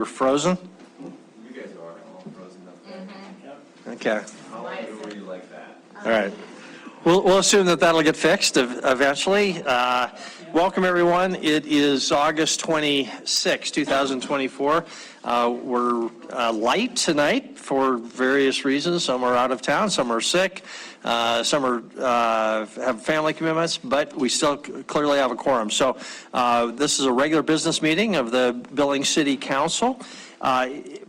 We're frozen? You guys are all frozen up there. Mm-hmm. Okay. How long ago were you like that? All right. We'll assume that that'll get fixed eventually. Welcome, everyone. It is August 26, 2024. We're light tonight for various reasons. Some are out of town, some are sick, some are have family commitments, but we still clearly have a quorum. So this is a regular business meeting of the Billings City Council.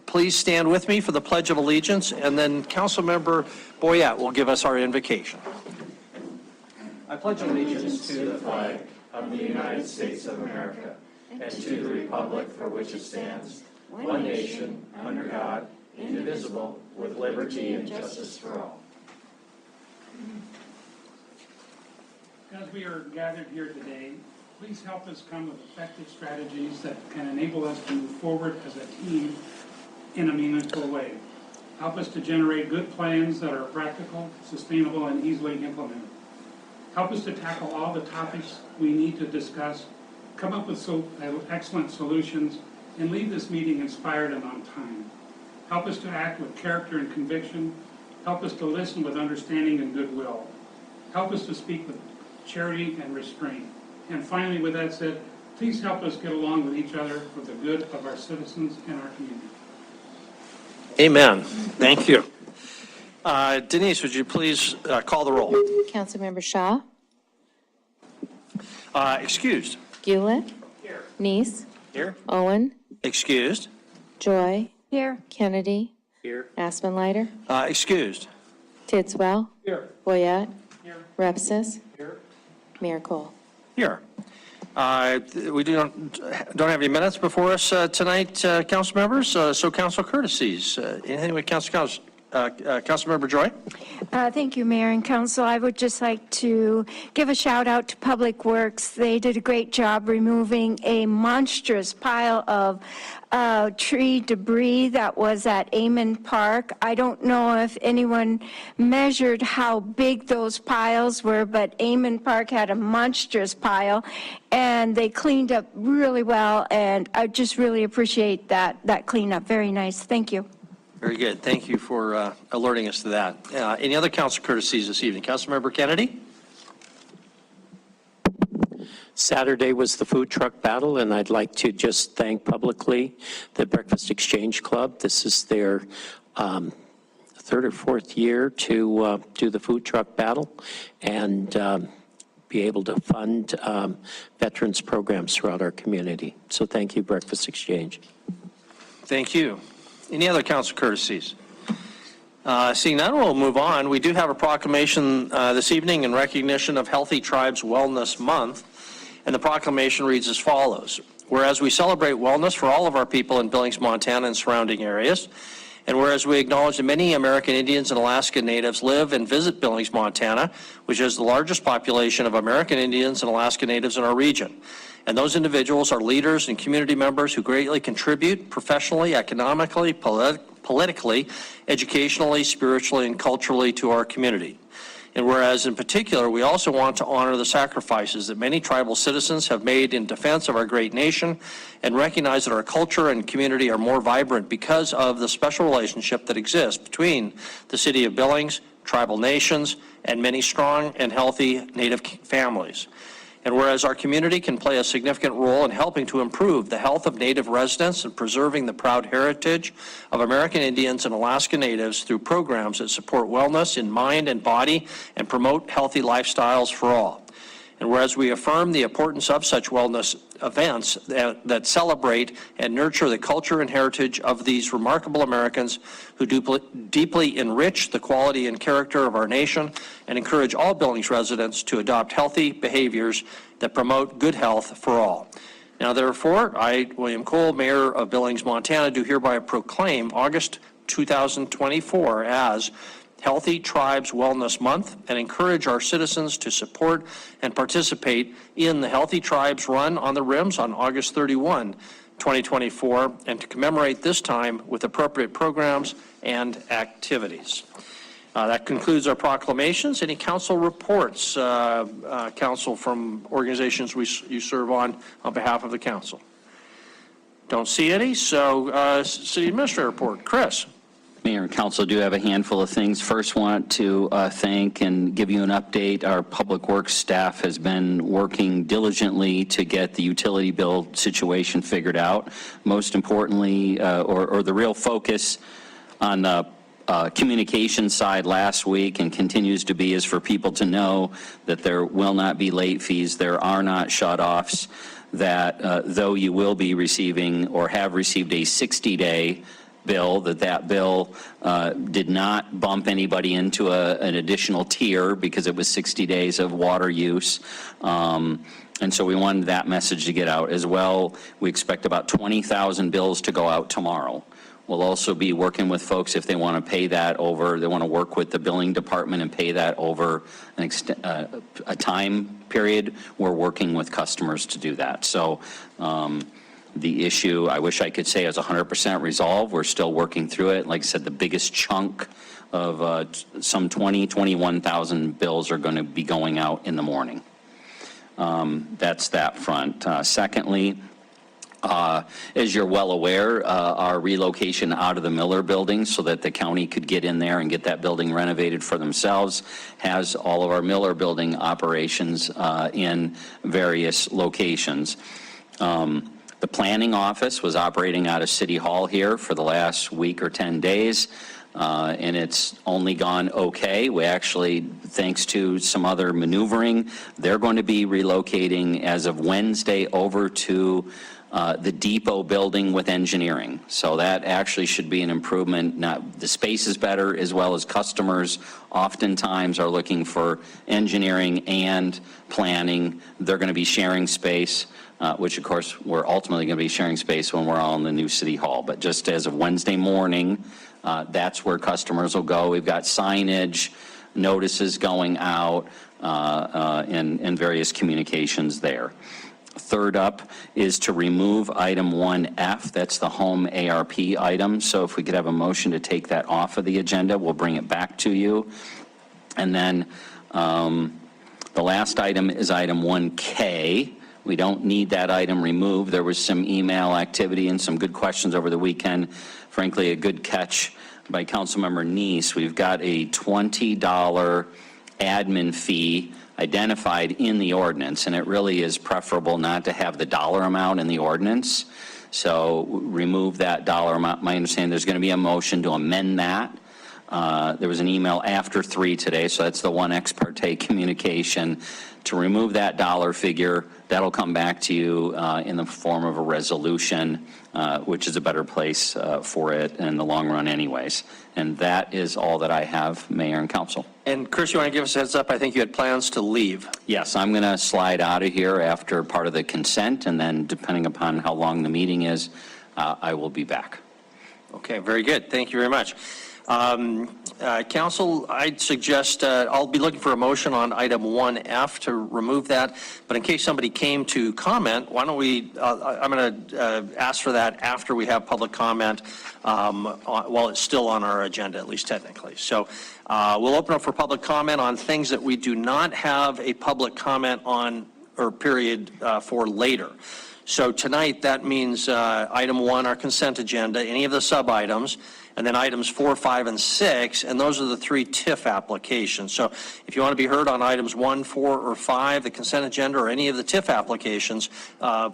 Please stand with me for the Pledge of Allegiance, and then Councilmember Boyette will give us our invocation. I pledge allegiance to the flag of the United States of America and to the republic for which it stands, one nation, under God, indivisible, with liberty and justice for all. As we are gathered here today, please help us come with effective strategies that can enable us to move forward as a team in a meaningful way. Help us to generate good plans that are practical, sustainable, and easily implemented. Help us to tackle all the topics we need to discuss, come up with excellent solutions, and leave this meeting inspired and on time. Help us to act with character and conviction. Help us to listen with understanding and goodwill. Help us to speak with charity and restraint. And finally, with that said, please help us get along with each other for the good of our citizens and our community. Amen. Thank you. Denise, would you please call the roll? Councilmember Shaw, Excused. Gulett. Here. Neese. Here. Owen. Excused. Joy. Here. Kennedy. Here. Aspenleiter. Excused. Tidswell. Here. Boyette. Here. Repsis. Here. Mayor Cole. Here. We don't have any minutes before us tonight, council members, so council courtesies. Anything with Councilmember Joy? Thank you, Mayor and Council. I would just like to give a shout out to Public Works. They did a great job removing a monstrous pile of tree debris that was at Amon Park. I don't know if anyone measured how big those piles were, but Amon Park had a monstrous pile, and they cleaned up really well, and I just really appreciate that cleanup. Very nice. Thank you. Very good. Thank you for alerting us to that. Any other council courtesies this evening? Councilmember Kennedy? Saturday was the food truck battle, and I'd like to just thank publicly the Breakfast Exchange Club. This is their third or fourth year to do the food truck battle and be able to fund veterans programs throughout our community. So thank you, Breakfast Exchange. Thank you. Any other council courtesies? Seeing none, we'll move on. We do have a proclamation this evening in recognition of Healthy Tribes Wellness Month, and the proclamation reads as follows. Whereas we celebrate wellness for all of our people in Billings, Montana and surrounding areas, and whereas we acknowledge that many American Indians and Alaska Natives live and visit Billings, Montana, which has the largest population of American Indians and Alaska Natives in our region. And those individuals are leaders and community members who greatly contribute professionally, economically, politically, educationally, spiritually, and culturally to our community. And whereas in particular, we also want to honor the sacrifices that many tribal citizens have made in defense of our great nation and recognize that our culture and community are more vibrant because of the special relationship that exists between the city of Billings, tribal nations, and many strong and healthy Native families. And whereas our community can play a significant role in helping to improve the health of Native residents and preserving the proud heritage of American Indians and Alaska Natives through programs that support wellness in mind and body and promote healthy lifestyles for all. And whereas we affirm the importance of such wellness events that celebrate and nurture the culture and heritage of these remarkable Americans who deeply enrich the quality and character of our nation and encourage all Billings residents to adopt healthy behaviors that promote good health for all. Now, therefore, I, William Cole, Mayor of Billings, Montana, do hereby proclaim August 2024 as Healthy Tribes Wellness Month and encourage our citizens to support and participate in the Healthy Tribes Run on the Rims on August 31, 2024, and to commemorate this time with appropriate programs and activities. That concludes our proclamations. Any council reports, council from organizations you serve on behalf of the council? Don't see any, so City Administrator report. Chris? Mayor and council do have a handful of things. First, want to thank and give you an update. Our public works staff has been working diligently to get the utility bill situation figured out. Most importantly, or the real focus on the communication side last week and continues to be, is for people to know that there will not be late fees, there are not shutoffs, that though you will be receiving or have received a 60-day bill, that bill did not bump anybody into an additional tier because it was 60 days of water use. And so we wanted that message to get out as well. We expect about 20,000 bills to go out tomorrow. We'll also be working with folks if they want to pay that over, they want to work with the billing department and pay that over a time period. We're working with customers to do that. So the issue, I wish I could say, is 100% resolved. We're still working through it. Like I said, the biggest chunk of some 21,000 bills are going to be going out in the morning. That's that front. Secondly, as you're well aware, our relocation out of the Miller building so that the county could get in there and get that building renovated for themselves has all of our Miller building operations in various locations. The planning office was operating out of City Hall here for the last week or 10 days, and it's only gone okay. We actually, thanks to some other maneuvering, they're going to be relocating as of Wednesday over to the depot building with engineering. So that actually should be an improvement. Now, the space is better, as well as customers oftentimes are looking for engineering and planning. They're going to be sharing space, which of course we're ultimately going to be sharing space when we're all in the new City Hall. But just as of Wednesday morning, that's where customers will go. We've got signage, notices going out, and various communications there. Third up is to remove item 1F, that's the home ARP item. So if we could have a motion to take that off of the agenda, we'll bring it back to you. And then the last item is item 1K. We don't need that item removed. There was some email activity and some good questions over the weekend. Frankly, a good catch by Councilmember Neese. We've got a $20 admin fee identified in the ordinance, and it really is preferable not to have the dollar amount in the ordinance. So remove that dollar amount. My understanding, there's going to be a motion to amend that. There was an email after 3 today, so that's the one ex parte communication. To remove that dollar figure, that'll come back to you in the form of a resolution, which is a better place for it in the long run anyways. And that is all that I have, Mayor and Council. And Chris, you want to give us a heads up? I think you had plans to leave. Yes, I'm going to slide out of here after part of the consent, and then depending upon how long the meeting is, I will be back. Okay, very good. Thank you very much. Council, I'd suggest, I'll be looking for a motion on item 1F to remove that, but in case somebody came to comment, why don't we, I'm going to ask for that after we have public comment, while it's still on our agenda, at least technically. So we'll open up for public comment on things that we do not have a public comment on or period for later. So tonight, that means item 1, our consent agenda, any of the sub-items, and then items 4, 5, and 6, and those are the 3 TIF applications. So if you want to be heard on items 1, 4, or 5, the consent agenda, or any of the TIF applications,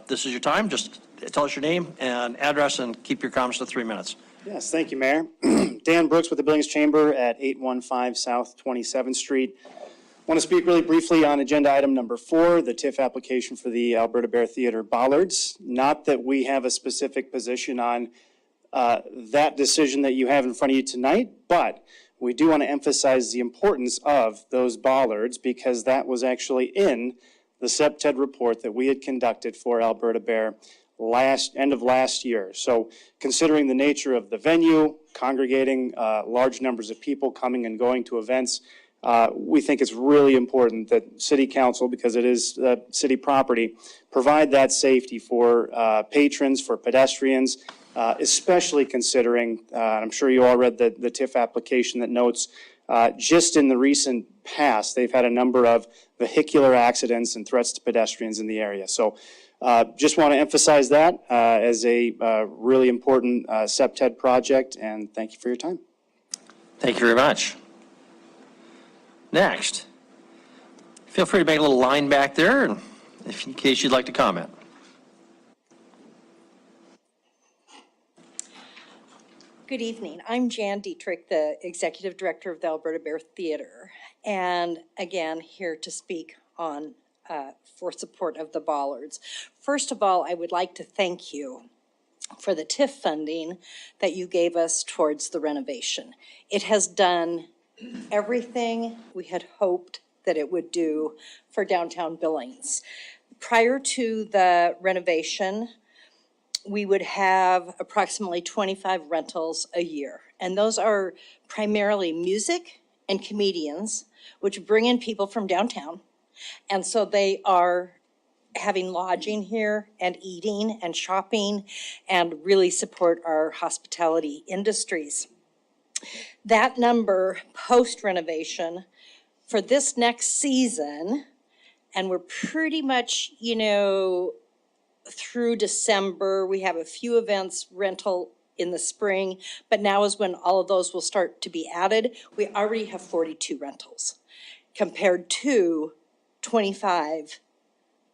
this is your time. Just tell us your name and address and keep your comments to 3 minutes. Yes, thank you, Mayor. Dan Brooks with the Billings Chamber at 815 South 27th Street. I want to speak really briefly on agenda item number 4, the TIF application for the Alberta Bear Theater bollards. Not that we have a specific position on that decision that you have in front of you tonight, but we do want to emphasize the importance of those bollards because that was actually in the SEPTED report that we had conducted for Alberta Bear end of last year. So considering the nature of the venue, congregating large numbers of people coming and going to events, we think it's really important that City Council, because it is city property, provide that safety for patrons, for pedestrians, especially considering, I'm sure you all read the TIF application that notes just in the recent past, they've had a number of vehicular accidents and threats to pedestrians in the area. So Just want to emphasize that as a really important SEPTED project, and thank you for your time. Thank you very much. Next, feel free to make a little line back there in case you'd like to comment. Good evening. I'm Jan Dietrich, the Executive Director of the Alberta Bear Theater, and again, here to speak on for support of the Bollards. First of all, I would like to thank you for the TIF funding that you gave us towards the renovation. It has done everything we had hoped that it would do for downtown Billings. Prior to the renovation, we would have approximately 25 rentals a year. And those are primarily music and comedians, which bring in people from downtown. And so they are having lodging here and eating and shopping and really support our hospitality industries. That number post-renovation for this next season, and we're pretty much, through December, we have a few events, rental in the spring, but now is when all of those will start to be added. We already have 42 rentals compared to 25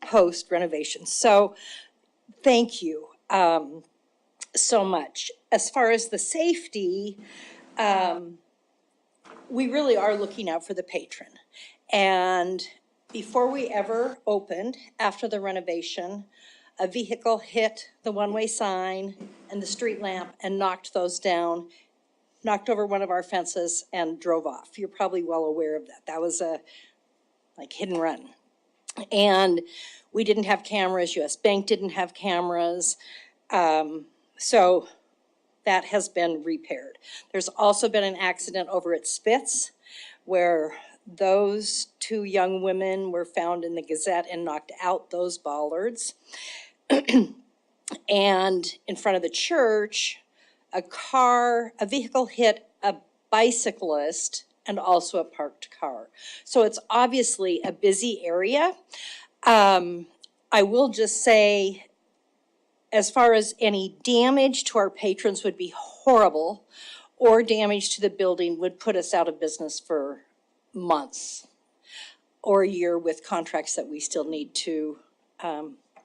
post renovation. So thank you so much. As far as the safety, we really are looking out for the patron. And before we ever opened, after the renovation, a vehicle hit the one-way sign and the street lamp and knocked those down, knocked over one of our fences and drove off. You're probably well aware of that. That was a hit and run. And we didn't have cameras, US Bank didn't have cameras. So that has been repaired. There's also been an accident over at Spitz where those two young women were found in the Gazette and knocked out those bollards. And in front of the church, a vehicle hit a bicyclist and also a parked car. So it's obviously a busy area. I will just say, as far as any damage to our patrons would be horrible, or damage to the building would put us out of business for months or a year with contracts that we still need to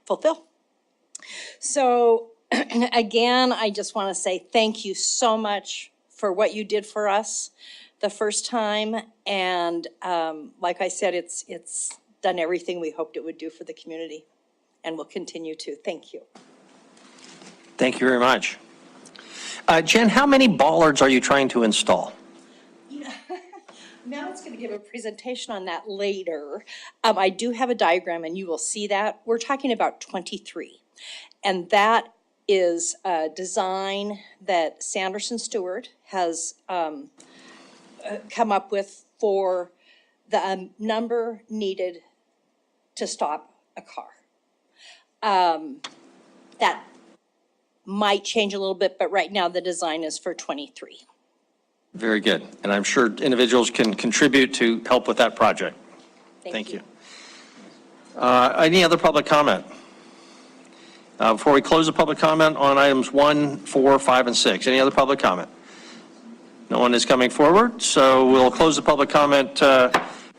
fulfill. So again, I just want to say thank you so much for what you did for us the first time. And like I said, it's done everything we hoped it would do for the community and will continue to. Thank you. Thank you very much. Jen, how many bollards are you trying to install? Matt's going to give a presentation on that later. I do have a diagram and you will see that. We're talking about 23. And that is a design that Sanderson Stewart has come up with for the number needed to stop a car. That might change a little bit, but right now the design is for 23. Very good. And I'm sure individuals can contribute to help with that project. Thank you. Any other public comment? Before we close the public comment on items 1, 4, 5, and 6, any other public comment? No one is coming forward, so we'll close the public comment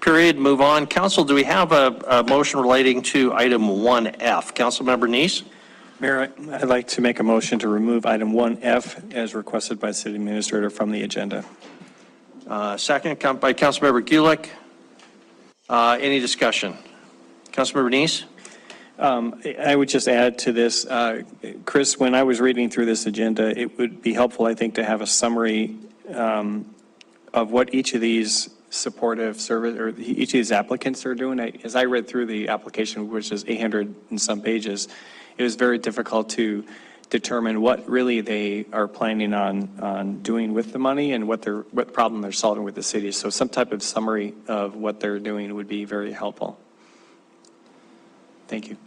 period, move on. Council, do we have a motion relating to item 1F? Councilmember Neese? Mayor, I'd like to make a motion to remove item 1F as requested by City Administrator from the agenda. Second by Councilmember Gulick. Any discussion? Councilmember Neese? I would just add to this, Chris, when I was reading through this agenda, it would be helpful, I think, to have a summary of what each of these supportive service, or each of these applicants are doing. As I read through the application, which is 800 and some pages, it was very difficult to determine what really they are planning on doing with the money and what problem they're solving with the city. So some type of summary of what they're doing would be very helpful. Thank you.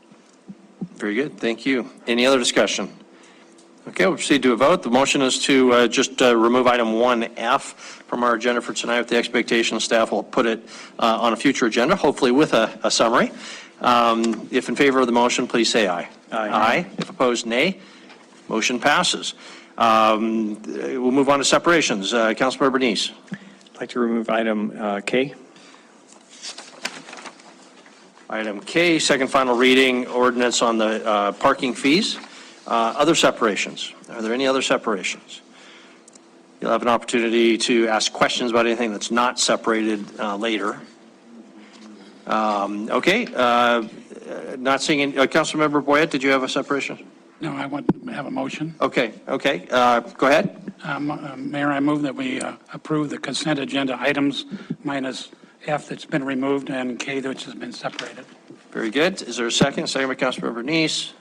Very good. Thank you. Any other discussion? Okay, we'll proceed to a vote. The motion is to just remove item 1F from our agenda for tonight with the expectation staff will put it on a future agenda, hopefully with a summary. If in favor of the motion, please say aye. Aye. If opposed, nay. Motion passes. We'll move on to separations. Councilmember Bernice. I'd like to remove item K. Item K, second final reading, ordinance on the parking fees. Other separations. Are there any other separations? You'll have an opportunity to ask questions about anything that's not separated later. Okay, not seeing any, Councilmember Boyette, did you have a separation? No, I want to have a motion. Okay, go ahead. Mayor, I move that we approve the consent agenda items minus F that's been removed and K which has been separated. Very good. Is there a second? Second by Councilmember Bernice.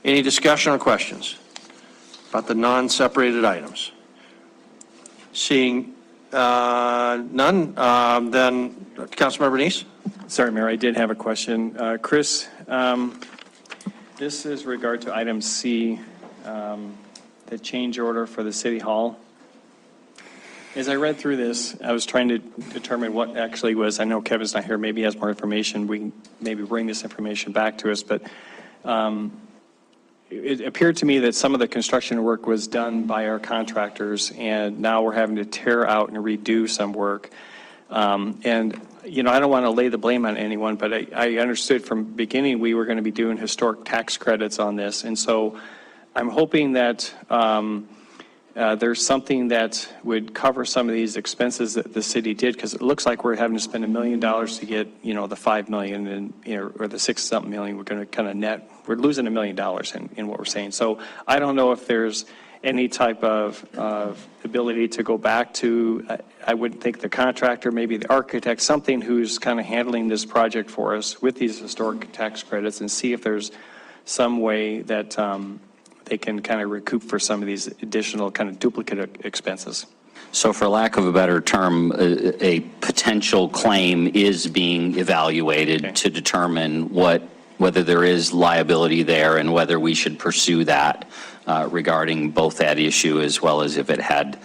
Any discussion or questions about the non-separated items? Seeing none, then Councilmember Bernice. Sorry, Mayor, I did have a question. Chris, this is regard to item C, the change order for the City Hall. As I read through this, I was trying to determine what actually was, I know Kevin's not here, maybe he has more information, we can maybe bring this information back to us, but it appeared to me that some of the construction work was done by our contractors, and now we're having to tear out and redo some work. And, you know, I don't want to lay the blame on anyone, but I understood from the beginning we were going to be doing historic tax credits on this. And so I'm hoping that there's something that would cover some of these expenses that the city did, because it looks like we're having to spend $1 million to get, you know, the $5 million and, you know, or the 6 something million. We're going to kind of net, we're losing $1 million in what we're saying. So I don't know if there's any type of ability to go back to, I would think the contractor, maybe the architect, something who's kind of handling this project for us with these historic tax credits, and see if there's some way that they can kind of recoup for some of these additional kind of duplicate expenses. So for lack of a better term, a potential claim is being evaluated to determine whether there is liability there and whether we should pursue that regarding both that issue as well as if it had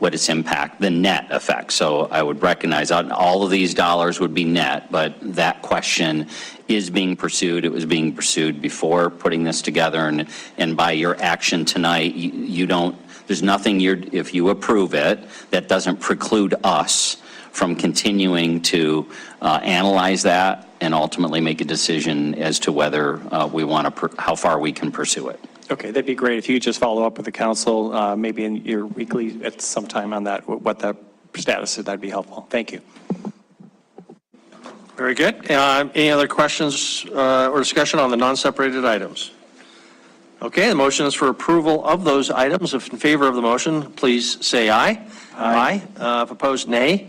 what its impact, the net effect. So I would recognize all of these dollars would be net, but that question is being pursued. It was being pursued before putting this together, and by your action tonight, you don't, there's nothing if you approve it, that doesn't preclude us from continuing to analyze that and ultimately make a decision as to whether we want to, how far we can pursue it. Okay, that'd be great if you could just follow up with the council, maybe in your weekly at some time on that, what the status is. That'd be helpful. Thank you. Very good. Any other questions or discussion on the non-separated items? Okay, the motion is for approval of those items. If in favor of the motion, please say aye. Aye. If opposed, nay.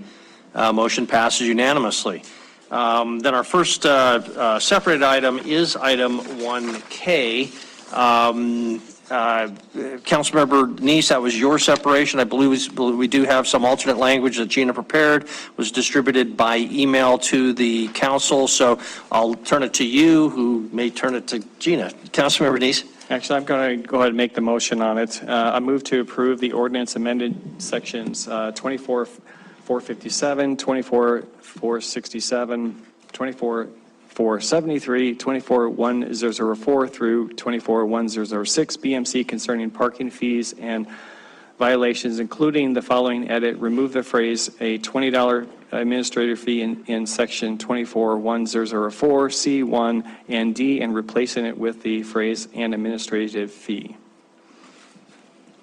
Motion passes unanimously. Then our first separated item is item 1K. Councilmember Neese, that was your separation. I believe we do have some alternate language that Gina prepared, was distributed by email to the council. So I'll turn it to you, who may turn it to Gina. Councilmember Neese. Actually, I'm going to go ahead and make the motion on it. I move to approve the ordinance amended sections 24,457, 24,467, 24,473, 24,1004 through 24,1006 BMC concerning parking fees and violations, including the following edit: remove the phrase "a $20 administrative fee" in section 24,1004 C1 and D, and replacing it with the phrase "an administrative fee."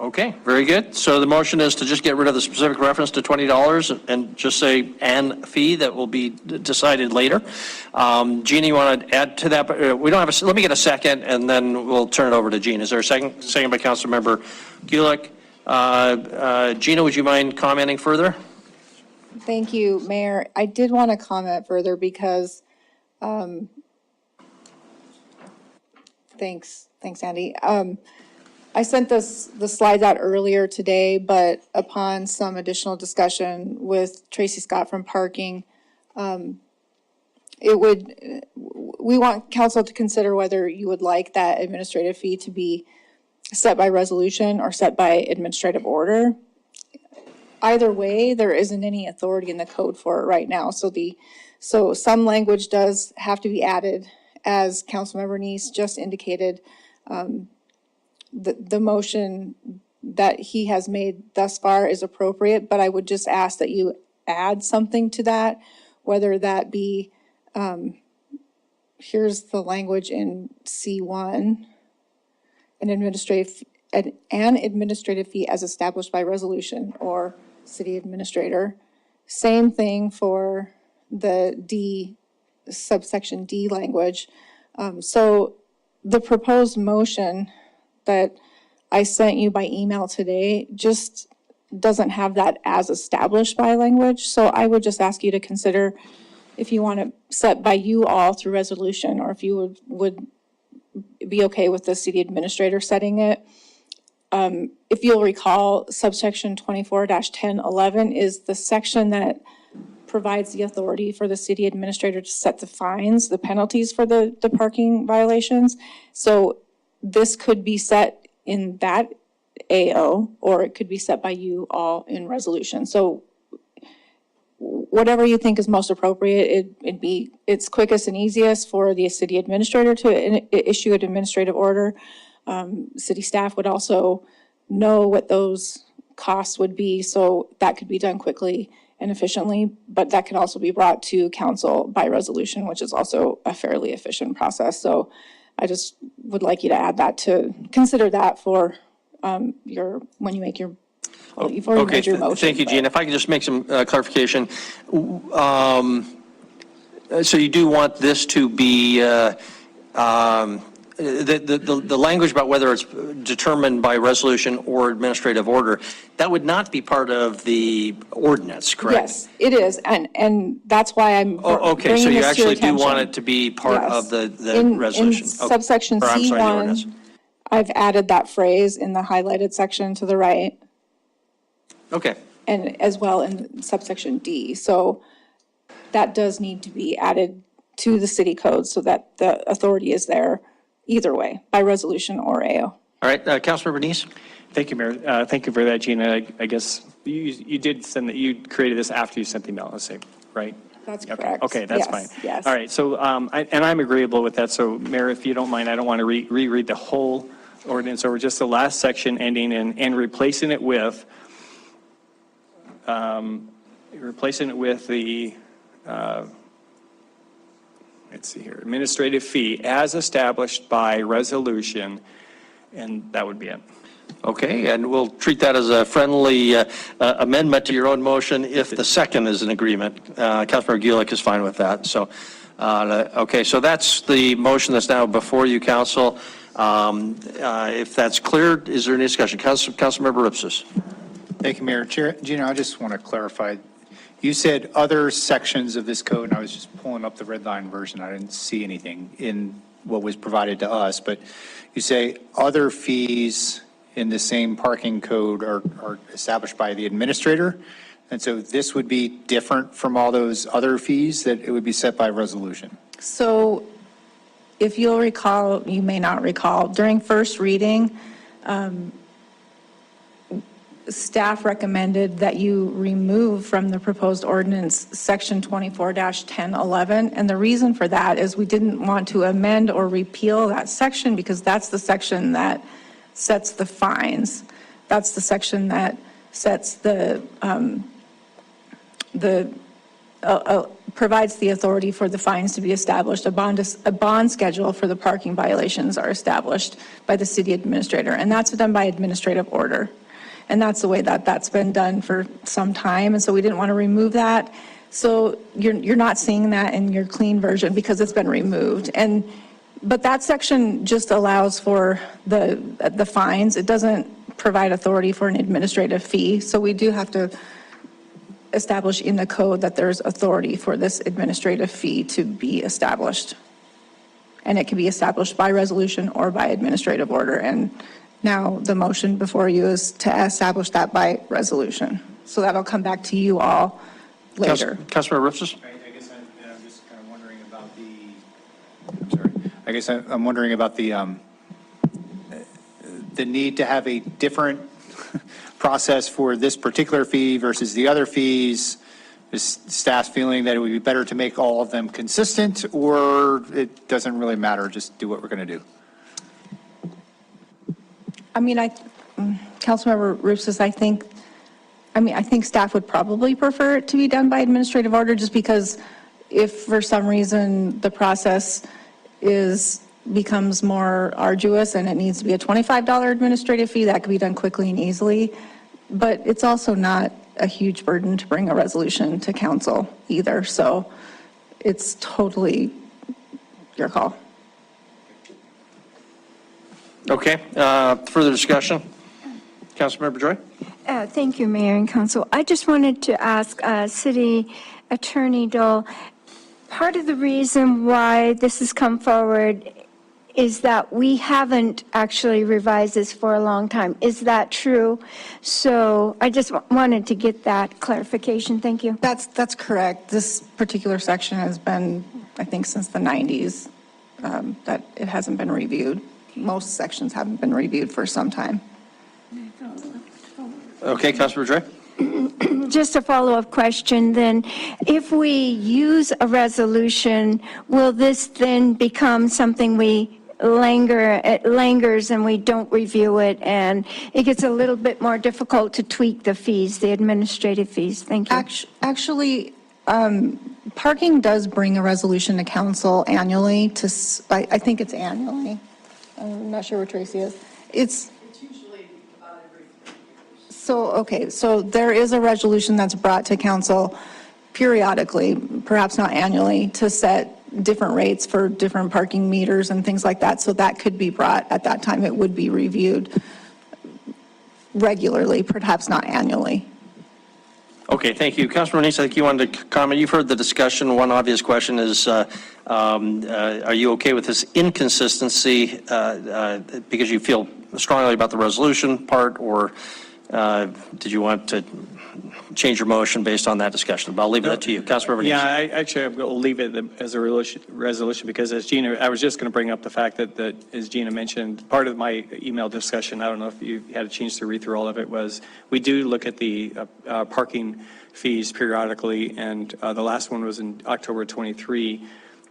Okay, very good. So the motion is to just get rid of the specific reference to $20 and just say "an fee" that will be decided later. Gina, you want to add to that? We don't have a, let me get a second and then we'll turn it over to Gina. Is there a second? Second by Councilmember Gulick. Gina, would you mind commenting further? Thank you, Mayor. I did want to comment further because, thanks, Andy. I sent the slides out earlier today, but upon some additional discussion with Tracy Scott from Parking, we want council to consider whether you would like that administrative fee to be set by resolution or set by administrative order. Either way, there isn't any authority in the code for it right now. So the So some language does have to be added, as Councilmember Neese just indicated. The motion that he has made thus far is appropriate, but I would just ask that you add something to that, whether that be, here's the language in C1, an administrative fee as established by resolution or city administrator. Same thing for the D, subsection D language. So the proposed motion that I sent you by email today just doesn't have that as established by language. So I would just ask you to consider if you want to set by you all through resolution, or if you would be okay with the city administrator setting it. If you'll recall, subsection 24-1011 is the section that provides the authority for the city administrator to set the fines, the penalties for the parking violations. So this could be set in that AO, or it could be set by you all in resolution. So whatever you think is most appropriate, it's quickest and easiest for the city administrator to issue an administrative order. City staff would also know what those costs would be, so that could be done quickly and efficiently, but that can also be brought to council by resolution, which is also a fairly efficient process. So I just would like you to add that, to consider that for when you make your, well, you've already made your motion. Thank you, Gene. If I could just make some clarification. So you do want this to be, the language about whether it's determined by resolution or administrative order, that would not be part of the ordinance, correct? Yes, it is, and that's why I'm Okay, so bringing you this to your actually do want attention. it to be part Yes. of the In resolution? subsection Or, I'm sorry, the ordinance. C1, I've added that phrase in the highlighted section to the right, Okay. and as well in subsection D. So that does need to be added to the city code so that the authority is there either way, by resolution or AO. All right, Councilmember Neese? Thank you, Mayor. Thank you for that, Gina. I guess you did send that, you created this after you sent the email, let's say, right? That's Okay. correct. Okay, that's Yes, fine. yes. All right, so, and I'm agreeable with that. So, Mayor, if you don't mind, I don't want to reread the whole ordinance over, just the last section ending in, and replacing it with the, let's see here, administrative fee as established by resolution, and that would be it. Okay, and we'll treat that as a friendly amendment to your own motion if the second is in agreement. Councilmember Gulick is fine with that. So, okay, so that's the motion that's now before you, Council. If that's clear, is there any discussion? Councilmember Ripsis. Thank you, Mayor. Chair, Gina, I just want to clarify. You said other sections of this code, and I was just pulling up the red line version. I didn't see anything in what was provided to us, but you say other fees in the same parking code are established by the administrator. And so this would be different from all those other fees, that it would be set by resolution. So if you'll recall, you may not recall, during first reading, staff recommended that you remove from the proposed ordinance section 24-1011. And the reason for that is we didn't want to amend or repeal that section, because that's the section that sets the fines. That's the section that sets provides the authority for the fines to be established. A bond schedule for the parking violations are established by the city administrator, and that's done by administrative order. And that's the way that that's been done for some time, and so we didn't want to remove that. So you're not seeing that in your clean version because it's been removed. But that section just allows for the fines. It doesn't provide authority for an administrative fee. So we do have to establish in the code that there's authority for this administrative fee to be established. And it can be established by resolution or by administrative order. And now the motion before you is to establish that by resolution. So that'll come back to you all later. Councilmember Ripsis? I guess I'm just kind of wondering about I'm wondering about the need to have a different process for this particular fee versus the other fees. Is staff feeling that it would be better to make all of them consistent, or it doesn't really matter, just do what we're going to do? I mean, Councilmember Rousseau, I think staff would probably prefer it to be done by administrative order, just because if for some reason the process becomes more arduous and it needs to be a $25 administrative fee, that could be done quickly and easily. But it's also not a huge burden to bring a resolution to council either, so it's totally your call. Okay, further discussion? Councilmember Joy? Thank you, Mayor and Council. I just wanted to ask City Attorney Dole, part of the reason why this has come forward is that we haven't actually revised this for a long time. Is that true? So I just wanted to get that clarification. Thank you. That's correct. This particular section has been, I think, since the 90s, that it hasn't been reviewed. Most sections haven't been reviewed for some time. Okay, Councilmember Joy? Just a follow-up question then. If we use a resolution, will this then become something it lingers and we don't review it, and it gets a little bit more difficult to tweak the fees, the administrative fees? Thank you. Actually, parking does bring a resolution to council annually I think it's annually. I'm not sure where Tracy is. It's usually about every 3 years. So there is a resolution that's brought to council periodically, perhaps not annually, to set different rates for different parking meters and things like that. So that could be brought at that time. It would be reviewed regularly, perhaps not annually. Okay, thank you. Councilmember Nice, I think you wanted to comment. You've heard the discussion. One obvious question is, are you okay with this inconsistency because you feel strongly about the resolution part, or did you want to change your motion based on that discussion? But I'll leave that to you. Councilmember Nice. Yeah, I'm going to leave it as a resolution because as Gina, I was just going to bring up the fact that as Gina mentioned, part of my email discussion, I don't know if you had a chance to read through all of it, was we do look at the parking fees periodically, and the last one was in October 23.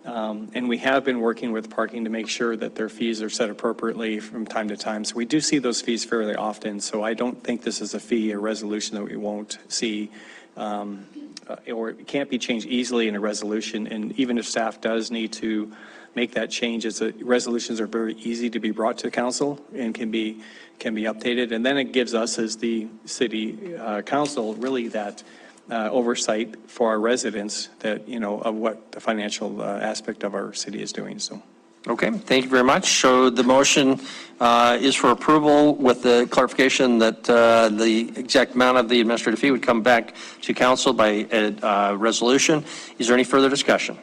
And we have been working with parking to make sure that their fees are set appropriately from time to time. So we do see those fees fairly often. So I don't think this is a fee or resolution that we won't see, or it can't be changed easily in a resolution. And even if staff does need to make that change, resolutions are very easy to be brought to council and can be updated. And then it gives us as the city council really that oversight for our residents that, of what the financial aspect of our city is doing. So. Okay, thank you very much. So the motion is for approval with the clarification that the exact amount of the administrative fee would come back to council by a resolution. Is there any further discussion?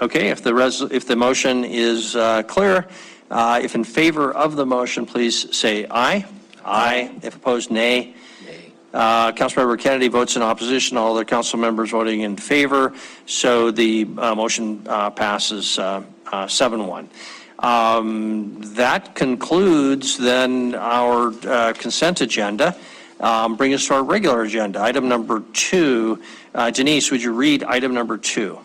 Okay, if the motion is clear, if in favor of the motion, please say aye. Aye. If opposed, nay. Councilmember Kennedy votes in opposition. All other council members voting in favor. So the motion passes 7-1. That concludes then our consent agenda. Bring us to our regular agenda. Item number 2. Denise, would you read item number 2?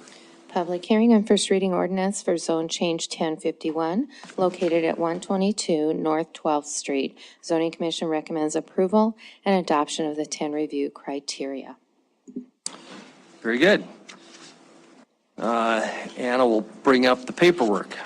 Public hearing on first reading ordinance for zone change 1051, located at 122 North 12th Street. Zoning Commission recommends approval and adoption of the 10 review criteria. Very good. Anna will bring up the paperwork.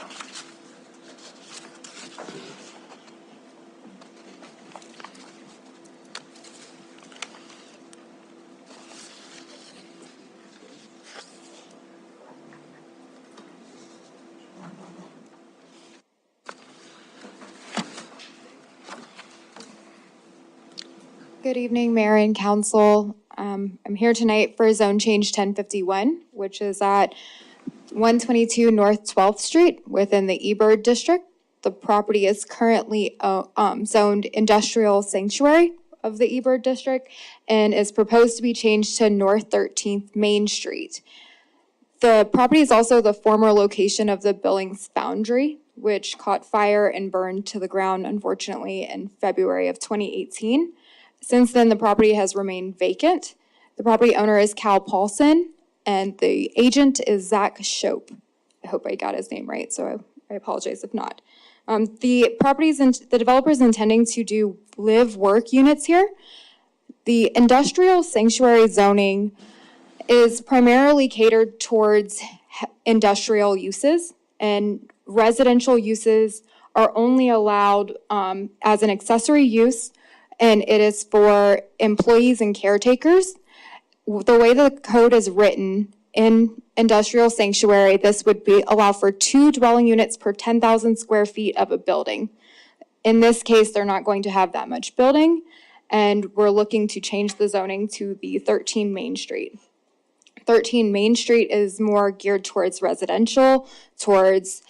Good evening, Mayor and Council. I'm here tonight for Zone Change 1051, which is at 122 North 12th Street within the eBird District. The property is currently zoned Industrial Sanctuary of the eBird District and is proposed to be changed to North 13th Main Street. The property is also the former location of the Billings Foundry, which caught fire and burned to the ground, unfortunately, in February of 2018. Since then, the property has remained vacant. The property owner is Cal Paulson, and the agent is Zach Shope. I hope I got his name right, so I apologize if not. The developer is intending to do live-work units here. The industrial sanctuary zoning is primarily catered towards industrial uses, and residential uses are only allowed as an accessory use, and it is for employees and caretakers. The way the code is written in industrial sanctuary, this would allow for 2 dwelling units per 10,000 square feet of a building. In this case, they're not going to have that much building, and we're looking to change the zoning to the 13 Main Street. 13 Main Street is more geared towards residential, towards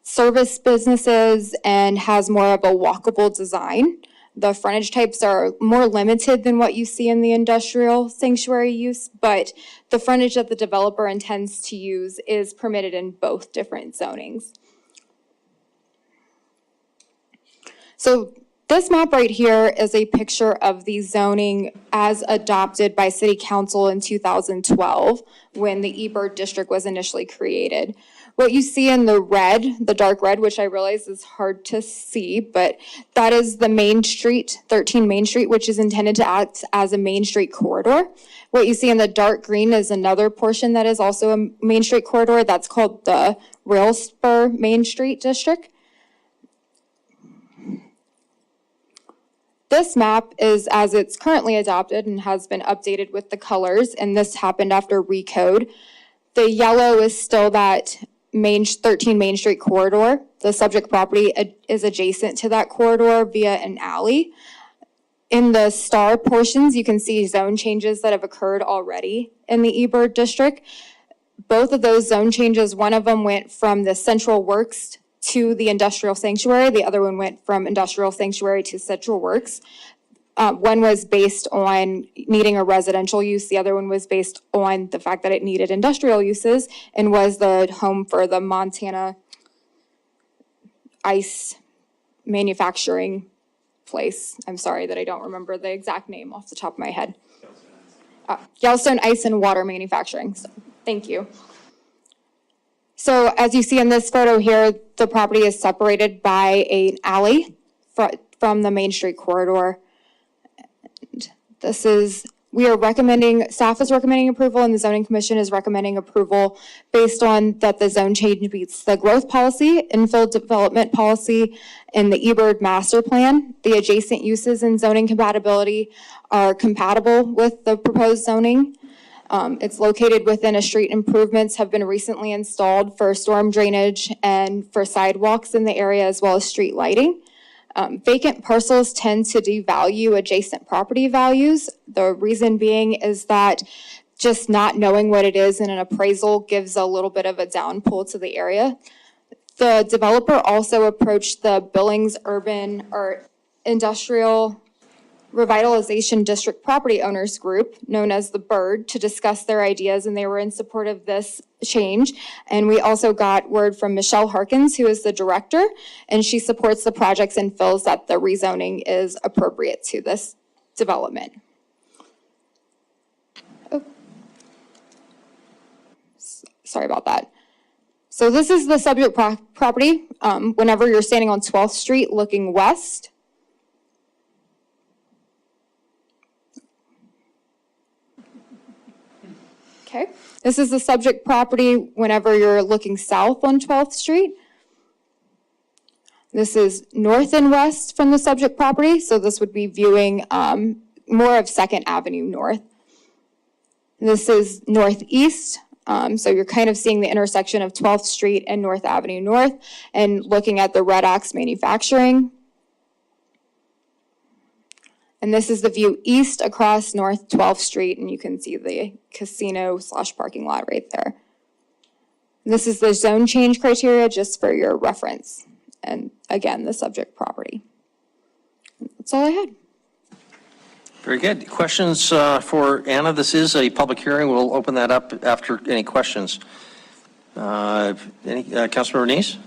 service businesses, and has more of a walkable design. The frontage types are more limited than what you see in the industrial sanctuary use, but the frontage that the developer intends to use is permitted in both different zonings. So this map right here is a picture of the zoning as adopted by City Council in 2012 when the eBird district was initially created. What you see in the red, the dark red, which I realize is hard to see, but that is the Main Street, 13 Main Street, which is intended to act as a Main Street corridor. What you see in the dark green is another portion that is also a Main Street corridor. That's called the Rail Spur Main Street District. This map is as it's currently adopted and has been updated with the colors, and this happened after recode. The yellow is still that 13 Main Street corridor. The subject property is adjacent to that corridor via an alley. In the star portions, you can see zone changes that have occurred already in the eBird district. Both of those zone changes, one of them went from the Central Works to the Industrial Sanctuary. The other one went from Industrial Sanctuary to Central Works. One was based on needing a residential use. The other one was based on the fact that it needed industrial uses and was the home for the Montana ice manufacturing place. I'm sorry that I don't remember the exact name off the top of my head. Yellowstone Ice and Water Manufacturing. So, thank you. So as you see in this photo here, the property is separated by an alley from the Main Street corridor. Staff is recommending approval, and the zoning commission is recommending approval based on that the zone change meets the growth policy, infill development policy, and the eBird master plan. The adjacent uses and zoning compatibility are compatible with the proposed zoning. It's located within a street. Improvements have been recently installed for storm drainage and for sidewalks in the area, as well as street lighting. Vacant parcels tend to devalue adjacent property values. The reason being is that just not knowing what it is in an appraisal gives a little bit of a downpull to the area. The developer also approached the Billings Urban or Industrial Revitalization District Property Owners Group, known as the BIRD, to discuss their ideas, and they were in support of this change. And we also got word from Michelle Harkins, who is the director, and she supports the projects and feels that the rezoning is appropriate to this development. Oh. Sorry about that. So this is the subject property. Whenever you're standing on 12th Street looking west, okay, this is the subject property whenever you're looking south on 12th Street. This is north and west from the subject property, so this would be viewing more of 2nd Avenue North. This is northeast, so you're kind of seeing the intersection of 12th Street and North Avenue North and looking at the Red Ox Manufacturing. And this is the view east across North 12th Street, and you can see the casino/parking lot right there. This is the zone change criteria, just for your reference. And again, the subject property. That's all I had. Very good. Questions for Anna? This is a public hearing. We'll open that up after any questions. Councilmember Neese?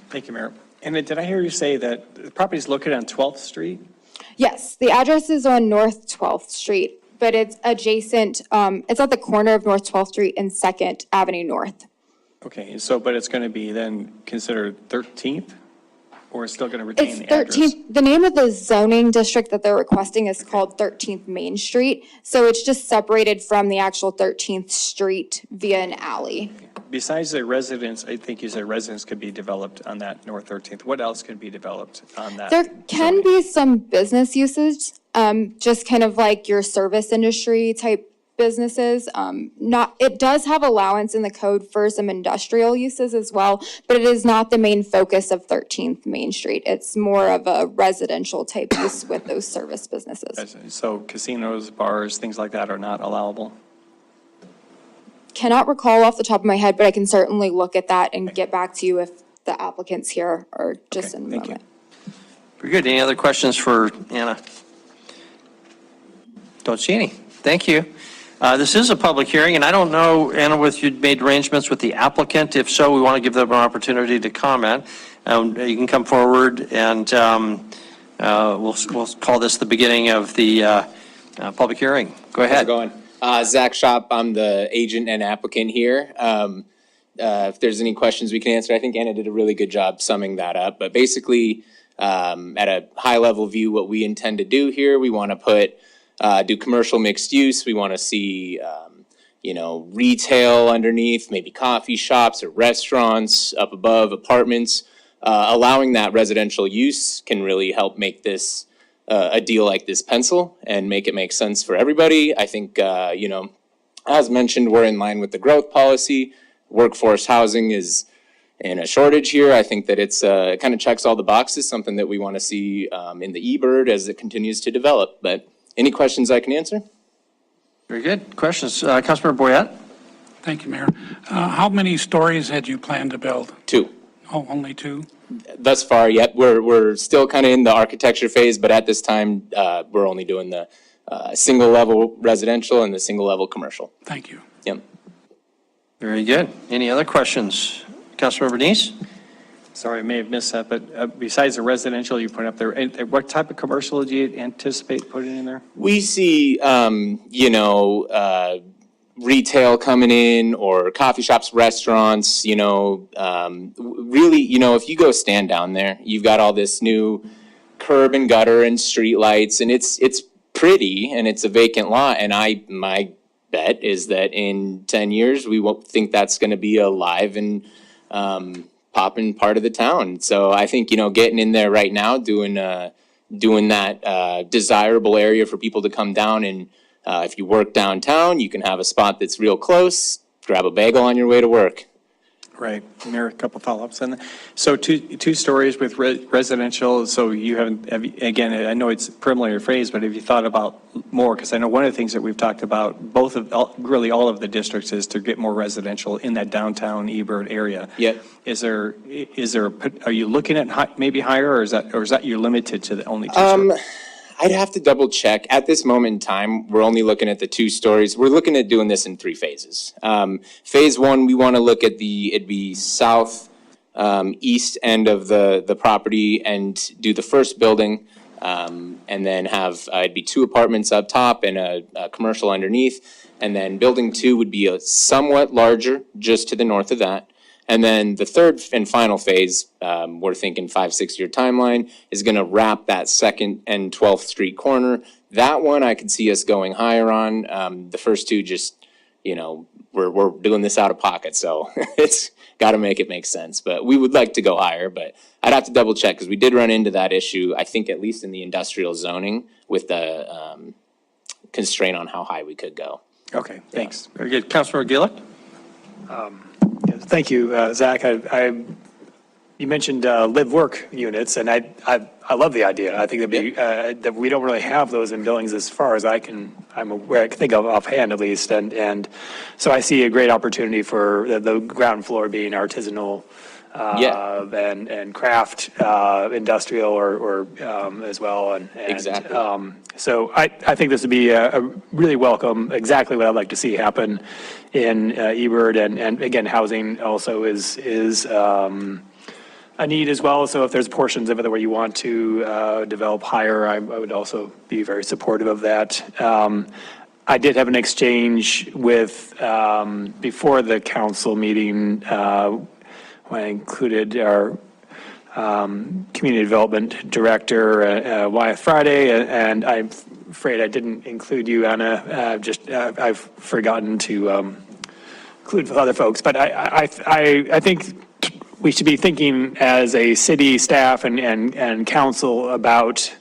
Thank you, Mayor. And did I hear you say that the property is located on 12th Street? Yes, the address is on North 12th Street, but it's adjacent, it's at the corner of North 12th Street and 2nd Avenue North. Okay, so, but it's going to be then considered 13th? Or it's still going to retain It's the address? 13th, the name of the zoning district that they're requesting is called 13th Main Street. So it's just separated from the actual 13th Street via an alley. Besides the residence, I think you said residence could be developed on that North 13th. What else could be developed on that? There can be some business uses, just kind of like your service industry type businesses. It does have allowance in the code for some industrial uses as well, but it is not the main focus of 13th Main Street. It's more of a residential type use with those service businesses. So casinos, bars, things like that are not allowable? Cannot recall off the top of my head, but I can certainly look at that and get back to you if the applicant's here or just in a thank you. moment. Very good. Any other questions for Anna? Don't see any. Thank you. This is a public hearing, and I don't know, Anna, whether you'd made arrangements with the applicant. If so, we want to give them an opportunity to comment. You can come forward, and we'll call this the beginning of the public hearing. Go ahead. How's it going? Zach Shop, I'm the agent and applicant here. If there's any questions we can answer, I think Anna did a really good job summing that up. But basically, at a high level view, what we intend to do here, we want to do commercial mixed use. We want to see, retail underneath, maybe coffee shops or restaurants up above, apartments. Allowing that residential use can really help make this a deal like this pencil and make it make sense for everybody. I think, as mentioned, we're in line with the growth policy. Workforce housing is in a shortage here. I think that it kind of checks all the boxes, something that we want to see in the eBird as it continues to develop. But any questions I can answer? Very good. Questions? Councilmember Boyette? Thank you, Mayor. How many stories had you planned to build? 2. Oh, only 2? Thus far, yet we're still kind of in the architecture phase, but at this time, we're only doing the single level residential and the single level commercial. Thank you. Yep. Very good. Any other questions? Councilmember Neese? Sorry, I may have missed that, but besides the residential you put up there, what type of commercial do you anticipate putting in there? We see, retail coming in or coffee shops, restaurants, really, if you go stand down there, you've got all this new curb and gutter and street lights, and it's pretty and it's a vacant lot. And my bet is that in 10 years, we won't think that's going to be a live and popping part of the town. So I think, getting in there right now, doing that desirable area for people to come down and if you work downtown, you can have a spot that's real close, grab a bagel on your way to work. Right, Mayor, a couple follow-ups on that. So two stories with residential, so you haven't, again, I know it's preliminary phrase, but have you thought about more? Because I know one of the things that we've talked about, really all of the districts, is to get more residential in that downtown eBird area. Yep. Are you looking at maybe higher, or is that you're limited to the only 2 stories? I'd have to double check. At this moment in time, we're only looking at the 2 stories. We're looking at doing this in 3 phases. Phase 1, we want to look at it'd be south east end of the property and do the first building, and then have it'd be 2 apartments up top and a commercial underneath. And then building 2 would be a somewhat larger, just to the north of that. And then the third and final phase, we're thinking 5-6 year timeline, is going to wrap that 2nd and 12th Street corner. That one I could see us going higher on. The first 2 just, we're doing this out of pocket, so it's got to make it make sense. But we would like to go higher, but I'd have to double check because we did run into that issue, I think at least in the industrial zoning, with the constraint on how high we could go. Okay, thanks. Very good. Councilmember Gillick? Thank you, Zach. You mentioned live-work units, and I love the idea. I think that we don't really have those in Billings as far as I'm aware, I can think of offhand at least. And so I see a great opportunity for the ground floor being artisanal and craft industrial or as well. And exactly. So I think this would be a really welcome, exactly what I'd like to see happen in eBird, and again, housing also is a need as well. So if there's portions of it where you want to develop higher, I would also be very supportive of that. I did have an exchange with, before the council meeting, when I included our Community Development Director, Wyeth Friday, and I'm afraid I didn't include you, Anna. I've forgotten to include other folks. But I think we should be thinking as a city staff and council about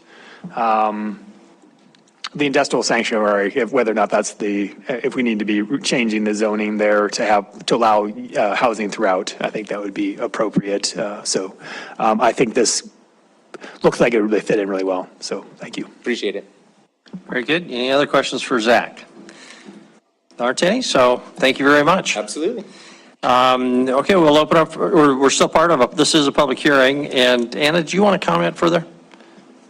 the industrial sanctuary, whether or not that's if we need to be changing the zoning there to allow housing throughout. I think that would be appropriate. So I think this looks like it would really fit in really well. So thank you. Appreciate it. Very good. Any other questions for Zach? There aren't any, so thank you very much. Absolutely. Okay, we'll open up, we're still part of this is a public hearing, and Anna, do you want to comment further?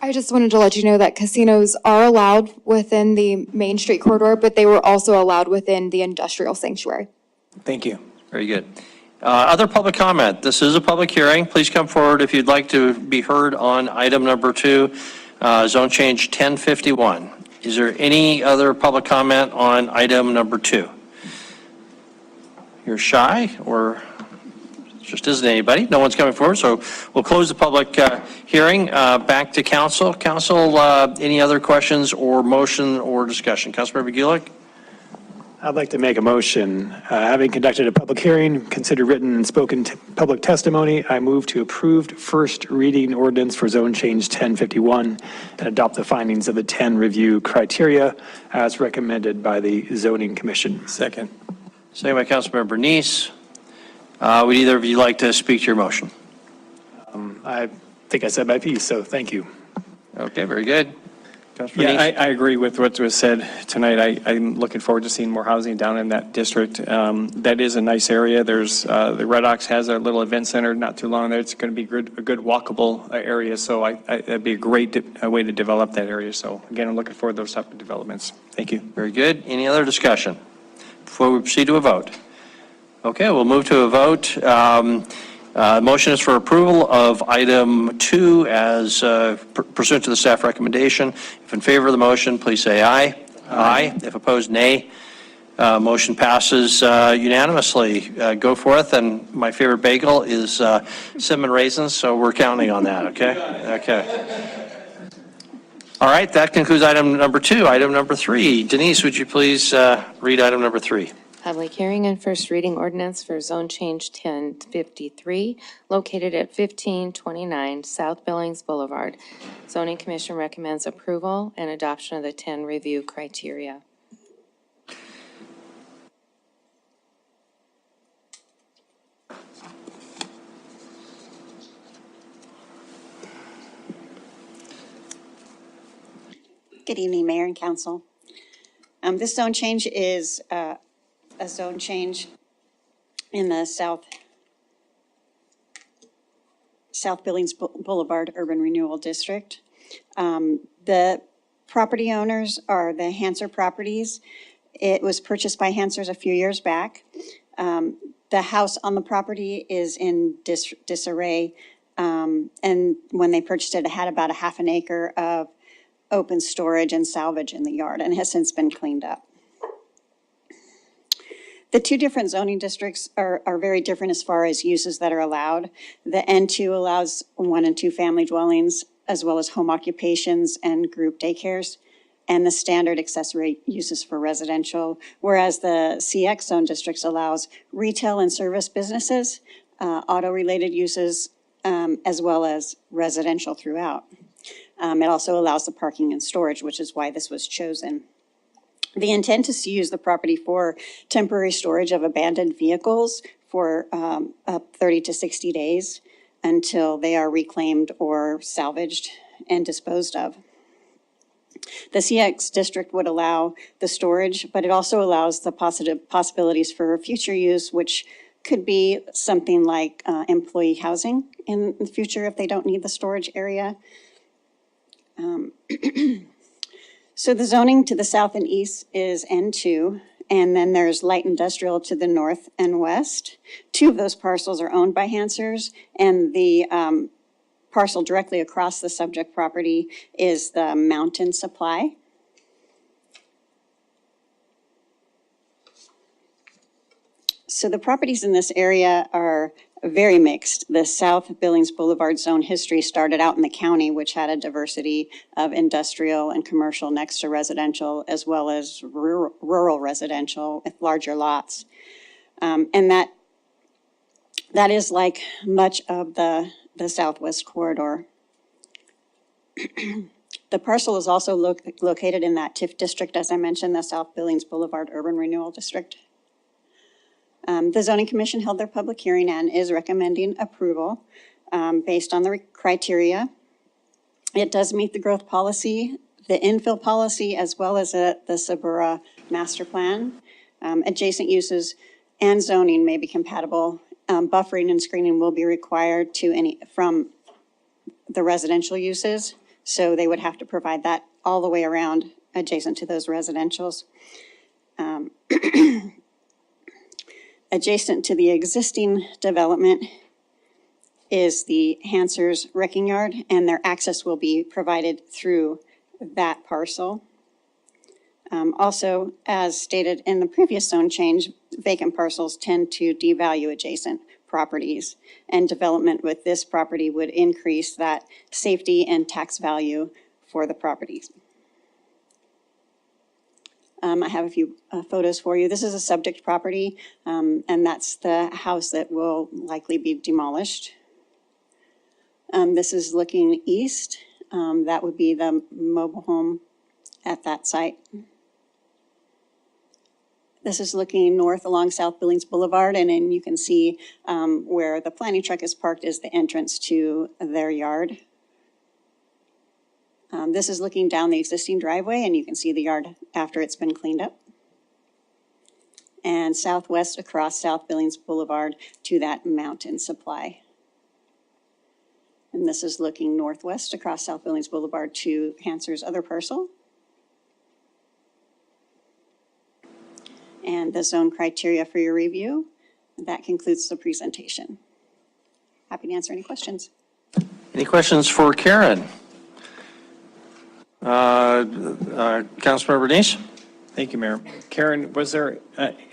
I just wanted to let you know that casinos are allowed within the Main Street corridor, but they were also allowed within the industrial sanctuary. Thank you. Very good. Other public comment. This is a public hearing. Please come forward if you'd like to be heard on item number 2, zone change 1051. Is there any other public comment on item number 2? You're shy, or just isn't anybody? No one's coming forward, so we'll close the public hearing. Back to council. Council, any other questions or motion or discussion? Councilmember Gulick? I'd like to make a motion. Having conducted a public hearing, considered written and spoken public testimony, I move to approved first reading ordinance for zone change 1051 and adopt the findings of the 10 review criteria as recommended by the zoning commission. Second. Second by Councilmember Bernice. Would either of you like to speak to your motion? I think I said my piece, so thank you. Okay, very good. Councilor Yeah, Bernice? I agree with what was said tonight. I'm looking forward to seeing more housing down in that district. That is a nice area. There's, the Red Ox has a little event center not too long there. It's going to be a good walkable area, so that'd be a great way to develop that area. So again, I'm looking forward to those type of developments. Thank you. Very good. Any other discussion before we proceed to a vote? Okay, we'll move to a vote. Motion is for approval of item 2 as pursuant to the staff recommendation. If in favor of the motion, please say aye. Aye. If opposed, nay. Motion passes unanimously. Go forth, and my favorite bagel is cinnamon raisins, so we're counting on that, okay? Okay. All right, that concludes item number 2. Item number 3. Denise, would you please read item number 3? Public hearing and first reading ordinance for zone change 1053, located at 1529 South Billings Boulevard. Zoning Commission recommends approval and adoption of the 10 review criteria. Good evening, Mayor and Council. This zone change is a zone change in the South Billings Boulevard Urban Renewal District. The property owners are the Hanser Properties. It was purchased by Hansers a few years back. The house on the property is in disarray. And when they purchased it, it had about a half an acre of open storage and salvage in the yard, and has since been cleaned up. The two different zoning districts are very different as far as uses that are allowed. The N2 allows 1 and 2 family dwellings, as well as home occupations and group daycares, and the standard accessory uses for residential, whereas the CX zone districts allows retail and service businesses, auto-related uses, as well as residential throughout. It also allows the parking and storage, which is why this was chosen. The intent is to use the property for temporary storage of abandoned vehicles for 30 to 60 days until they are reclaimed or salvaged and disposed of. The CX district would allow the storage, but it also allows the possibilities for future use, which could be something like employee housing in the future if they don't need the storage area. So the zoning to the south and east is N2, and then there's light industrial to the north and west. 2 of those parcels are owned by Hansers, and the parcel directly across the subject property is the Mountain Supply. So the properties in this area are very mixed. The South Billings Boulevard zone history started out in the county, which had a diversity of industrial and commercial next to residential, as well as rural residential with larger lots. And that is like much of the southwest corridor. The parcel is also located in that TIF district, as I mentioned, the South Billings Boulevard Urban Renewal District. The Zoning Commission held their public hearing and is recommending approval based on the criteria. It does meet the growth policy, the infill policy, as well as the Sabura master plan. Adjacent uses and zoning may be compatible. Buffering and screening will be required from the residential uses. So they would have to provide that all the way around adjacent to those residentials. Adjacent to the existing development is the Hansers Wrecking Yard, and their access will be provided through that parcel. Also, as stated in the previous zone change, vacant parcels tend to devalue adjacent properties, and development with this property would increase that safety and tax value for the properties. I have a few photos for you. This is a subject property, and that's the house that will likely be demolished. This is looking east. That would be the mobile home at that site. This is looking north along South Billings Boulevard, and then you can see where the planning truck is parked is the entrance to their yard. This is looking down the existing driveway, and you can see the yard after it's been cleaned up. And southwest across South Billings Boulevard to that mountain supply. And this is looking northwest across South Billings Boulevard to Hanser's other parcel. And the zone criteria for your review. That concludes the presentation. Happy to answer any questions. Any questions for Karen? Councilmember Denise? Thank you, Mayor. Karen, was there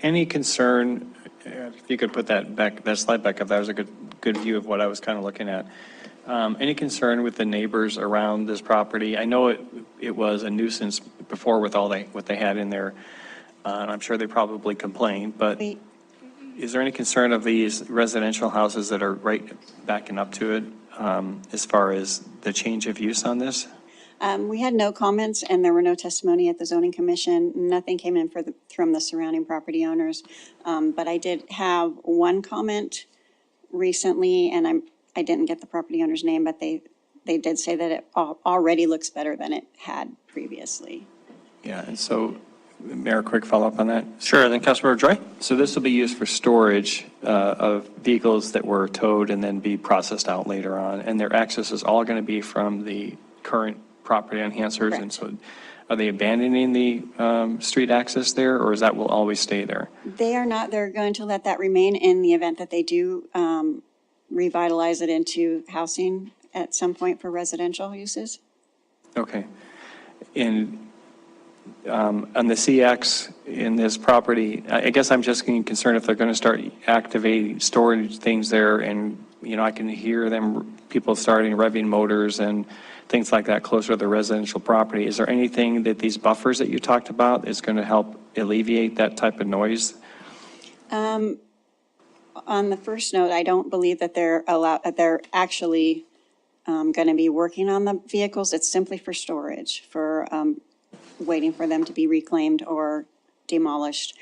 any concern, if you could put that slide back up, that was a good view of what I was kind of looking at. Any concern with the neighbors around this property? I know it was a nuisance before with what they had in there. And I'm sure they probably complained, but is there any concern of these residential houses that are right backing up to it as far as the change of use on this? We had no comments, and there were no testimony at the zoning commission. Nothing came in from the surrounding property owners. But I did have one comment recently, and I didn't get the property owner's name, but they did say that it already looks better than it had previously. Yeah, and so, Mayor, quick follow-up on that. Sure, and then Councilmember Joy? So this will be used for storage of vehicles that were towed and then be processed out later on, and their access is all going to be from the current property on Hansers, and so are they abandoning the street access there, or is that will always stay there? They are not. They're going to let that remain in the event that they do revitalize it into housing at some point for residential uses. Okay. And on the CX in this property, I guess I'm just getting concerned if they're going to start activating storage things there, and, you know, I can hear people starting revving motors and things like that closer to the residential property. Is there anything that these buffers that you talked about is going to help alleviate that type of noise? On the first note, I don't believe that they're actually going to be working on the vehicles. It's simply for storage, for waiting for them to be reclaimed or demolished.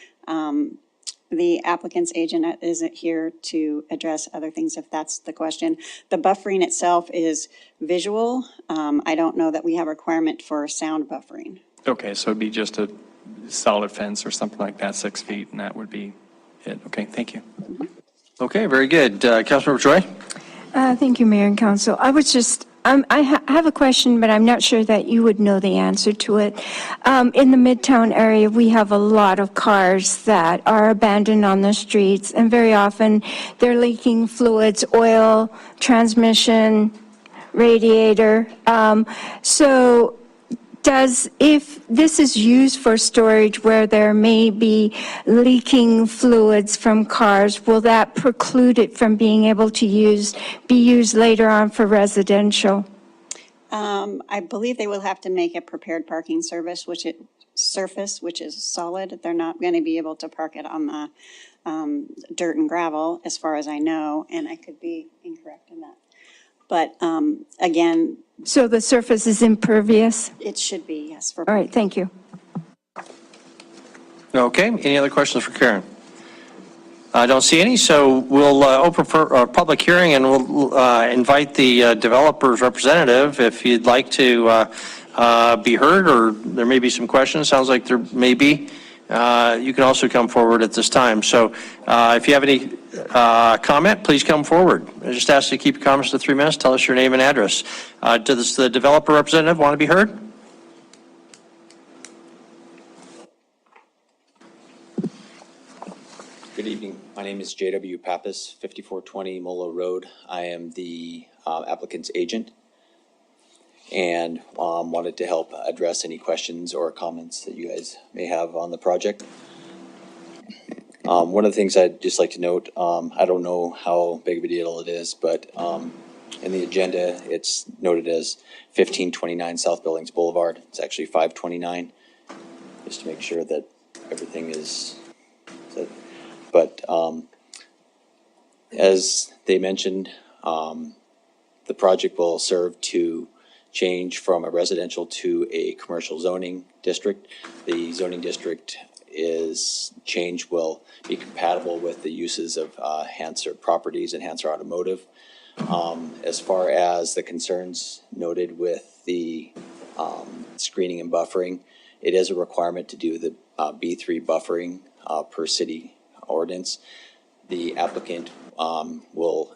The applicant's agent isn't here to address other things if that's the question. The buffering itself is visual. I don't know that we have a requirement for sound buffering. Okay, so it'd be just a solid fence or something like that, 6 feet, and that would be it. Okay, thank you. Mm-hmm. Okay, very good. Councilmember Joy? Thank you, Mayor and Council. I was just, I have a question, but I'm not sure that you would know the answer to it. In the Midtown area, we have a lot of cars that are abandoned on the streets, and very often they're leaking fluids, oil, transmission, radiator. So if this is used for storage where there may be leaking fluids from cars, will that preclude it from being able to be used later on for residential? I believe they will have to make a prepared parking surface, which is solid. They're not going to be able to park it on the dirt and gravel, as far as I know, and I could be incorrect in that. But again, So the surface is impervious? it should be, yes, for All right, thank you. Okay, any other questions for Karen? I don't see any, so we'll open for a public hearing, and we'll invite the developer's representative if you'd like to be heard, or there may be some questions. Sounds like there may be. You can also come forward at this time. So if you have any comment, please come forward. I just ask you to keep your comments to 3 minutes. Tell us your name and address. Does the developer representative want to be heard? Good evening. My name is J.W. Pappas, 5420 Molo Road. I am the applicant's agent and wanted to help address any questions or comments that you guys may have on the project. One of the things I'd just like to note, I don't know how big of a deal it is, but in the agenda, it's noted as 1529 South Billings Boulevard. It's actually 529, just to make sure that everything is set. But as they mentioned, the project will serve to change from a residential to a commercial zoning district. The zoning district change will be compatible with the uses of Hansard Properties and Hansard Automotive. As far as the concerns noted with the screening and buffering, it is a requirement to do the B3 buffering per city ordinance. The applicant will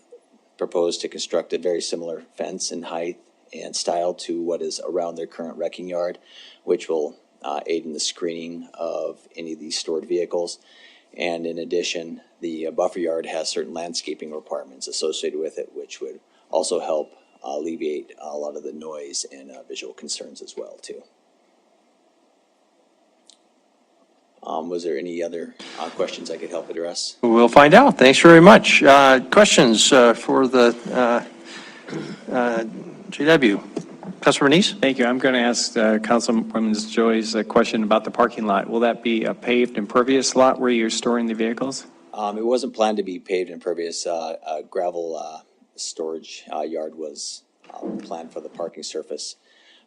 propose to construct a very similar fence in height and style to what is around their current wrecking yard, which will aid in the screening of any of these stored vehicles. And in addition, the buffer yard has certain landscaping requirements associated with it, which would also help alleviate a lot of the noise and visual concerns as well, too. Was there any other questions I could help address? We'll find out. Thanks very much. Questions for the JW? Councilor Neese? Thank you. I'm going to ask Councilwoman Joyce a question about the parking lot. Will that be a paved impervious lot where you're storing the vehicles? It wasn't planned to be paved impervious. A gravel storage yard was planned for the parking surface.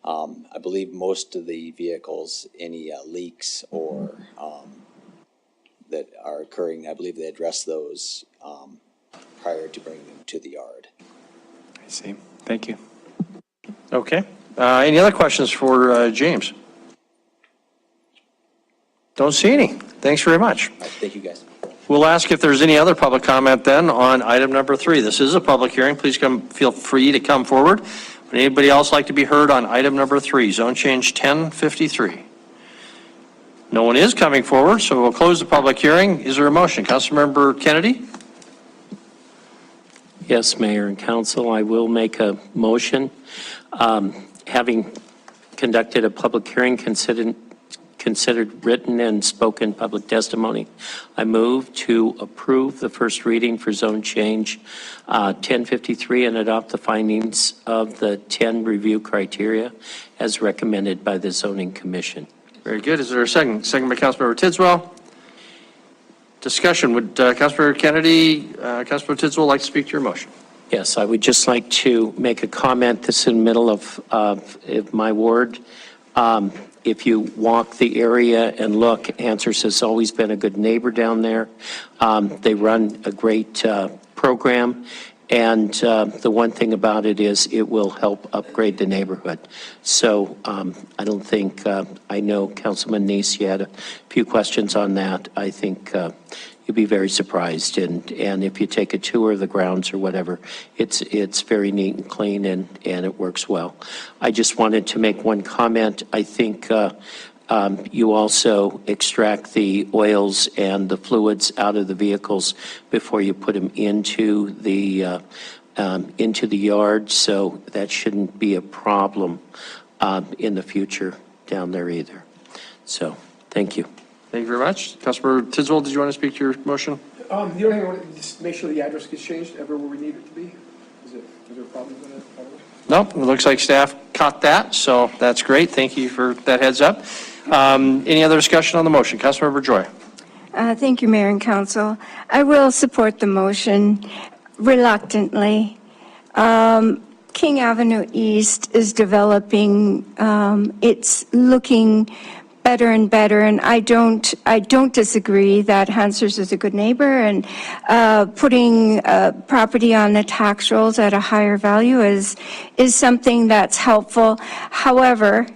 I believe most of the vehicles, any leaks or that are occurring, I believe they address those prior to bringing them to the yard. I see. Thank you. Okay. Any other questions for James? Don't see any. Thanks very much. All right, thank you, guys. We'll ask if there's any other public comment then on item number 3. This is a public hearing. Please feel free to come forward. Would anybody else like to be heard on item number 3, zone change 1053? No one is coming forward, so we'll close the public hearing. Is there a motion? Councilmember Kennedy? Yes, Mayor and Council, I will make a motion. Having conducted a public hearing, considered written and spoken public testimony, I move to approve the first reading for zone change 1053 and adopt the findings of the 10 review criteria as recommended by the Zoning Commission. Very good. Is there a second? Second by Councilmember Tidswell. Discussion. Would Councilmember Kennedy, Councilmember Tidswell like to speak to your motion? Yes, I would just like to make a comment. This is in the middle of my ward. If you walk the area and look, Answers has always been a good neighbor down there. They run a great program. And the one thing about it is it will help upgrade the neighborhood. So I don't think, I know Councilman Neese, you had a few questions on that. I think you'll be very surprised. And if you take a tour of the grounds or whatever, it's very neat and clean and it works well. I just wanted to make one comment. I think you also extract the oils and the fluids out of the vehicles before you put them into the yard, so that shouldn't be a problem in the future. down there either. So, thank you. Thank you very much. Councilmember Tisdale, did you want to speak to your motion? The only thing I want to just make sure the address gets changed everywhere we need it to be. Is there problems with it? Nope, it looks like staff caught that, so that's great. Thank you for that heads up. Any other discussion on the motion? Councilmember Joy. Thank you, Mayor and Council. I will support the motion reluctantly. King Avenue East is developing. It's looking better and better, and I don't disagree that Hansers is a good neighbor, and putting property on the tax rolls at a higher value is something that's helpful. However,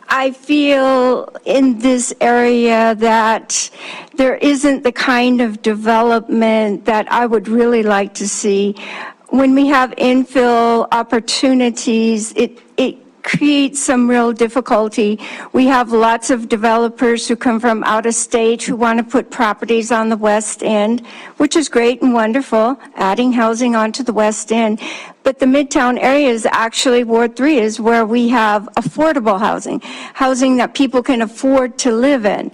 I feel in this area that there isn't the kind of development that I would really like to see. When we have infill opportunities, it creates some real difficulty. We have lots of developers who come from out of state who want to put properties on the West End, which is great and wonderful, adding housing onto the West End. But the Midtown area is actually, Ward 3 is where we have affordable housing, housing that people can afford to live in.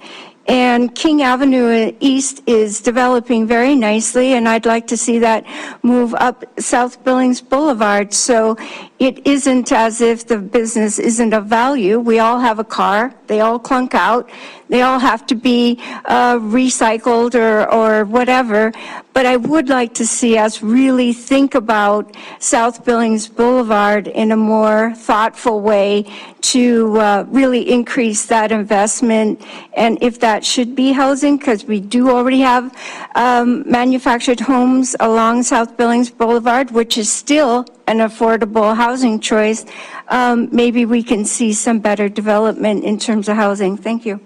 And King Avenue East is developing very nicely, and I'd like to see that move up South Billings Boulevard. So it isn't as if the business isn't of value. We all have a car. They all clunk out. They all have to be recycled or whatever. But I would like to see us really think about South Billings Boulevard in a more thoughtful way to really increase that investment. And if that should be housing, because we do already have manufactured homes along South Billings Boulevard, which is still an affordable housing choice, maybe we can see some better development in terms of housing. Thank you.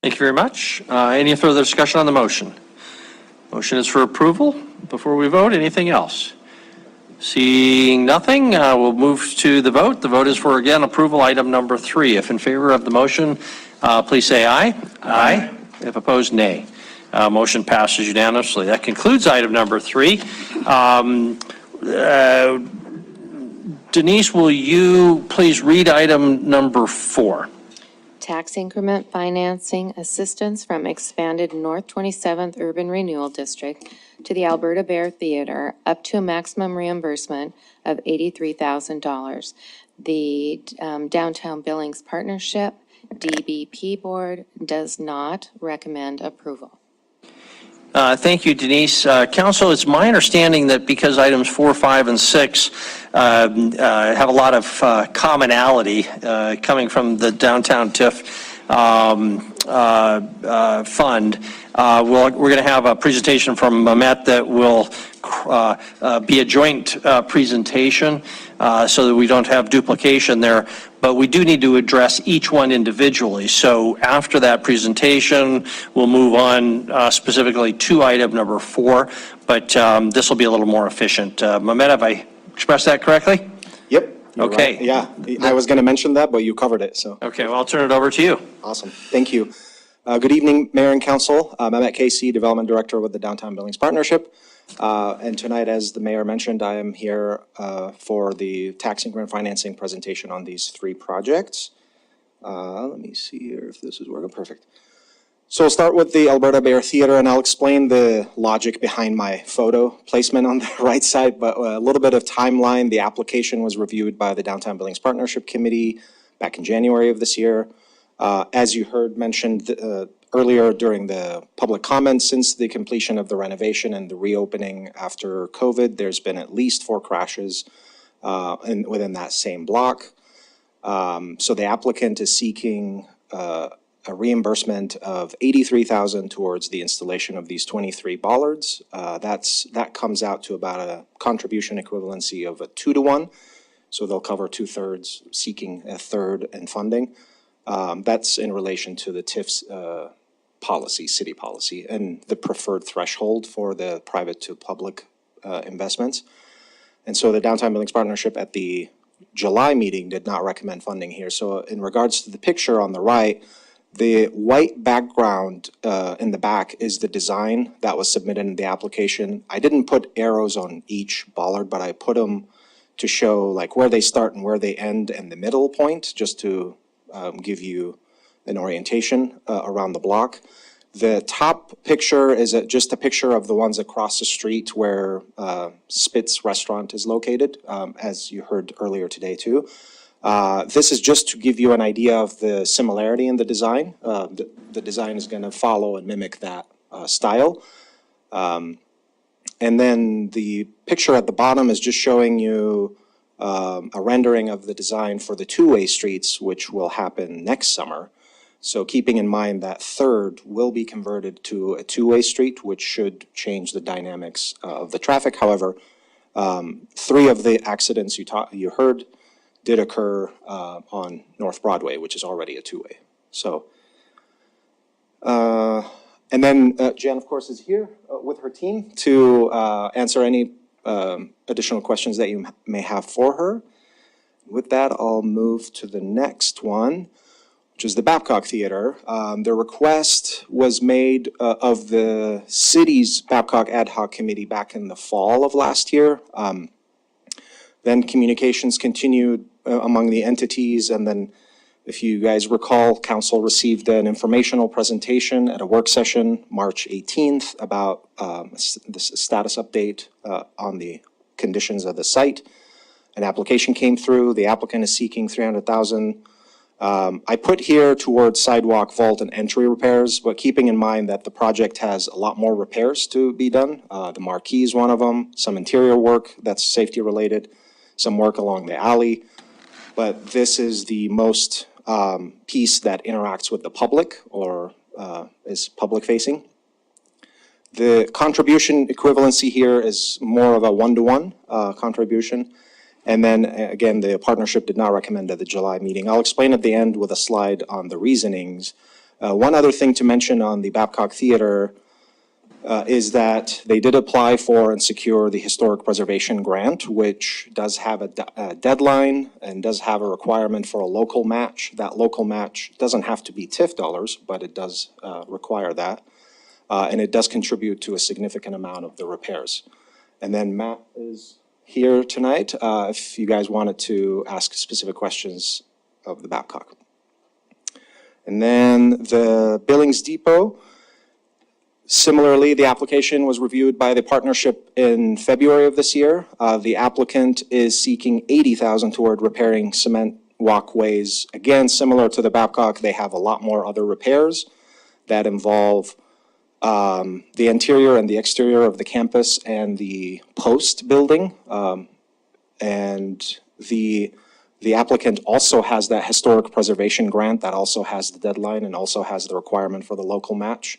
Thank you very much. Any further discussion on the motion? Motion is for approval. Before we vote, anything else? Seeing nothing, we'll move to the vote. The vote is for, again, approval item number 3. If in favor of the motion, please say aye. Aye. If opposed, nay. Motion passes unanimously. That concludes item number 3. Denise, will you please read item number 4? Tax increment financing assistance from expanded North 27th Urban Renewal District to the Alberta Bear Theater up to a maximum reimbursement of $83,000. The Downtown Billings Partnership, DBP Board, does not recommend approval. Thank you, Denise. Council, it's my understanding that because items 4, 5, and 6 have a lot of commonality coming from the Downtown TIF fund, we're going to have a presentation from Mehmet that will be a joint presentation so that we don't have duplication there. But we do need to address each one individually. So after that presentation, we'll move on specifically to item number 4. But this will be a little more efficient. Mehmet, have I expressed that correctly? Yep. Okay. Right. Yeah, I was going to mention that, but you covered it, so. Okay, well, I'll turn it over to you. Awesome. Thank you. Good evening, Mayor and Council. Mehmet Casey, Development Director with the Downtown Billings Partnership. And tonight, as the mayor mentioned, I am here for the tax increment financing presentation on these 3 projects. Let me see here if this is working. Perfect. So I'll start with the Alberta Bear Theater, and I'll explain the logic behind my photo placement on the right side, but a little bit of timeline. The application was reviewed by the Downtown Billings Partnership Committee back in January of this year. As you heard mentioned earlier during the public comments, since the completion of the renovation and the reopening after COVID, there's been at least 4 crashes within that same block. So the applicant is seeking a reimbursement of $83,000 towards the installation of these 23 bollards. That comes out to about a contribution equivalency of a 2-to-1. So they'll cover 2/3, seeking a third in funding. That's in relation to the TIF's policy, city policy, and the preferred threshold for the private to public investments. And so the Downtown Billings Partnership at the July meeting did not recommend funding here. So in regards to the picture on the right, the white background in the back is the design that was submitted in the application. I didn't put arrows on each bollard, but I put them to show like where they start and where they end and the middle point, just to give you an orientation around the block. The top picture is just a picture of the ones across the street where Spitz Restaurant is located, as you heard earlier today too. This is just to give you an idea of the similarity in the design. The design is going to follow and mimic that style. And then the picture at the bottom is just showing you a rendering of the design for the two-way streets, which will happen next summer. So keeping in mind that third will be converted to a two-way street, which should change the dynamics of the traffic. However, 3 of the accidents you heard did occur on North Broadway, which is already a two-way. So, and then Jen, of course, is here with her team to answer any additional questions that you may have for her. With that, I'll move to the next one, which is the Babcock Theater. The request was made of the city's Babcock Ad Hoc Committee back in the fall of last year. Then communications continued among the entities, and then if you guys recall, council received an informational presentation at a work session March 18th about the status update on the conditions of the site. An application came through. The applicant is seeking $300,000. I put here towards sidewalk, vault, and entry repairs, but keeping in mind that the project has a lot more repairs to be done. The marquee is one of them, some interior work that's safety related, some work along the alley. But this is the most piece that interacts with the public or is public facing. The contribution equivalency here is more of a one-to-one contribution. And then again, the partnership did not recommend at the July meeting. I'll explain at the end with a slide on the reasonings. One other thing to mention on the Babcock Theater is that they did apply for and secure the Historic Preservation Grant, which does have a deadline and does have a requirement for a local match. That local match doesn't have to be TIF dollars, but it does require that. And it does contribute to a significant amount of the repairs. And then Matt is here tonight if you guys wanted to ask specific questions of the Babcock. And then the Billings Depot. Similarly, the application was reviewed by the partnership in February of this year. The applicant is seeking $80,000 toward repairing cement walkways. Again, similar to the Babcock, they have a lot more other repairs that involve the interior and the exterior of the campus and the post building. And the applicant also has that historic preservation grant that also has the deadline and also has the requirement for the local match.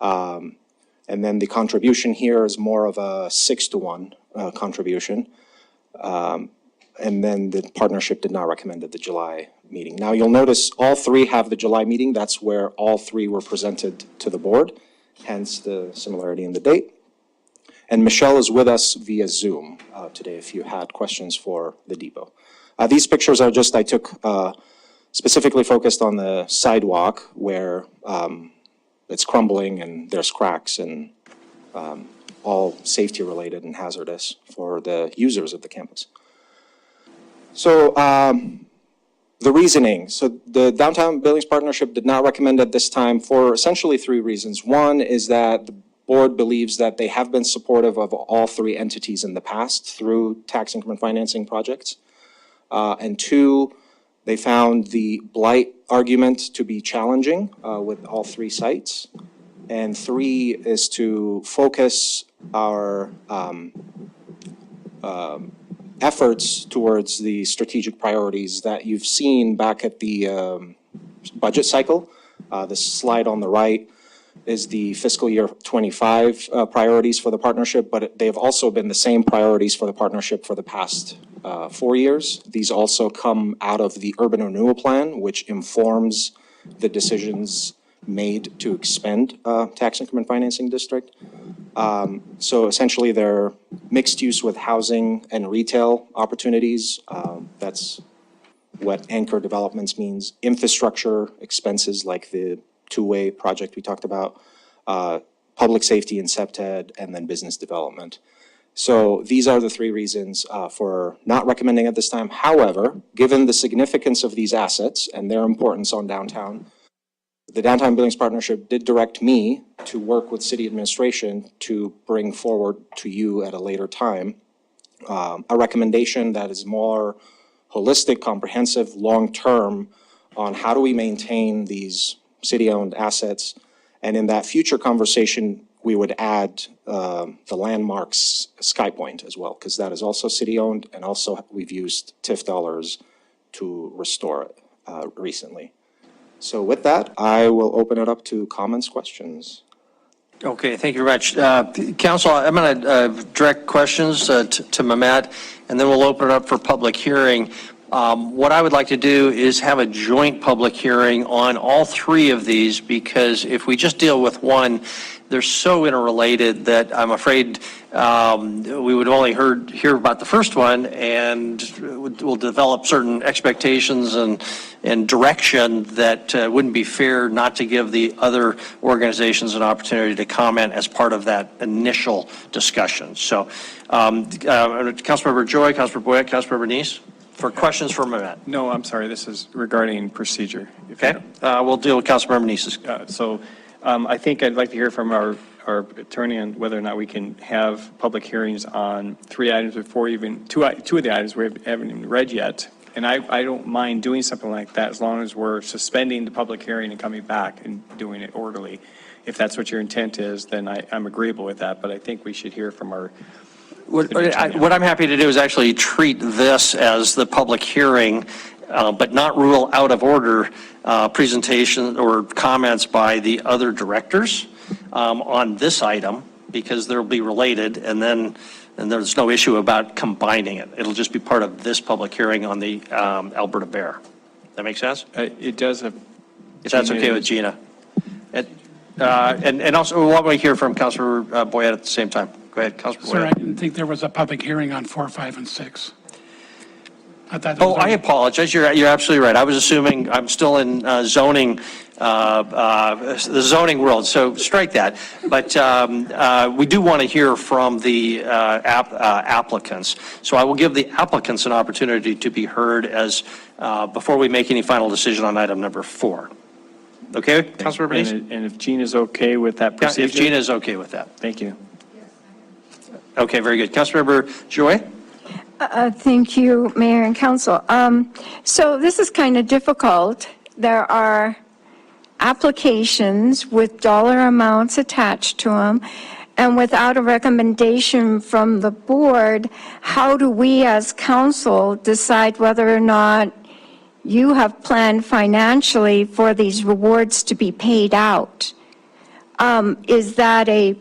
And then the contribution here is more of a 6-to-1 contribution. And then the partnership did not recommend at the July meeting. Now you'll notice all 3 have the July meeting. That's where all 3 were presented to the board, hence the similarity in the date. And Michelle is with us via Zoom today if you had questions for the depot. These pictures are just, I took specifically focused on the sidewalk where it's crumbling and there's cracks and all safety related and hazardous for the users of the campus. So the reasoning. So the Downtown Billings Partnership did not recommend at this time for essentially 3 reasons. One is that the board believes that they have been supportive of all 3 entities in the past through tax increment financing projects. And 2, they found the blight argument to be challenging with all 3 sites. And 3 is to focus our efforts towards the strategic priorities that you've seen back at the budget cycle. The slide on the right is the fiscal year 25 priorities for the partnership, but they've also been the same priorities for the partnership for the past 4 years. These also come out of the urban renewal plan, which informs the decisions made to expend tax increment financing district. So essentially they're mixed use with housing and retail opportunities. That's what anchor developments means. Infrastructure expenses like the 2-way project we talked about, public safety and SEPTED, and then business development. So these are the three reasons for not recommending at this time. However, given the significance of these assets and their importance on downtown, the Downtown Billings Partnership did direct me to work with city administration to bring forward to you at a later time a recommendation that is more holistic, comprehensive, long-term on how do we maintain these city-owned assets. And in that future conversation, we would add the landmarks Sky Point as well, because that is also city-owned, and also we've used TIF dollars to restore it recently. So with that, I will open it up to comments, questions. Okay, thank you very much. Council, I'm going to direct questions to Mehmet, and then we'll open it up for public hearing. What I would like to do is have a joint public hearing on all three of these, because if we just deal with one, they're so interrelated that I'm afraid we would only hear about the first one, and we'll develop certain expectations and direction that wouldn't be fair not to give the other organizations an opportunity to comment as part of that initial discussion. So Councilmember Joy, Councilmember Boyette, Councilmember Neese, for questions for Mehmet. No, I'm sorry, this is regarding procedure. Okay, we'll deal with Councilmember Neese's. I think I'd like to hear from our attorney on whether or not we can have public hearings on three items before even, two of the items we haven't even read yet. And I don't mind doing something like that as long as we're suspending the public hearing and coming back and doing it orderly. If that's what your intent is, then I'm agreeable with that, but I think we should hear from our. What I'm happy to do is actually treat this as the public hearing, but not rule out of order presentation or comments by the other directors on this item, because they'll be related, and there's no issue about combining it. It'll just be part of this public hearing on the Alberta Bear. That make sense? It does have. If that's okay with Gina. And also, we want to hear from Councilor Boyette at the same time. Go ahead, Councilor Boyette. Sir, I didn't think there was a public hearing on 4, 5, and 6. I apologize. You're absolutely right. I was assuming I'm still in zoning, the zoning world, so strike that. But we do want to hear from the applicants. So I will give the applicants an opportunity to be heard as before we make any final decision on item number 4. Okay, Councilor Bernice? And if Gina's okay with that procedure? If Gina is okay with that. Thank you. Okay, very good. Councilmember Joy? Thank you, Mayor and Council. So this is kind of difficult. There are applications with dollar amounts attached to them, and without a recommendation from the board, how do we as council decide whether or not you have planned financially for these rewards to be paid out? Is that a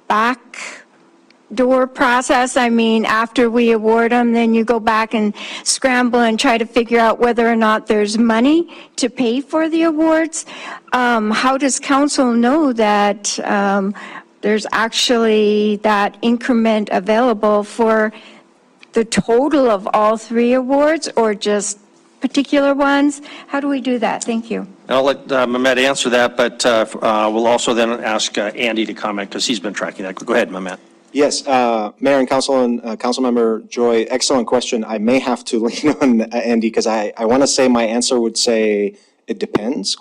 backdoor process? I mean, after we award them, then you go back and scramble and try to figure out whether or not there's money to pay for the awards? How does council know that there's actually that increment available for the total of all 3 awards, or just particular ones? How do we do that? Thank you. I'll let Mehmet answer that, but we'll also then ask Andy to comment, because he's been tracking that. Go ahead, Mehmet. Yes, Mayor and Council and Councilmember Joy, excellent question. I may have to lean on Andy, because I want to say my answer would say it depends, ?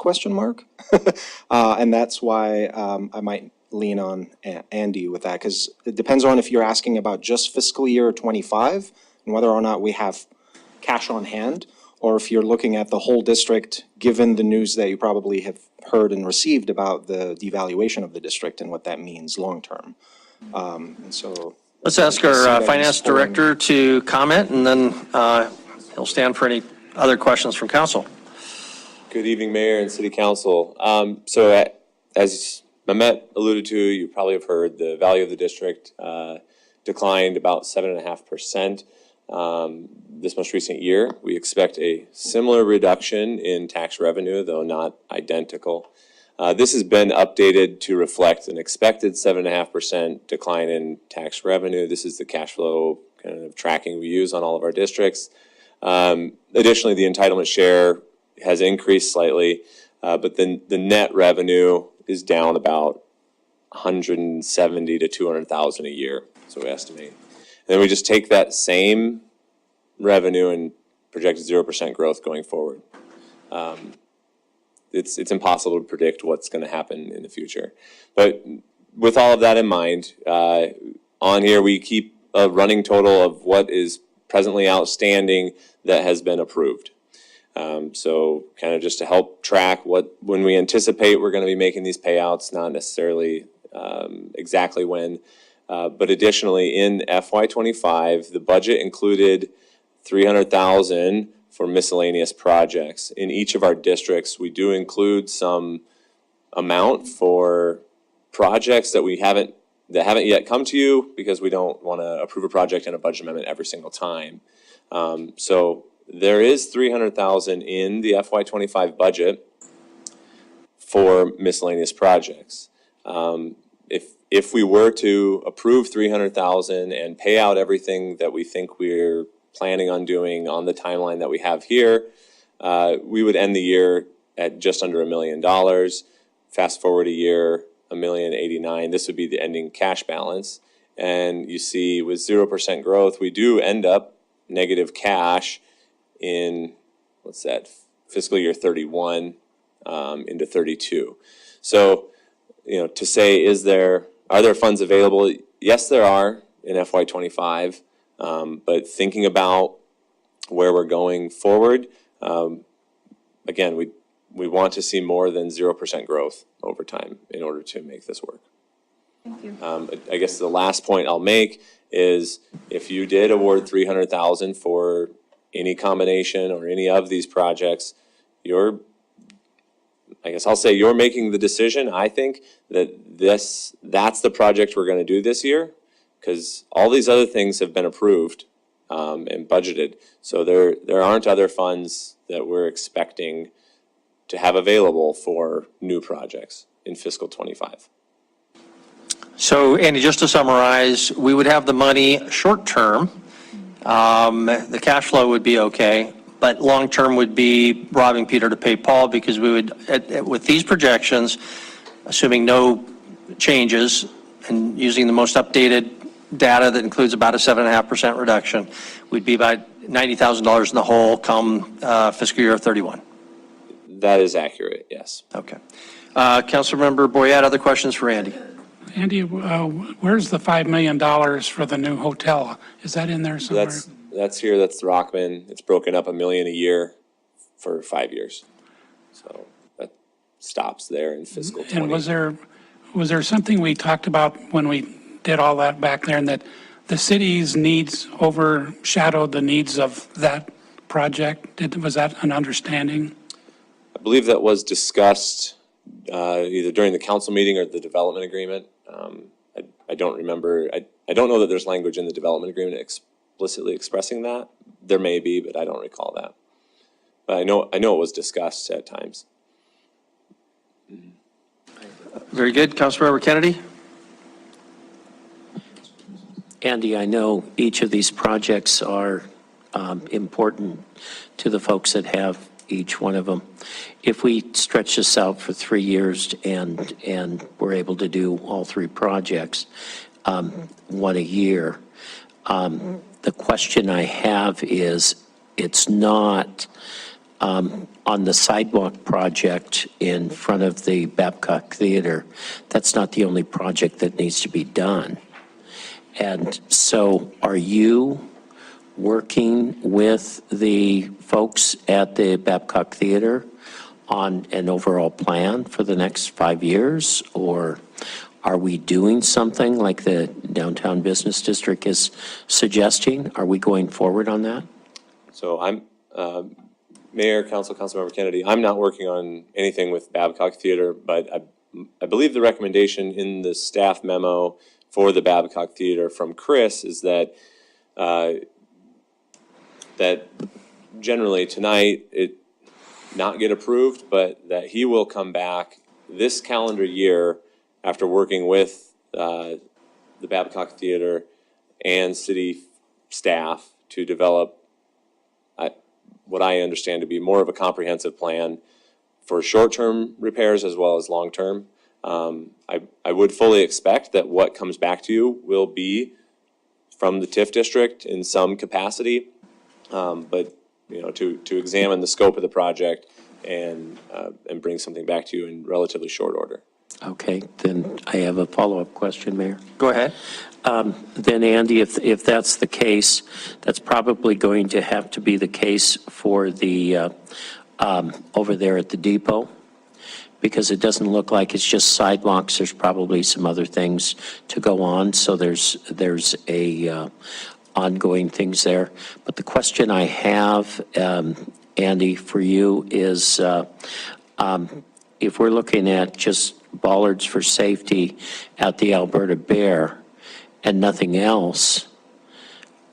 And that's why I might lean on Andy with that, because it depends on if you're asking about just fiscal year 25 and whether or not we have cash on hand, or if you're looking at the whole district, given the news that you probably have heard and received about the devaluation of the district and what that means long-term. And so let's ask our finance director to comment, and then he'll stand for any other questions from council. Good evening, Mayor and City Council. As Mehmet alluded to, you probably have heard the value of the district declined about 7.5%. This most recent year, we expect a similar reduction in tax revenue, though not identical. This has been updated to reflect an expected 7.5% decline in tax revenue. This is the cash flow kind of tracking we use on all of our districts. Additionally, the entitlement share has increased slightly, but then the net revenue is down about $170,000 to $200,000 a year, so we estimate. then we just take that same revenue and project 0% growth going forward. It's impossible to predict what's going to happen in the future. But with all of that in mind, on here we keep a running total of what is presently outstanding that has been approved. So kind of just to help track when we anticipate we're going to be making these payouts, not necessarily exactly when. But additionally, in FY25, the budget included $300,000 for miscellaneous projects. In each of our districts, we do include some amount for projects that haven't yet come to you because we don't want to approve a project and a budget amendment every single time. So there is $300,000 in the FY25 budget for miscellaneous projects. If we were to approve $300,000 and pay out everything that we think we're planning on doing on the timeline that we have here, we would end the year at just under $1 million. Fast forward a year, $1,089,000. This would be the ending cash balance. And you see with 0% growth, we do end up negative cash in, what's that, fiscal year 31 into 32. So, to say, are there funds available? Yes, there are in FY25. But thinking about where we're going forward, again, we want to see more than 0% growth over time in order to make this work. Thank you. I guess the last point I'll make is if you did award $300,000 for any combination or any of these projects, you're making the decision. I think that's the project we're going to do this year, because all these other things have been approved and budgeted. So there aren't other funds that we're expecting to have available for new projects in fiscal 25. So, Andy, just to summarize, we would have the money short-term. The cash flow would be okay, but long-term would be robbing Peter to pay Paul, because we would, with these projections, assuming no changes and using the most updated data that includes about a 7.5% reduction, we'd be about $90,000 in the hole come fiscal year 31. That is accurate, yes. Okay. Councilmember Boyette, other questions for Andy? Andy, where's the $5 million for the new hotel? Is that in there somewhere? That's here, that's the Rockman. It's broken up $1 million a year for 5 years. So that stops there in fiscal 20. And was there something we talked about when we did all that back there, and that the city's needs overshadowed the needs of that project? Was that an understanding? I believe that was discussed either during the council meeting or the development agreement. I don't remember. I don't know that there's language in the development agreement explicitly expressing that. There may be, but I don't recall that. But I know it was discussed at times. Very good. Councilmember Kennedy? Andy, I know each of these projects are important to the folks that have each one of them. If we stretch this out for 3 years and we're able to do all 3 projects, one a year, the question I have is, it's not on the sidewalk project in front of the Babcock Theater. That's not the only project that needs to be done. And so are you working with the folks at the Babcock Theater on an overall plan for the next 5 years? Or are we doing something like the Downtown Business District is suggesting? Are we going forward on that? So I'm, Mayor, Councilmember Kennedy, I'm not working on anything with Babcock Theater, but I believe the recommendation in the staff memo for the Babcock Theater from Chris is that that generally tonight it not get approved, but that he will come back this calendar year after working with the Babcock Theater and city staff to develop what I understand to be more of a comprehensive plan for short-term repairs as well as long-term. I would fully expect that what comes back to you will be from the TIF district in some capacity, but, you know, to examine the scope of the project and bring something back to you in relatively short order. Okay, then I have a follow-up question, Mayor. Go ahead. Then Andy, if that's the case, that's probably going to have to be the case for the, over there at the depot, because it doesn't look like it's just sidewalks. There's probably some other things to go on, so there's a ongoing things there. But the question I have, Andy, for you is, if we're looking at just bollards for safety at the Alberta Bear and nothing else,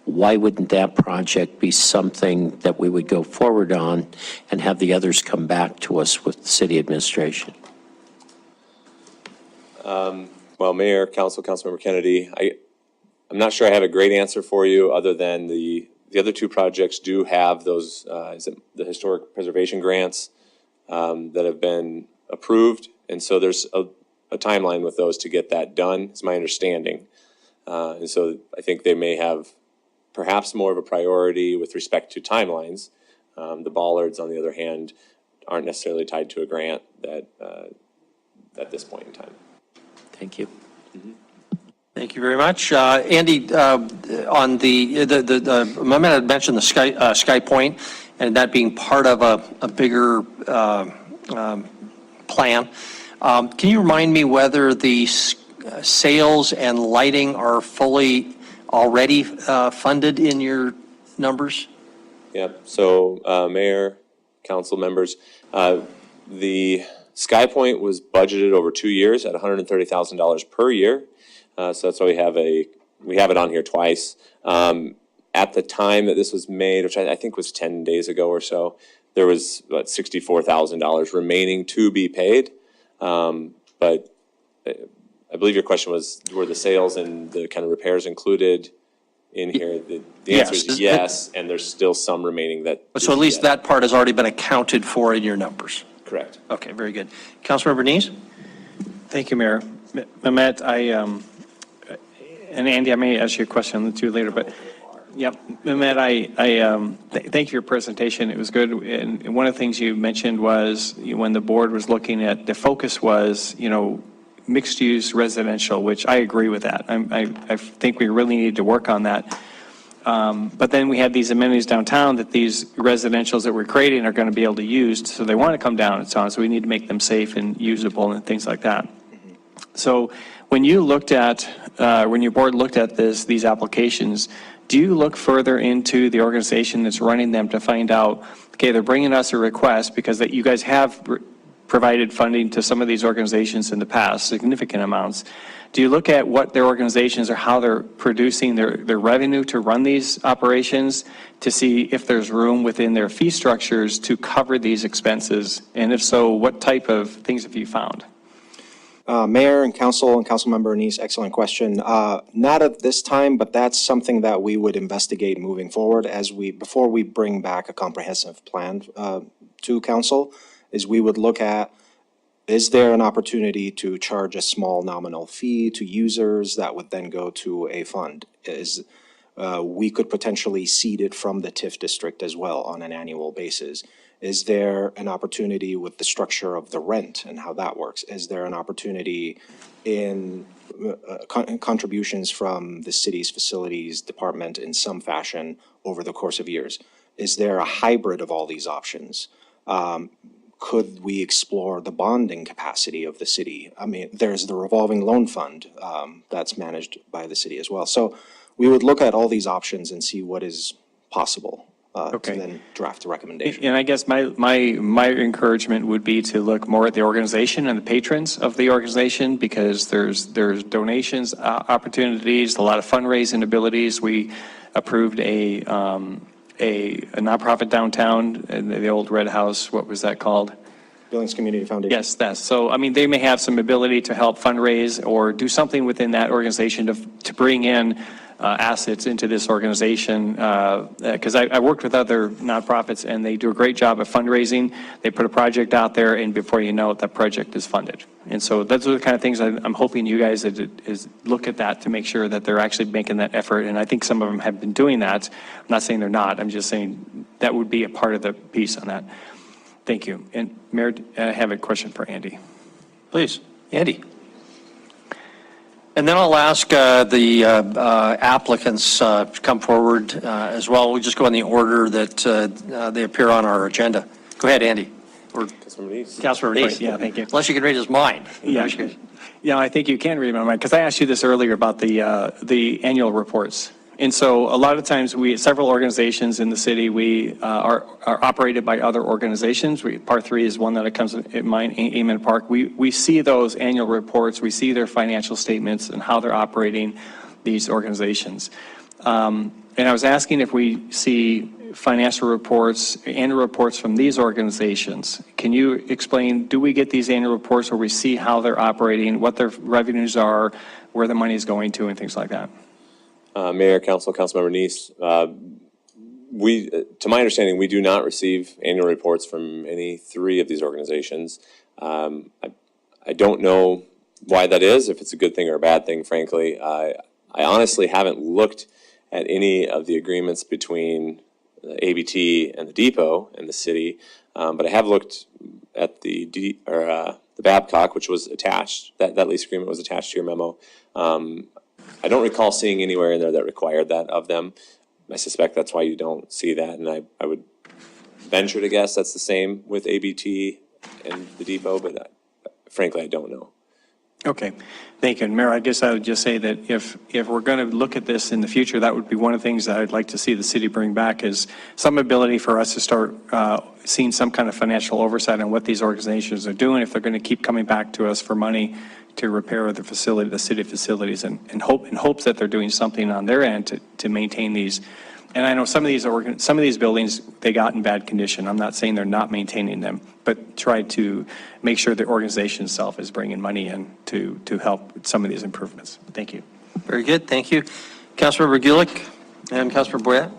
why wouldn't that project be something that we would go forward on and have the others come back to us with the city administration? Well, Mayor, Councilmember Kennedy, I'm not sure I have a great answer for you other than the other two projects do have those, the historic preservation grants that have been approved. And so there's a timeline with those to get that done, is my understanding. And so I think they may have perhaps more of a priority with respect to timelines. The bollards, on the other hand, aren't necessarily tied to a grant that at this point in time. Thank you. Thank you very much. Andy, on the amendment, I mentioned the Sky Point and that being part of a bigger plan. Can you remind me whether the sales and lighting are fully already funded in your numbers? Yep. So, Mayor, council members, the Sky Point was budgeted over 2 years at $130,000 per year. So that's why we have it on here twice. At the time that this was made, which I think was 10 days ago or so, there was about $64,000 remaining to be paid. But I believe your question was, were the sales and the kind of repairs included in here? The answer is yes, and there's still some remaining that. So at least that part has already been accounted for in your numbers? Correct. Okay, very good. Councilmember Nees? Thank you, Mayor. Mehmet, and Andy, I may ask you a question on the two later, but yep, Mehmet, thank you for your presentation. It was good. And one of the things you mentioned was when the board was looking at, the focus was, mixed use residential, which I agree with that. I think we really need to work on that. But then we have these amenities downtown that these residentials that we're creating are going to be able to use, so they want to come downtown, so we need to make them safe and usable and things like that. So when you looked at, when your board looked at these applications, do you look further into the organization that's running them to find out, okay, they're bringing us a request because that you guys have provided funding to some of these organizations in the past, significant amounts. Do you look at what their organizations or how they're producing their revenue to run these operations to see if there's room within their fee structures to cover these expenses? And if so, what type of things have you found? Mayor and Councilmember Neese, excellent question. Not at this time, but that's something that we would investigate moving forward before we bring back a comprehensive plan to council, is we would look at, is there an opportunity to charge a small nominal fee to users that would then go to a fund? We could potentially seed it from the TIF district as well on an annual basis. Is there an opportunity with the structure of the rent and how that works? Is there an opportunity in contributions from the city's facilities department in some fashion over the course of years? Is there a hybrid of all these options? Could we explore the bonding capacity of the city? I mean, there's the revolving loan fund that's managed by the city as well. So we would look at all these options and see what is possible. To then draft a recommendation. And I guess my encouragement would be to look more at the organization and the patrons of the organization, because there's donations, opportunities, a lot of fundraising abilities. We approved a nonprofit downtown in the old Red House. What was that called? Billings Community Foundation. Yes, so, I mean, they may have some ability to help fundraise or do something within that organization to bring in assets into this organization. Because I worked with other nonprofits, and they do a great job of fundraising. They put a project out there, and before you know it, that project is funded. And so those are the kind of things I'm hoping you guys is look at that to make sure that they're actually making that effort. And I think some of them have been doing that. I'm not saying they're not. I'm just saying that would be a part of the piece on that. Thank you. And Mayor, I have a question for Andy. Please, Andy. And then I'll ask the applicants to come forward as well. We'll just go in the order that they appear on our agenda. Go ahead, Andy. Or Councilmember Neese. Yeah, thank you. Unless you can read his mind. Yeah. Yeah, I think you can read my mind, because I asked you this earlier about the annual reports. And so a lot of times several organizations in the city, we are operated by other organizations. Part 3 is one that comes in mind, Amen Park. We see those annual reports, we see their financial statements and how they're operating these organizations. And I was asking if we see financial reports, annual reports from these organizations. Can you explain, do we get these annual reports where we see how they're operating, what their revenues are, where the money is going to, and things like that? Mayor, Councilmember Neese, to my understanding, we do not receive annual reports from any 3 of these organizations. I don't know why that is, if it's a good thing or a bad thing, frankly. I honestly haven't looked at any of the agreements between ABT and the depot and the city, but I have looked at the Babcock, which was attached. That lease agreement was attached to your memo. I don't recall seeing anywhere in there that required that of them. I suspect that's why you don't see that, and I would venture to guess that's the same with ABT and the depot, but frankly, I don't know. Okay, thank you. And Mayor, I guess I would just say that if we're going to look at this in the future, that would be one of the things that I'd like to see the city bring back, is some ability for us to start seeing some kind of financial oversight on what these organizations are doing, if they're going to keep coming back to us for money to repair the facility, the city facilities, and in hopes that they're doing something on their end to maintain these. And I know some of these buildings, they got in bad condition. I'm not saying they're not maintaining them, but try to make sure the organization itself is bringing money in to help with some of these improvements. Thank you. Very good, thank you. Councilmember Gulick and Councilmember Boyette.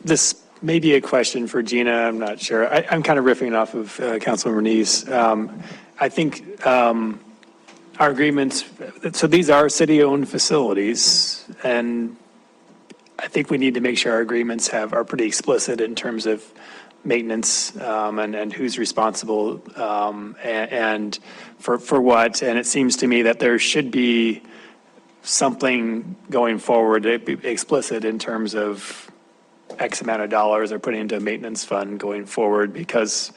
This may be a question for Gina, I'm not sure. I'm kind of riffing off of Councilmember Neese. I think our agreements, so these are city-owned facilities, and I think we need to make sure our agreements are pretty explicit in terms of maintenance and who's responsible and for what. And it seems to me that there should be something going forward, explicit in terms of X amount of dollars are put into a maintenance fund going forward, because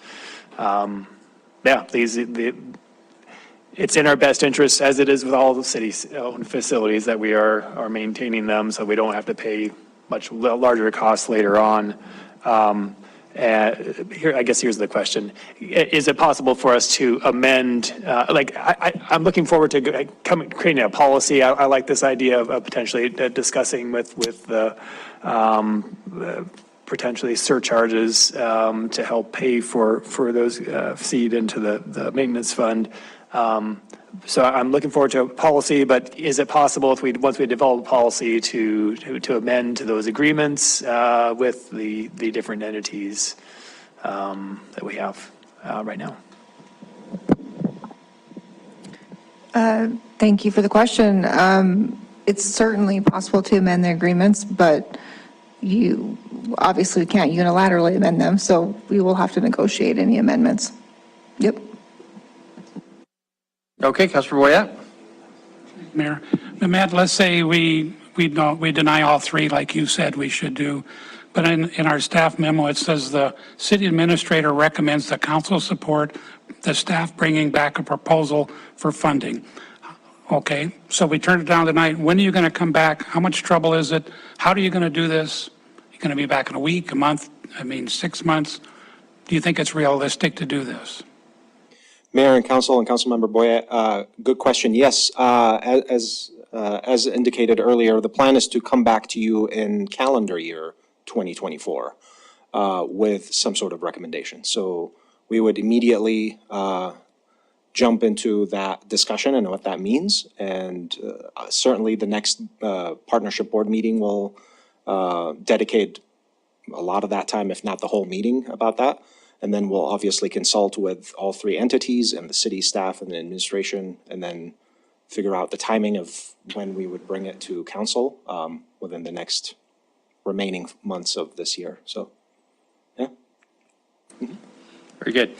it's in our best interest, as it is with all the city's own facilities, that we are maintaining them so we don't have to pay much larger costs later on. Here's the question. Is it possible for us to amend, I'm looking forward to creating a policy. I like this idea of potentially discussing with the potentially surcharges to help pay for those feed into the maintenance fund. So I'm looking forward to a policy, but is it possible once we develop a policy to amend those agreements with the different entities that we have right now? Thank you for the question. It's certainly possible to amend the agreements, but you obviously can't unilaterally amend them, so we will have to negotiate any amendments. Yep. Okay, Councilor Boyette. Mayor, Matt, let's say we deny all 3 like you said we should do, but in our staff memo, it says the city administrator recommends the council support the staff bringing back a proposal for funding. Okay, so we turned it down tonight. When are you going to come back? How much trouble is it? How are you going to do this? You're going to be back in a week, a month, 6 months? Do you think it's realistic to do this? Mayor and Council and Councilmember Boyette, good question. Yes, as indicated earlier, the plan is to come back to you in calendar year 2024 with some sort of recommendation. So we would immediately jump into that discussion and what that means. And certainly the next partnership board meeting will dedicate a lot of that time, if not the whole meeting, about that. And then we'll obviously consult with all three entities and the city staff and the administration, and then figure out the timing of when we would bring it to council within the next remaining months of this year. So, yeah. Very good.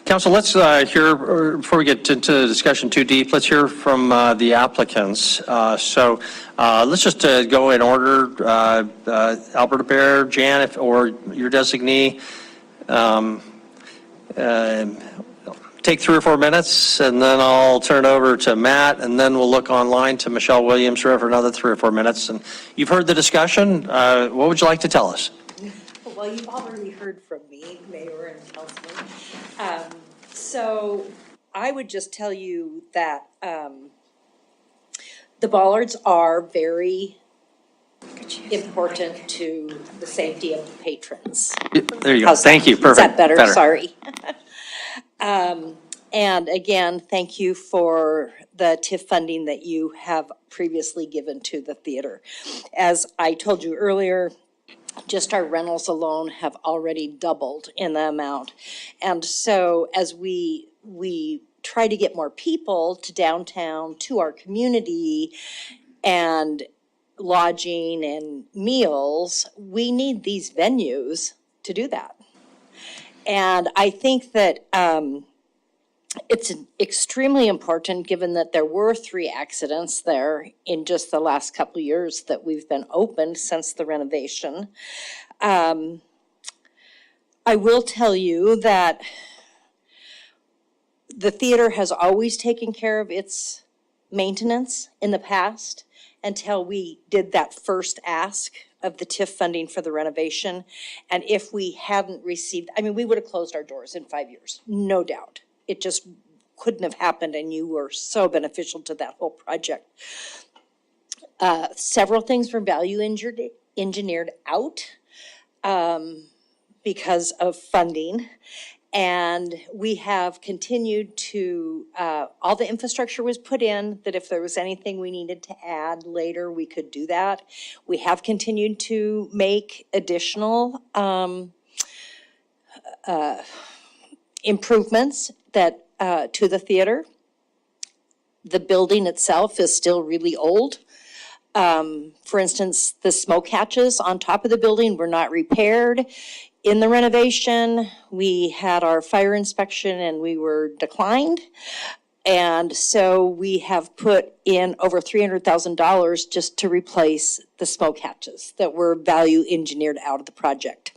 Council, let's hear, before we get into the discussion too deep, let's hear from the applicants. So let's just go in order. Alberta Bear, Jan, or your designee. Take 3 or 4 minutes, and then I'll turn it over to Matt, and then we'll look online to Michelle Williams for another 3 or 4 minutes. And you've heard the discussion. What would you like to tell us? Well, you've already heard from me, Mayor and Councilman. So I would just tell you that the bollards are very important to the safety of the patrons. There you go. Thank you. Perfect. Is that better? Sorry. And again, thank you for the TIF funding that you have previously given to the theater. As I told you earlier, just our rentals alone have already doubled in the amount. And so as we try to get more people to downtown, to our community, and lodging and meals, we need these venues to do that. And I think that it's extremely important, given that there were 3 accidents there in just the last couple of years that we've been open since the renovation. I will tell you that the theater has always taken care of its maintenance in the past until we did that first ask of the TIF funding for the renovation. And if we hadn't received, I mean, we would have closed our doors in 5 years, no doubt. It just couldn't have happened, and you were so beneficial to that whole project. Several things were value engineered out because of funding. And we have continued to, all the infrastructure was put in, that if there was anything we needed to add later, we could do that. We have continued to make additional improvements that to the theater. The building itself is still really old. For instance, the smoke hatches on top of the building were not repaired. In the renovation, we had our fire inspection and we were declined. And so we have put in over $300,000 just to replace the smoke hatches that were value engineered out of the project.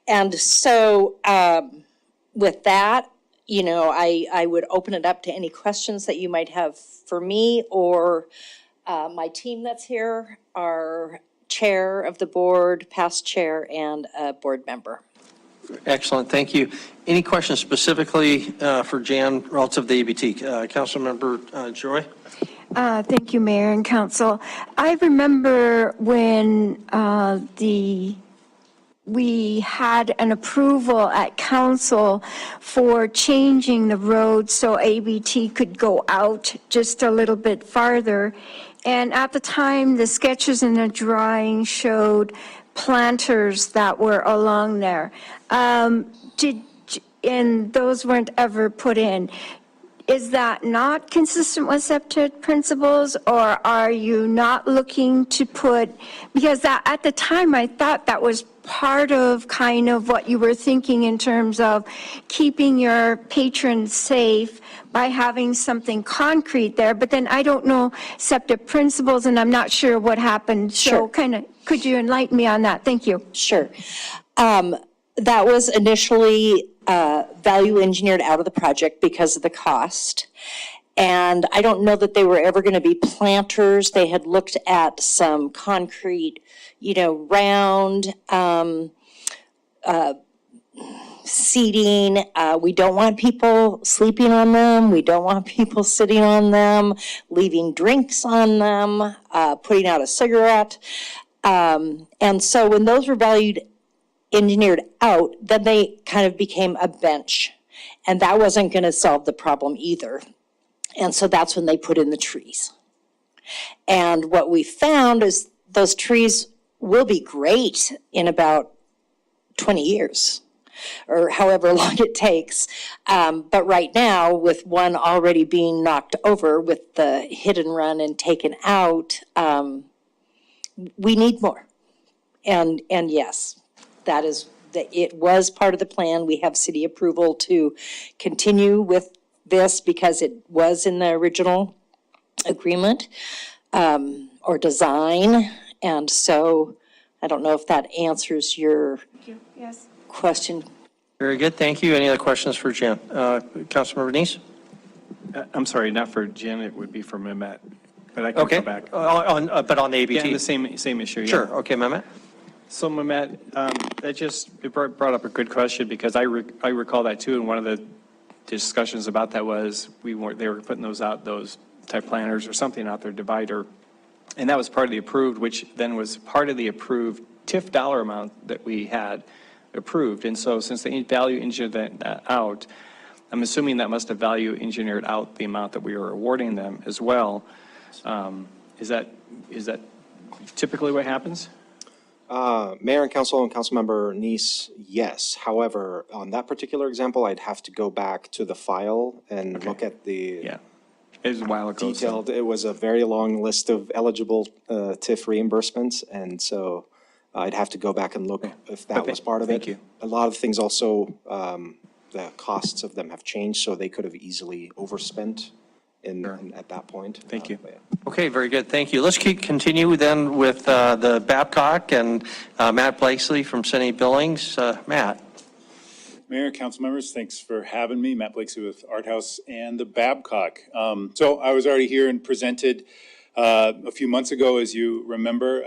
And so with that, you know, I would open it up to any questions that you might have for me or my team that's here, our chair of the board, past chair, and a board member. Excellent, thank you. Any questions specifically for Jan relative to the ABT? Councilmember Joy? Thank you, Mayor and Council. I remember when we had an approval at council for changing the road so ABT could go out just a little bit farther. And at the time, the sketches and the drawing showed planters that were along there. And those weren't ever put in. Is that not consistent with SEPTA principles, or are you not looking to put, because that, at the time I thought that was part of kind of what you were thinking in terms of keeping your patrons safe by having something concrete there, but then I don't know SEPTA principles and I'm not sure what happened. Sure. So kind of, could you enlighten me on that? Thank you. Sure. That was initially value engineered out of the project because of the cost. And I don't know that they were ever going to be planters. They had looked at some concrete, you know, round seating. We don't want people sleeping on them. We don't want people sitting on them, leaving drinks on them, putting out a cigarette. And so when those were valued engineered out, then they kind of became a bench. And that wasn't going to solve the problem either. And so that's when they put in the trees. And what we found is those trees will be great in about 20 years, or however long it takes. But right now, with one already being knocked over with the hit and run and taken out, we need more. And yes, it was part of the plan. We have city approval to continue with this because it was in the original agreement or design. And so I don't know if that answers your Yes. question. Very good, thank you. Any other questions for Jen? Councilmember Denise? I'm sorry, not for Jen, it would be for Mehmet, but I can Okay, come back. but on the ABT? Yeah, the same issue, yeah. Sure, okay, Mehmet? So Mehmet, it brought up a good question because I recall that too, and one of the discussions about that was they were putting those type planners or something out there, divider, and that was part of the approved, which then was part of the approved TIF dollar amount that we had approved. And so since they value engineered that out, I'm assuming that must have value engineered out the amount that we were awarding them as well. Is that typically what happens? Mayor and council and Councilmember Neese, yes. However, on that particular example, I'd have to go back to the file and look at the it was a while ago. detailed. It was a very long list of eligible TIF reimbursements, and so I'd have to go back and look if that was part of it. Thank you. A lot of things also, the costs of them have changed, so they could have easily overspent at that point. Thank you. Okay, very good, thank you. Let's continue then with the Babcock and Matt Blakesley from City Billings. Matt. Mayor, council members, thanks for having me. Matt Blakesley with Art House and the Babcock. So I was already here and presented a few months ago, as you remember.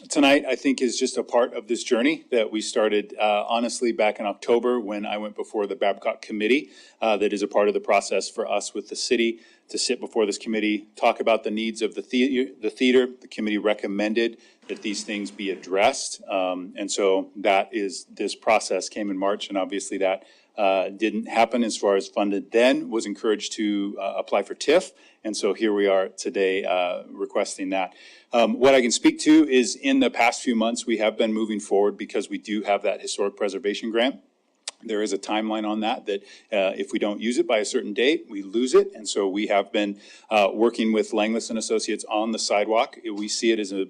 Tonight, I think, is just a part of this journey that we started, honestly, back in October when I went before the Babcock Committee. That is a part of the process for us with the city to sit before this committee, talk about the needs of the theater. The committee recommended that these things be addressed. And so this process came in March, and obviously that didn't happen as far as funded then, was encouraged to apply for TIF. And so here we are today requesting that. What I can speak to is in the past few months, we have been moving forward because we do have that historic preservation grant. There is a timeline on that if we don't use it by a certain date, we lose it. And so we have been working with Langlis and Associates on the sidewalk. We see it as a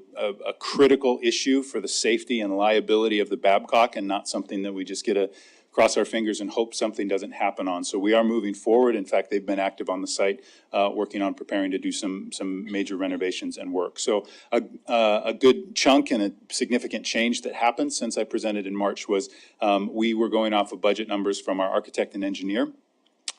critical issue for the safety and liability of the Babcock, and not something that we just get to cross our fingers and hope something doesn't happen on. So we are moving forward. In fact, they've been active on the site, working on preparing to do some major renovations and work. So a good chunk and a significant change that happened since I presented in March was we were going off of budget numbers from our architect and engineer.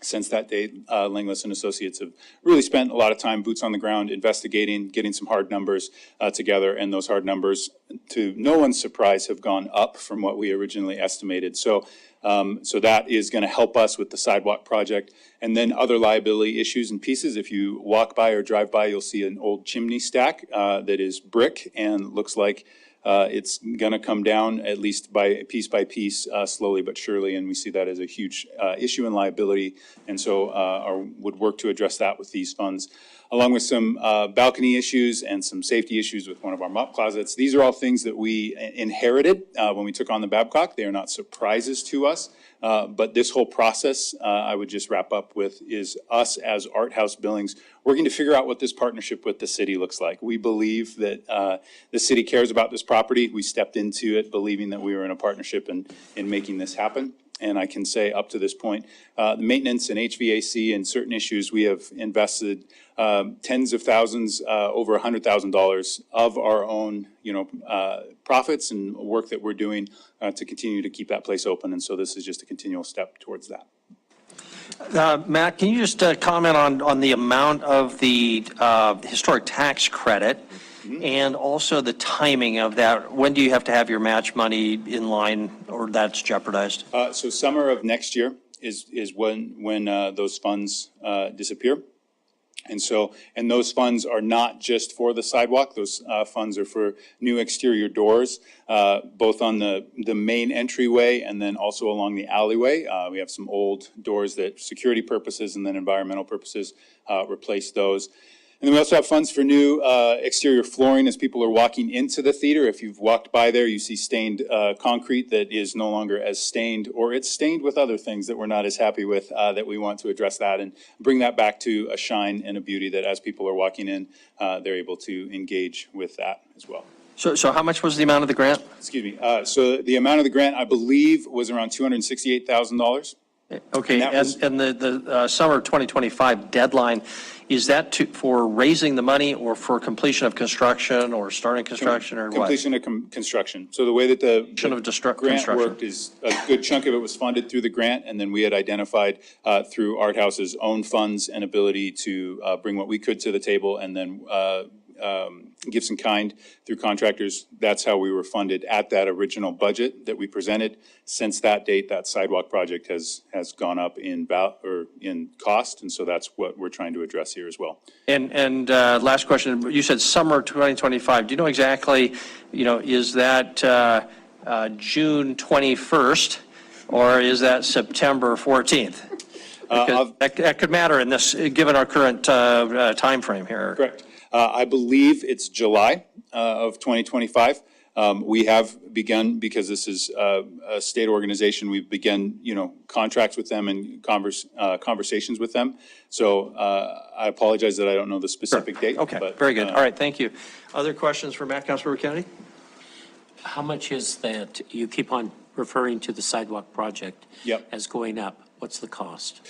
Since that date, Langlis and Associates have really spent a lot of time, boots on the ground, investigating, getting some hard numbers together, and those hard numbers, to no one's surprise, have gone up from what we originally estimated. So that is going to help us with the sidewalk project. And then other liability issues and pieces. If you walk by or drive by, you'll see an old chimney stack that is brick and looks like it's going to come down at least by piece, slowly but surely, and we see that as a huge issue in liability, and so would work to address that with these funds, along with some balcony issues and some safety issues with one of our mop closets. These are all things that we inherited when we took on the Babcock. They are not surprises to us, but this whole process, I would just wrap up with, is us as Art House Billings working to figure out what this partnership with the city looks like. We believe that the city cares about this property. We stepped into it believing that we were in a partnership in making this happen. And I can say up to this point, the maintenance and HVAC and certain issues, we have invested tens of thousands, over $100,000 of our own, profits and work that we're doing to continue to keep that place open. And so this is just a continual step towards that. Matt, can you just comment on the amount of the historic tax credit and also the timing of that? When do you have to have your match money in line, or that's jeopardized? So summer of next year is when those funds disappear. And those funds are not just for the sidewalk. Those funds are for new exterior doors, both on the main entryway and then also along the alleyway. We have some old doors that security purposes and then environmental purposes replace those. And then we also have funds for new exterior flooring as people are walking into the theater. If you've walked by there, you see stained concrete that is no longer as stained, or it's stained with other things that we're not as happy with, that we want to address that and bring that back to a shine and a beauty that as people are walking in, they're able to engage with that as well. So how much was the amount of the grant? Excuse me. So the amount of the grant, I believe, was around $268,000. Okay, and the summer 2025 deadline, is that for raising the money or for completion of construction or starting construction or what? Completion of construction. So the way that the grant construction. worked is a good chunk of it was funded through the grant, and then we had identified through Art House's own funds and ability to bring what we could to the table and then gifts in kind through contractors. That's how we were funded at that original budget that we presented. Since that date, that sidewalk project has gone up in cost, and so that's what we're trying to address here as well. And last question, you said summer 2025. Do you know exactly, is that June 21st or is that September 14th? That could matter in this, given our current timeframe here. Correct. I believe it's July of 2025. We have begun, because this is a state organization, we've begun, contracts with them and conversations with them. So I apologize that I don't know the specific date. Okay, but, very good. All right, thank you. Other questions for Matt, Councilmember Kennedy? How much is that? You keep on referring to the sidewalk project as going up. What's the cost?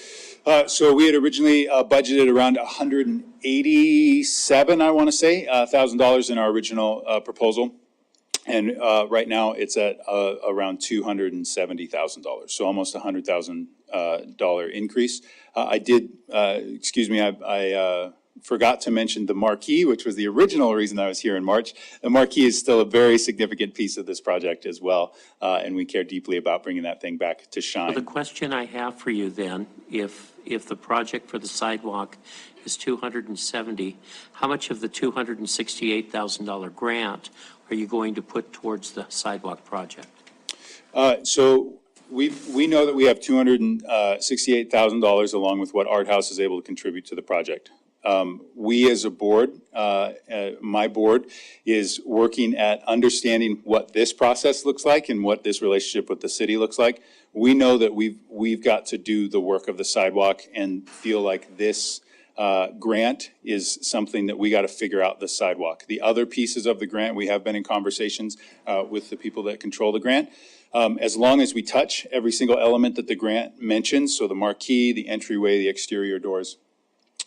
So we had originally budgeted around $187, I want to say, $1,000 in our original proposal. And right now it's at around $270,000, so almost $100,000 increase. I forgot to mention the marquee, which was the original reason I was here in March. The marquee is still a very significant piece of this project as well, and we care deeply about bringing that thing back to shine. Well, the question I have for you then, if the project for the sidewalk is $270, how much of the $268,000 grant are you going to put towards the sidewalk project? So we know that we have $268,000 along with what Art House is able to contribute to the project. We as a board, my board is working at understanding what this process looks like and what this relationship with the city looks like. We know that we've got to do the work of the sidewalk and feel like this grant is something that we got to figure out the sidewalk. The other pieces of the grant, we have been in conversations with the people that control the grant. As long as we touch every single element that the grant mentions, so the marquee, the entryway, the exterior doors,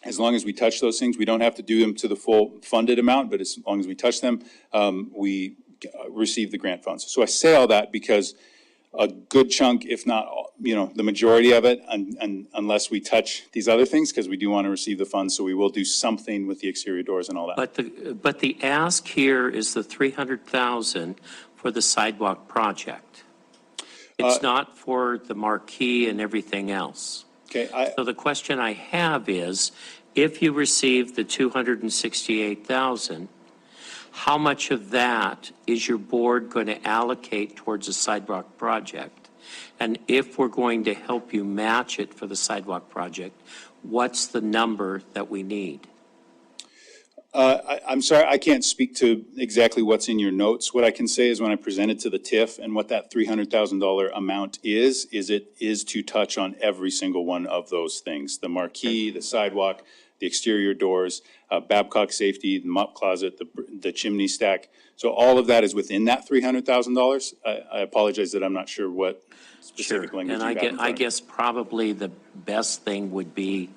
as long as we touch those things, we don't have to do them to the full funded amount, but as long as we touch them, we receive the grant funds. So I say all that because a good chunk, if not, the majority of it, unless we touch these other things, because we do want to receive the funds, so we will do something with the exterior doors and all that. But the ask here is the $300,000 for the sidewalk project. It's not for the marquee and everything else. Okay. So the question I have is, if you receive the $268,000, how much of that is your board going to allocate towards a sidewalk project? And if we're going to help you match it for the sidewalk project, what's the number that we need? I'm sorry, I can't speak to exactly what's in your notes. What I can say is when I presented to the TIF and what that $300,000 amount is it is to touch on every single one of those things. The marquee, the sidewalk, the exterior doors, Babcock safety, the mop closet, the chimney stack. So all of that is within that $300,000. I apologize that I'm not sure what specific language you have in front of I you. guess probably the best thing would be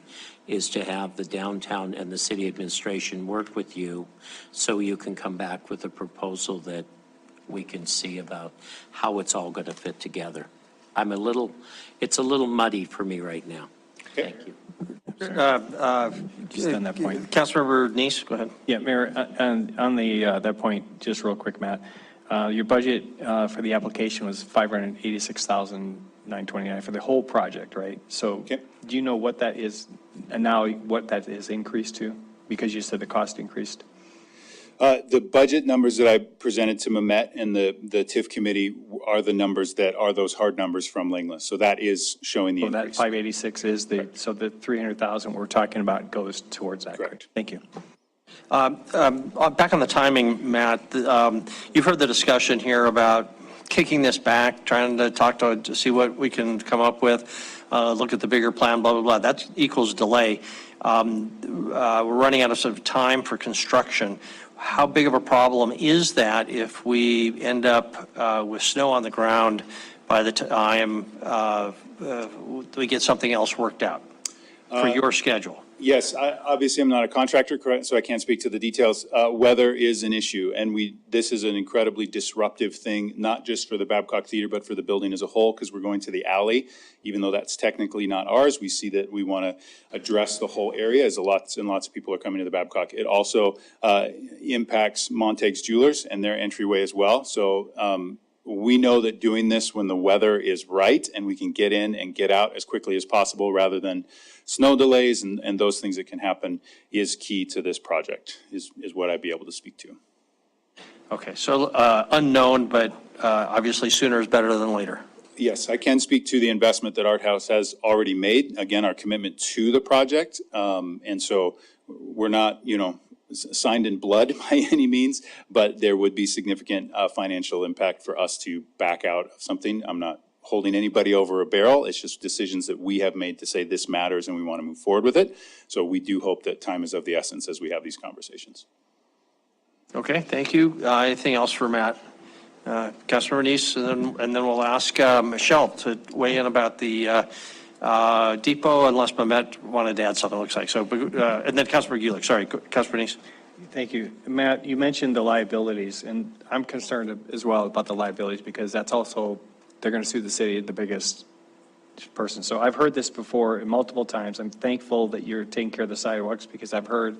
is to have the downtown and the city administration work with you so you can come back with a proposal that we can see about how it's all going to fit together. It's a little muddy for me right now. Okay. Thank you. Just on that point. Councilmember Neese, go ahead. Yeah, Mayor, on that point, just real quick, Matt, your budget for the application was $586,929 for the whole project, right? So do you know what that is And now what that is increased to? Because you said the cost increased. The budget numbers that I presented to Mehmet and the TIF committee are the numbers that are those hard numbers from Lingless. So that is showing the So that increase. 586 is the, so the 300,000 we're talking about goes towards that. Correct. Thank you. Back on the timing, Matt, you've heard the discussion here about kicking this back, trying to talk to see what we can come up with, look at the bigger plan, blah, blah, blah. That equals delay. We're running out of sort of time for construction. How big of a problem is that if we end up with snow on the ground by the time we get something else worked out for your schedule? Yes, obviously I'm not a contractor, correct, so I can't speak to the details. Weather is an issue, and this is an incredibly disruptive thing, not just for the Babcock Theater, but for the building as a whole, because we're going to the alley. Even though that's technically not ours, we see that we want to address the whole area as lots and lots of people are coming to the Babcock. It also impacts Montague's Jewelers and their entryway as well. So we know that doing this when the weather is right and we can get in and get out as quickly as possible rather than snow delays and those things that can happen is key to this project, is what I'd be able to speak to. Okay, so unknown, but obviously sooner is better than later. Yes, I can speak to the investment that Art House has already made. Again, our commitment to the project. And so we're not, signed in blood by any means, but there would be significant financial impact for us to back out of something. I'm not holding anybody over a barrel. It's just decisions that we have made to say this matters and we want to move forward with it. So we do hope that time is of the essence as we have these conversations. Okay, thank you. Anything else for Matt? Councilmember Neese, and then we'll ask Michelle to weigh in about the depot, unless Mehmet wanted to add something, it looks like. So, and then Councilmember Gulick, sorry, Councilmember Neese. Thank you. Matt, you mentioned the liabilities, and I'm concerned as well about the liabilities because that's also, they're going to sue the city, the biggest person. So I've heard this before multiple times. I'm thankful that you're taking care of the sidewalks because I've heard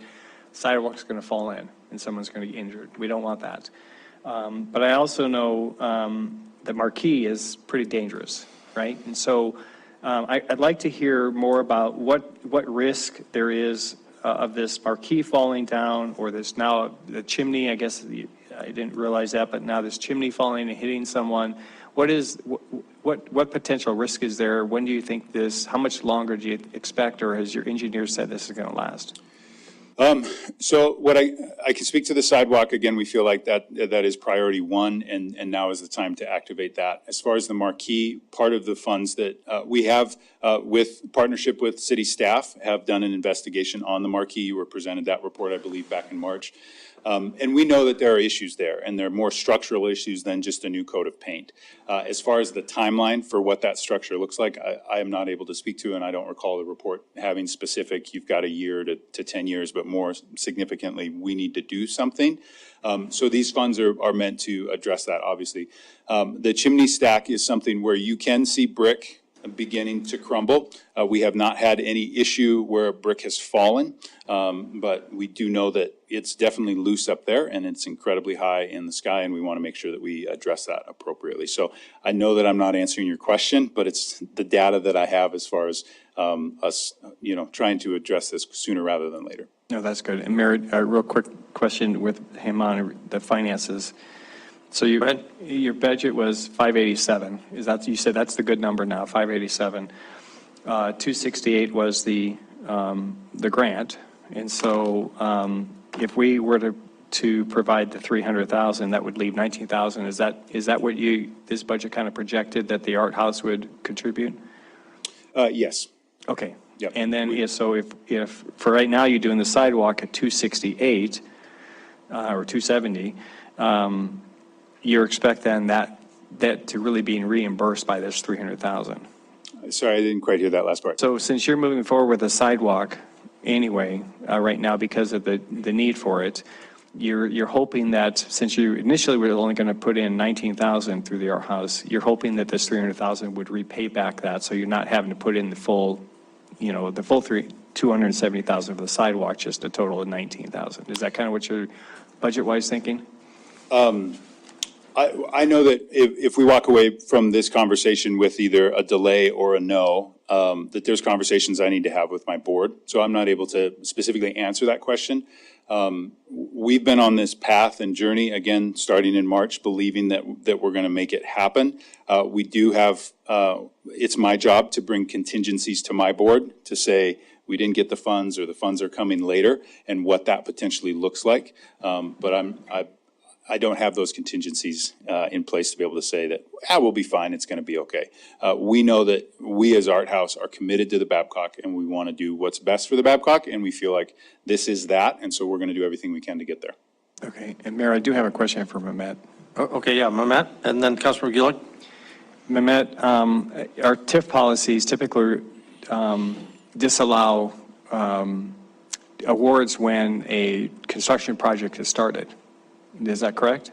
sidewalks are going to fall in and someone's going to get injured. We don't want that. But I also know that marquee is pretty dangerous, right? And so I'd like to hear more about what risk there is of this marquee falling down, or there's now the chimney. I guess I didn't realize that, but now this chimney falling and hitting someone. What potential risk is there? When do you think this? How much longer do you expect, or has your engineer said this is going to last? So what I can speak to the sidewalk. Again, we feel like that is priority one, and now is the time to activate that. As far as the marquee, part of the funds that we have with partnership with city staff have done an investigation on the marquee. You were presented that report, I believe, back in March. And we know that there are issues there, and they're more structural issues than just a new coat of paint. As far as the timeline for what that structure looks like, I am not able to speak to, and I don't recall the report having specific, you've got a year to 10 years, but more significantly, we need to do something. So these funds are meant to address that, obviously. The chimney stack is something where you can see brick beginning to crumble. We have not had any issue where a brick has fallen, but we do know that it's definitely loose up there and it's incredibly high in the sky, and we want to make sure that we address that appropriately. So I know that I'm not answering your question, but it's the data that I have as far as us, trying to address this sooner rather than later. No, that's good. And Mary, a real quick question with him on the finances. So your budget was 587. You said that's the good number now, 587. 268 was the grant. And so if we were to provide the 300,000, that would leave 19,000. Is that what this budget kind of projected that the art house would contribute? Yes. Okay. Yep. And then if for right now you're doing the sidewalk at 268 or 270, you expect then that to really be reimbursed by this 300,000. Sorry, I didn't quite hear that last part. So since you're moving forward with a sidewalk anyway, right now because of the need for it, you're hoping that since you initially were only going to put in 19,000 through the art house, you're hoping that this 300,000 would repay back that, so you're not having to put in the full 270,000 for the sidewalk, just a total of 19,000. Is that kind of what you're budget-wise thinking? I know that if we walk away from this conversation with either a delay or a no, that there's conversations I need to have with my board. So I'm not able to specifically answer that question. We've been on this path and journey, again, starting in March, believing that we're going to make it happen. We do have, it's my job to bring contingencies to my board to say, we didn't get the funds or the funds are coming later and what that potentially looks like. But I don't have those contingencies in place to be able to say that, we'll be fine, it's going to be okay. We know that we as Art House are committed to the Babcock and we want to do what's best for the Babcock, and we feel like this is that, and so we're going to do everything we can to get there. Okay, and Mayor, I do have a question for Mehmet. Okay, yeah, Mehmet, and then Councilmember Gillick. Mehmet, our TIF policies typically disallow awards when a construction project is started. Is that correct?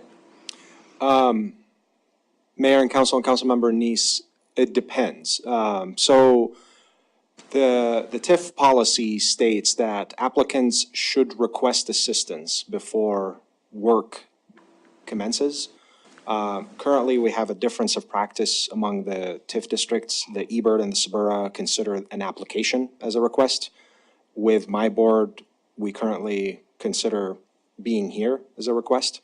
Mayor and Councilmember Neese, it depends. So the TIF policy states that applicants should request assistance before work commences. Currently, we have a difference of practice among the TIF districts. The Ebert and the Suburra consider an application as a request. With my board, we currently consider being here as a request.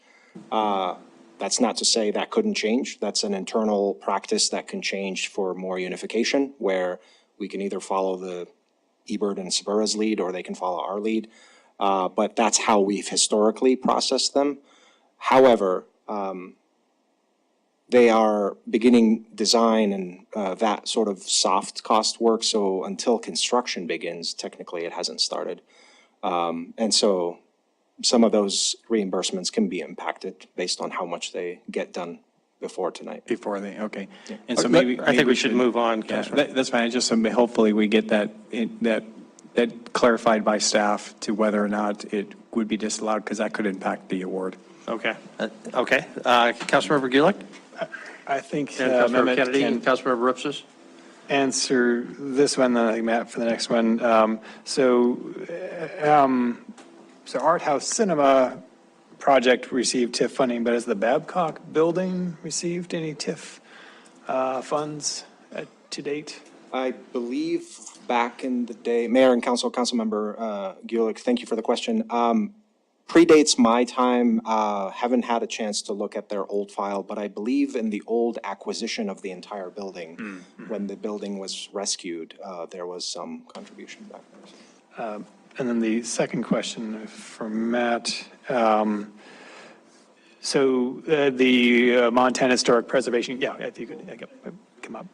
That's not to say that couldn't change. That's an internal practice that can change for more unification, where we can either follow the Ebert and Suburra's lead or they can follow our lead. But that's how we've historically processed them. However, they are beginning design and that sort of soft cost work. So until construction begins, technically it hasn't started. And so some of those reimbursements can be impacted based on how much they get done before tonight. Before they, okay. And so maybe I think we should move on, Yeah, Councilman. that's fine. Just hopefully we get that clarified by staff to whether or not it would be disallowed, because that could impact the award. Okay, okay. Councilmember Gillick? I think And Councilmember Mehmet Kennedy can and Councilmember Ripsis? answer this one, then I think Matt for the next one. So Art House Cinema project received TIF funding, but has the Babcock building received any TIF funds to date? I believe back in the day, Mayor and Councilmember Gulick, thank you for the question. Predates my time, haven't had a chance to look at their old file, but I believe in the old acquisition of the entire building, when the building was rescued, there was some contribution back there. And then the second question for Matt. So the Montana Historic Preservation, yeah, if you could come up.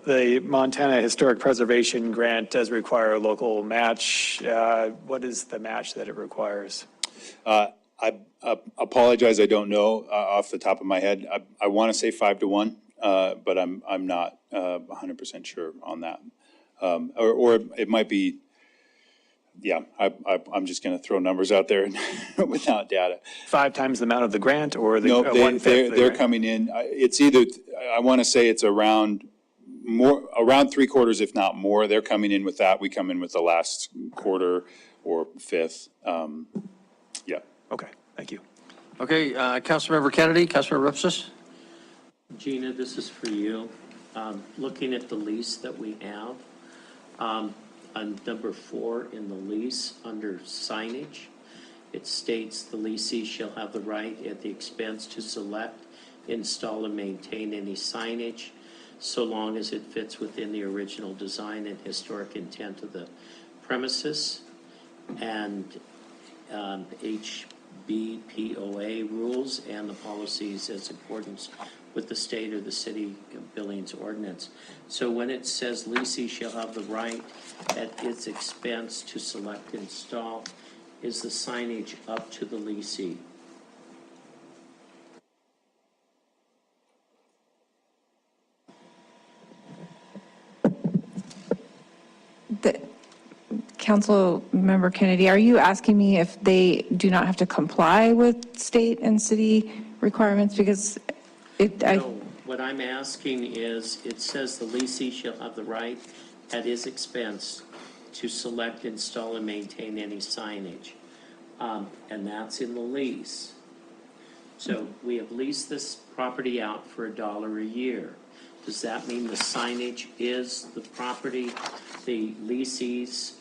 The Montana Historic Preservation Grant does require a local match. What is the match that it requires? I apologize, I don't know off the top of my head. I want to say 5-1, but I'm not 100% sure on that. Or it might be, yeah, I'm just going to throw numbers out there without data. 5 times the amount of the grant, or the No, 1/5? they're coming in. It's either, I want to say it's around 3/4, if not more. They're coming in with that. We come in with the last quarter or fifth. Yeah. Okay, thank you. Okay, Councilmember Kennedy, Councilmember Ripsis? Gina, this is for you. Looking at the lease that we have, on number 4 in the lease, under signage, it states the lessee shall have the right at the expense to select, install, and maintain any signage, so long as it fits within the original design and historic intent of the premises, and HBPOA rules and the policies as accordance with the state or the city of Billings ordinance. So when it says lessee shall have the right at its expense to select and install, is the signage up to the lessee? Council Member Kennedy, are you asking me if they do not have to comply with state and city requirements? Because No, what I'm asking is, it says the lessee shall have the right at his expense to select, install, and maintain any signage. And that's in the lease. So we have leased this property out for $1 a year. Does that mean the signage is the property, the leasee's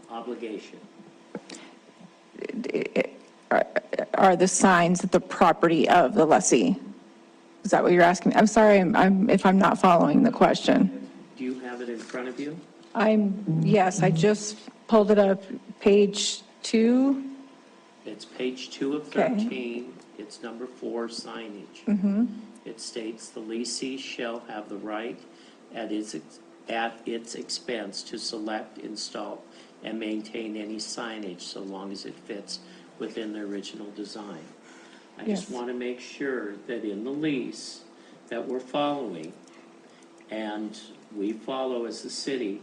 obligation? Are the signs the property of the lessee? Is that what you're asking me? I'm sorry, if I'm not following the question. Do you have it in front of you? Yes, I just pulled it up, page 2. It's page 2 of Okay. 13. It's number 4, signage. It states the leasee shall have the right at its expense to select, install, and maintain any signage so long as it fits within the original design. I just Yes. want to make sure that in the lease that we're following, and we follow as the city,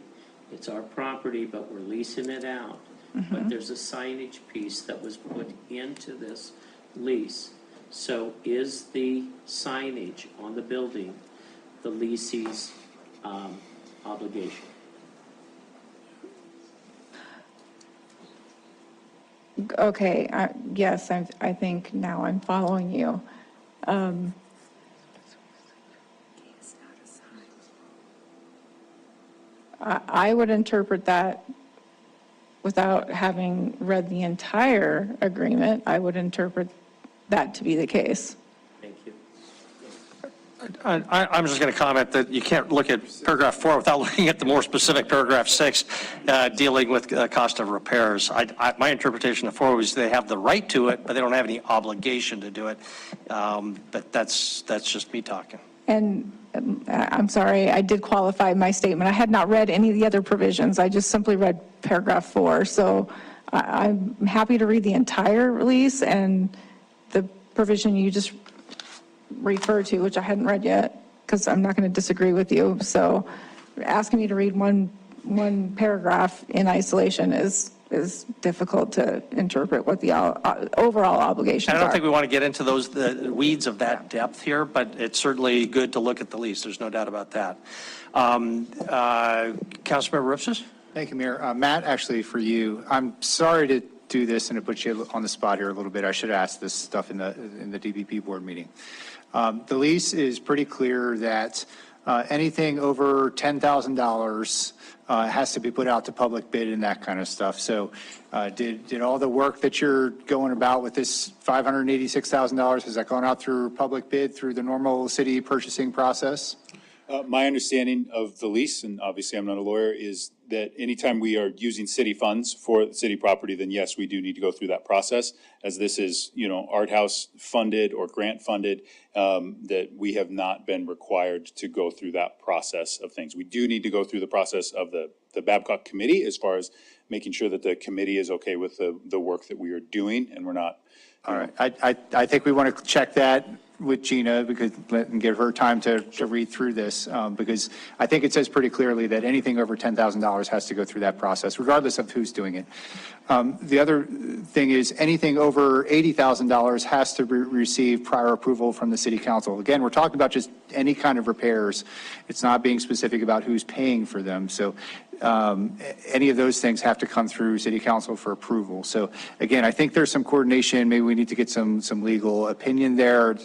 it's our property, but we're leasing it out. But there's a signage piece that was put into this lease. So is the signage on the building the leasee's obligation? Okay, yes, I think now I'm following you. I would interpret that without having read the entire agreement, I would interpret that to be the case. Thank you. I'm just going to comment that you can't look at paragraph 4 without looking at the more specific paragraph 6, dealing with cost of repairs. My interpretation of 4 was they have the right to it, but they don't have any obligation to do it. But that's just me talking. And I'm sorry, I did qualify my statement. I had not read any of the other provisions. I just simply read paragraph 4. So I'm happy to read the entire release and the provision you just referred to, which I hadn't read yet, because I'm not going to disagree with you. So asking me to read one paragraph in isolation is difficult to interpret what the overall obligations I are. don't think we want to get into the weeds of that depth here, but it's certainly good to look at the lease. There's no doubt about that. Councilmember Ripsis? Thank you, Mayor. Matt, actually, for you, I'm sorry to do this and to put you on the spot here a little bit. I should have asked this stuff in the DBP board meeting. The lease is pretty clear that anything over $10,000 has to be put out to public bid and that kind of stuff. So did all the work that you're going about with this $586,000, has that gone out through public bid through the normal city purchasing process? My understanding of the lease, and obviously I'm not a lawyer, is that anytime we are using city funds for the city property, then yes, we do need to go through that process. As this is, Art House funded or grant funded, that we have not been required to go through that process of things. We do need to go through the process of the Babcock committee as far as making sure that the committee is okay with the work that we are doing, and we're not. All right, I think we want to check that with Gina and give her time to read through this, because I think it says pretty clearly that anything over $10,000 has to go through that process, regardless of who's doing it. The other thing is anything over $80,000 has to receive prior approval from the city council. Again, we're talking about just any kind of repairs. It's not being specific about who's paying for them. So any of those things have to come through city council for approval. So again, I think there's some coordination. Maybe we need to get some legal opinion there.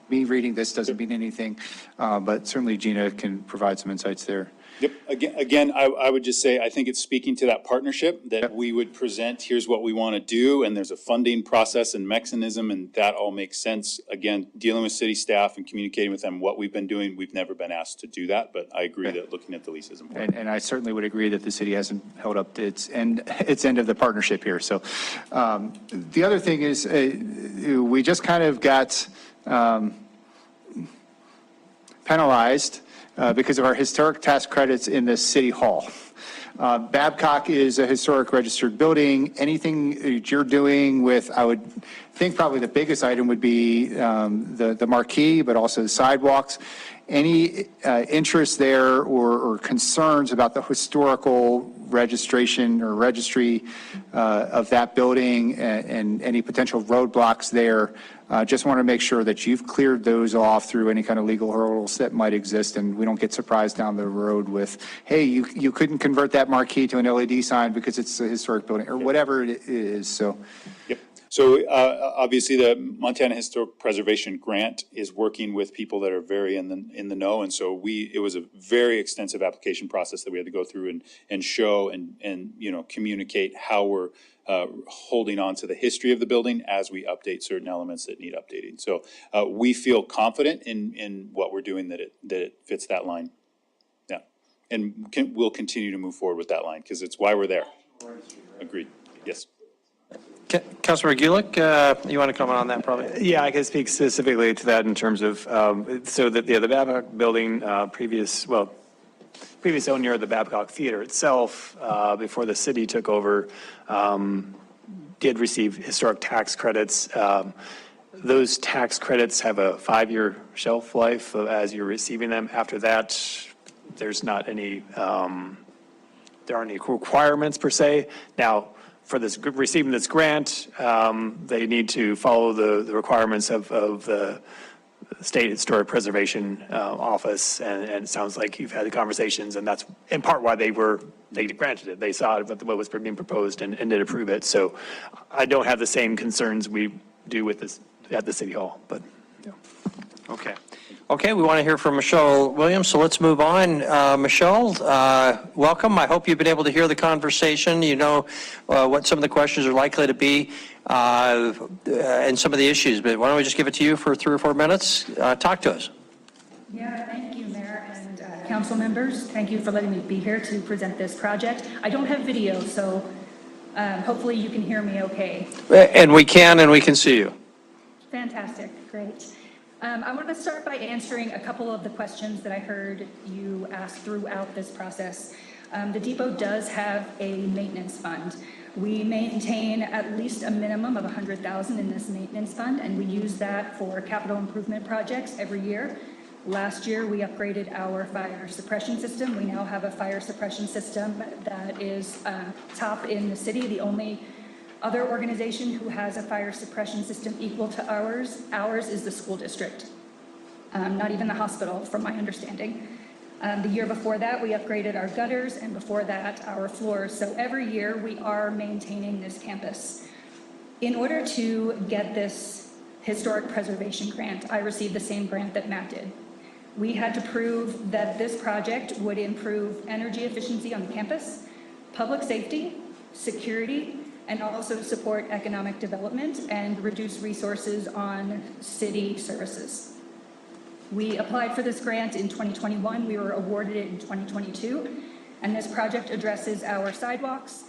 Me reading this doesn't mean anything, but certainly Gina can provide some insights there. Yep. Again, I would just say, I think it's speaking to that partnership that we would present, here's what we want to do, and there's a funding process and mechanism, and that all makes sense. Again, dealing with city staff and communicating with them what we've been doing, we've never been asked to do that, but I agree that looking at the lease is important. And I certainly would agree that the city hasn't held up its end of the partnership here. So the other thing is we just kind of got penalized because of our historic tax credits in the city hall. Babcock is a historic registered building. Anything that you're doing with, I would think probably the biggest item would be the marquee, but also the sidewalks. Any interest there or concerns about the historical registration or registry of that building and any potential roadblocks there? Just want to make sure that you've cleared those off through any kind of legal hurdles that might exist, and we don't get surprised down the road with, hey, you couldn't convert that marquee to an LED sign because it's a historic building, or whatever it is. So, yep. So obviously, the Montana Historic Preservation Grant is working with people that are very in the know, and so it was a very extensive application process that we had to go through and show and communicate how we're holding on to the history of the building as we update certain elements that need updating. So we feel confident in what we're doing that it fits that line. Yeah, and we'll continue to move forward with that line because it's why we're there. Agreed. Yes. Councilor Gulick, you want to comment on that probably? Yeah, I can speak specifically to that in terms of, so that, the Babcock building, previous owner of the Babcock Theater itself, before the city took over, did receive historic tax credits. Those tax credits have a 5-year shelf life as you're receiving them. After that, there's not any, there aren't any requirements per se. Now, for this receiving this grant, they need to follow the requirements of the State Historic Preservation Office, and it sounds like you've had the conversations, and that's in part why they granted it. They saw what was being proposed and did approve it. So I don't have the same concerns we do with this at the City Hall, but yeah. Okay, we want to hear from Michelle Williams, so let's move on. Michelle, welcome. I hope you've been able to hear the conversation. You know what some of the questions are likely to be and some of the issues, but why don't we just give it to you for 3 or 4 minutes? Talk to us. Yeah, thank you, Mayor and council members. Thank you for letting me be here to present this project. I don't have video, so hopefully you can hear me okay. And we can see you. Fantastic, great. I want to start by answering a couple of the questions that I heard you ask throughout this process. The depot does have a maintenance fund. We maintain at least a minimum of $100,000 in this maintenance fund, and we use that for capital improvement projects every year. Last year, we upgraded our fire suppression system. We now have a fire suppression system that is top in the city, the only other organization who has a fire suppression system equal to ours is the school district, not even the hospital, from my understanding. The year before that, we upgraded our gutters, and before that, our floors. So every year, we are maintaining this campus. In order to get this historic preservation grant, I received the same grant that Matt did. We had to prove that this project would improve energy efficiency on the campus, public safety, security, and also support economic development and reduce resources on city services. We applied for this grant in 2021. We were awarded it in 2022. And this project addresses our sidewalks,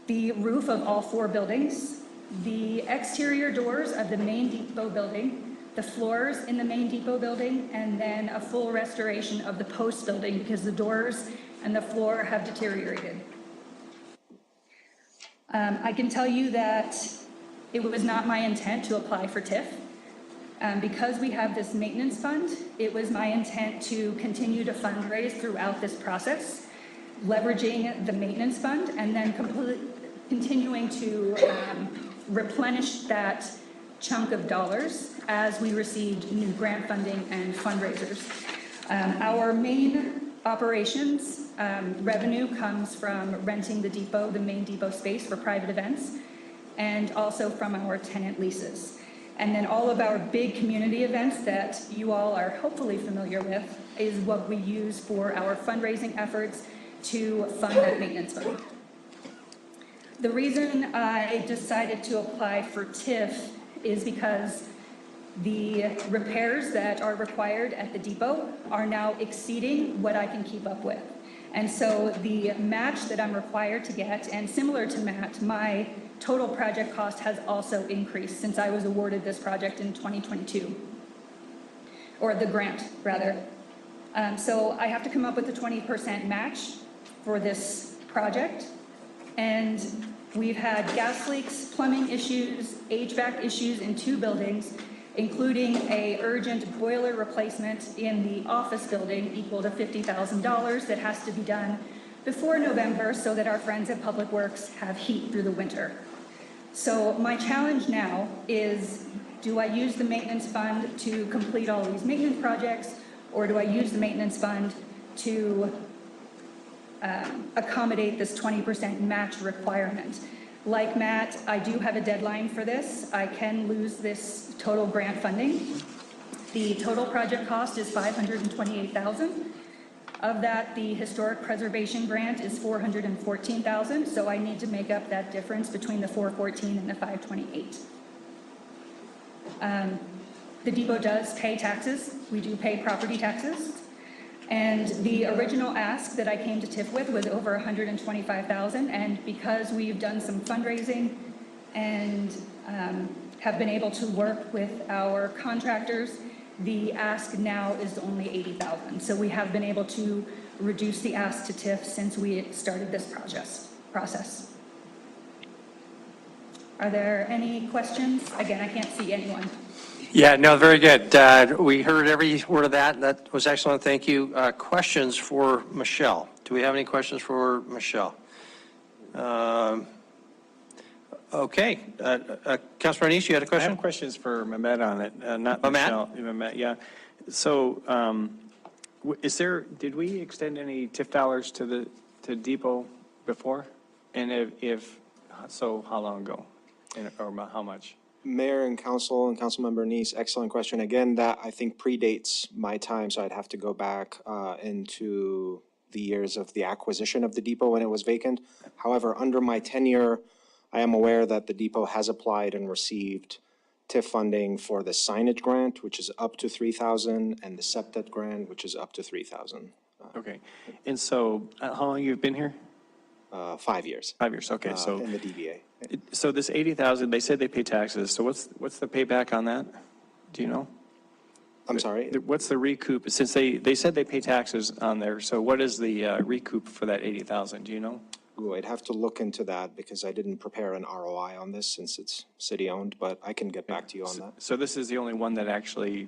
the roof of all 4 buildings, the exterior doors of the main depot building, the floors in the main depot building, and then a full restoration of the post building because the doors and the floor have deteriorated. I can tell you that it was not my intent to apply for TIF. Because we have this maintenance fund, it was my intent to continue to fundraise throughout this process, leveraging the maintenance fund, and then continuing to replenish that chunk of dollars as we received new grant funding and fundraisers. Our main operations revenue comes from renting the depot, the main depot space for private events, and also from our tenant leases. And then all of our big community events that you all are hopefully familiar with is what we use for our fundraising efforts to fund that maintenance fund. The reason I decided to apply for TIF is because the repairs that are required at the depot are now exceeding what I can keep up with. And so the match that I'm required to get, and similar to Matt, my total project cost has also increased since I was awarded this project in 2022, or the grant, rather. So I have to come up with a 20% match for this project. And we've had gas leaks, plumbing issues, HVAC issues in 2 buildings, including a urgent boiler replacement in the office building equal to $50,000 that has to be done before November so that our friends at Public Works have heat through the winter. So my challenge now is, do I use the maintenance fund to complete all these maintenance projects, or do I use the maintenance fund to accommodate this 20% match requirement? Like Matt, I do have a deadline for this. I can lose this total grant funding. The total project cost is $528,000. Of that, the historic preservation grant is $414,000, so I need to make up that difference between the $414 and the $528. The depot does pay taxes. We do pay property taxes. And the original ask that I came to TIF with was over $125,000, and because we've done some fundraising and have been able to work with our contractors, the ask now is only $80,000. So we have been able to reduce the ask to TIF since we started this process. Are there any questions? Again, I can't see anyone. Yeah, no, very good. We heard every word of that. That was excellent. Thank you. Questions for Michelle? Do we have any questions for Michelle? Okay. Councilor Anise, you had a I question? have questions for Mehmet on it, not Mehmet? Michelle. Mehmet, yeah. So did we extend any TIF dollars to Depot before? And if so, how long ago? Or how much? Mayor and Council and Councilmember Nice, excellent question. Again, that I think predates my time, so I'd have to go back into the years of the acquisition of the depot when it was vacant. However, under my tenure, I am aware that the depot has applied and received TIF funding for the signage grant, which is up to $3,000, and the septet grant, which is up to $3,000. Okay. And so how long you've been here? 5 years. 5 years, okay. So in the DBA. So this 80,000, they said they pay taxes. So what's the payback on that? Do you know? I'm sorry? What's the recoup? Since they said they pay taxes on there, so what is the recoup for that 80,000? Do you know? Ooh, I'd have to look into that because I didn't prepare an ROI on this since it's city-owned, but I can get back to you on that. So this is the only one that actually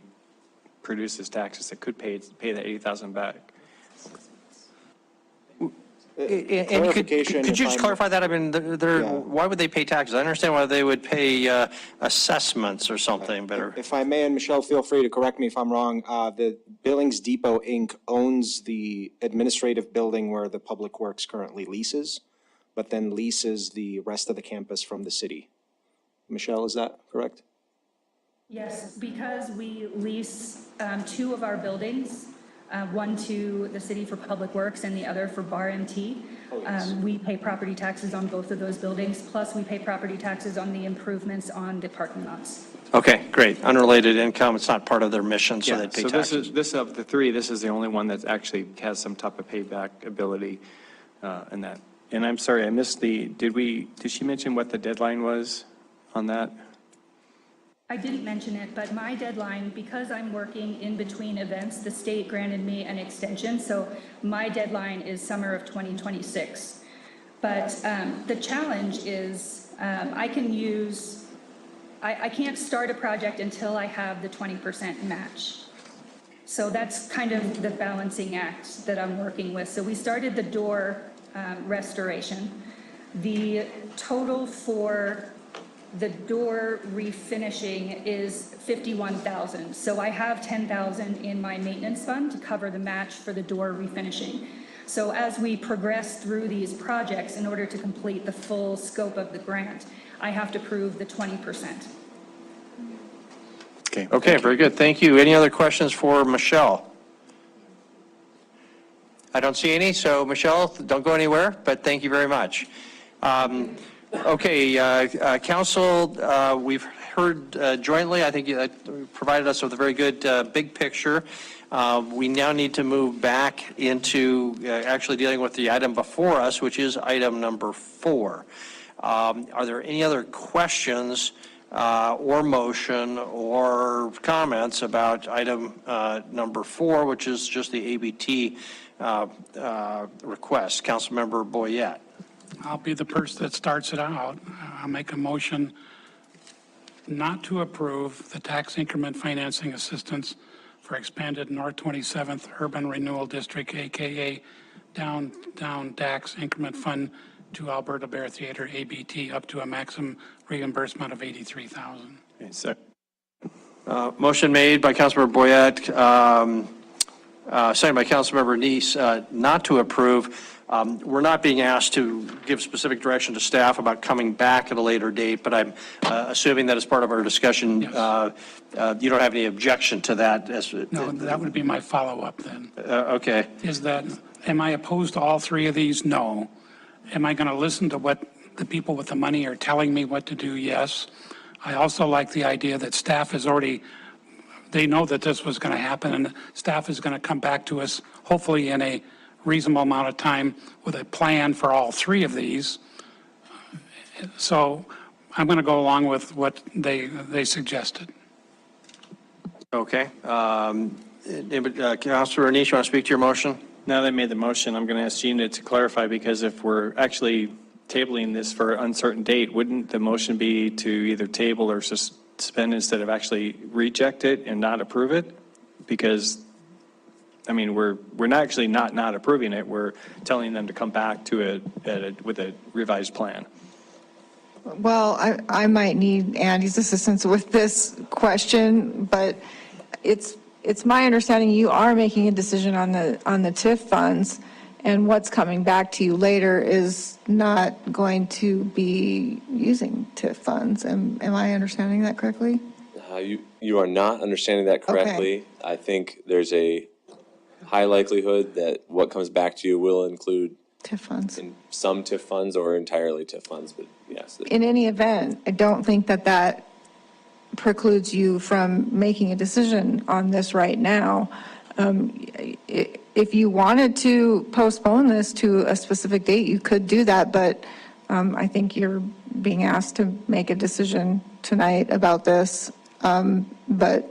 produces taxes that could pay the 80,000 back? And could you just clarify that? I mean, why would they pay taxes? I understand why they would pay assessments or something, but. If I may, and Michelle, feel free to correct me if I'm wrong, the Billings Depot, Inc. owns the administrative building where the Public Works currently leases, but then leases the rest of the campus from the city. Michelle, is that correct? Yes, because we lease two of our buildings, one to the city for Public Works and the other for Bar MT. We pay property taxes on both of those buildings, plus we pay property taxes on the improvements on the parking lots. Okay, great. Unrelated income, it's not part of their mission, so they pay taxes. So this of the three, this is the only one that actually has some type of payback ability in that. And I'm sorry, I missed did she mention what the deadline was on that? I didn't mention it, but my deadline, because I'm working in between events, the state granted me an extension, so my deadline is summer of 2026. But the challenge is I can't start a project until I have the 20% match. So that's kind of the balancing act that I'm working with. So we started the door restoration. The total for the door refinishing is $51,000. So I have $10,000 in my maintenance fund to cover the match for the door refinishing. So as we progress through these projects, in order to complete the full scope of the grant, I have to prove the 20%. Okay, very good. Thank you. Any other questions for Michelle? I don't see any, so Michelle, don't go anywhere, but thank you very much. Okay, council, we've heard jointly, I think you provided us with a very good big picture. We now need to move back into actually dealing with the item before us, which is item number 4. Are there any other questions or motion or comments about item number 4, which is just the ABT request? Councilmember Boyette. I'll be the person that starts it out. I'll make a motion not to approve the tax increment financing assistance for expanded North 27th Urban Renewal District, AKA Downtown Tax Increment Fund to Alberta Bear Theater, ABT, up to a maximum reimbursement of $83,000. Okay, so, motion made by Councilmember Boyette, seconded by Councilmember Nice, not to approve. We're not being asked to give specific direction to staff about coming back at a later date, but I'm assuming that as part of our discussion, you don't have any objection to that. No, that would be my follow-up then. Okay. Is that, am I opposed to all three of these? No. Am I going to listen to what the people with the money are telling me what to do? Yes. I also like the idea that staff is already, they know that this was going to happen, and staff is going to come back to us, hopefully in a reasonable amount of time, with a plan for all three of these. So I'm going to go along with what they suggested. Okay. Councilor Anish, you want to speak to your motion? Now that I made the motion, I'm going to ask Gina to clarify, because if we're actually tabling this for an uncertain date, wouldn't the motion be to either table or suspend instead of actually reject it and not approve it? Because, I mean, we're not actually not approving it. We're telling them to come back to it with a revised plan. Well, I might need Andy's assistance with this question, but it's my understanding you are making a decision on the TIF funds, and what's coming back to you later is not going to be using TIF funds. Am I understanding that correctly? You are not understanding that correctly. I think there's a high likelihood that what comes back to you will include TIF funds. in some TIF funds or entirely TIF funds, but yes. In any event, I don't think that precludes you from making a decision on this right now. If you wanted to postpone this to a specific date, you could do that, but I think you're being asked to make a decision tonight about this. But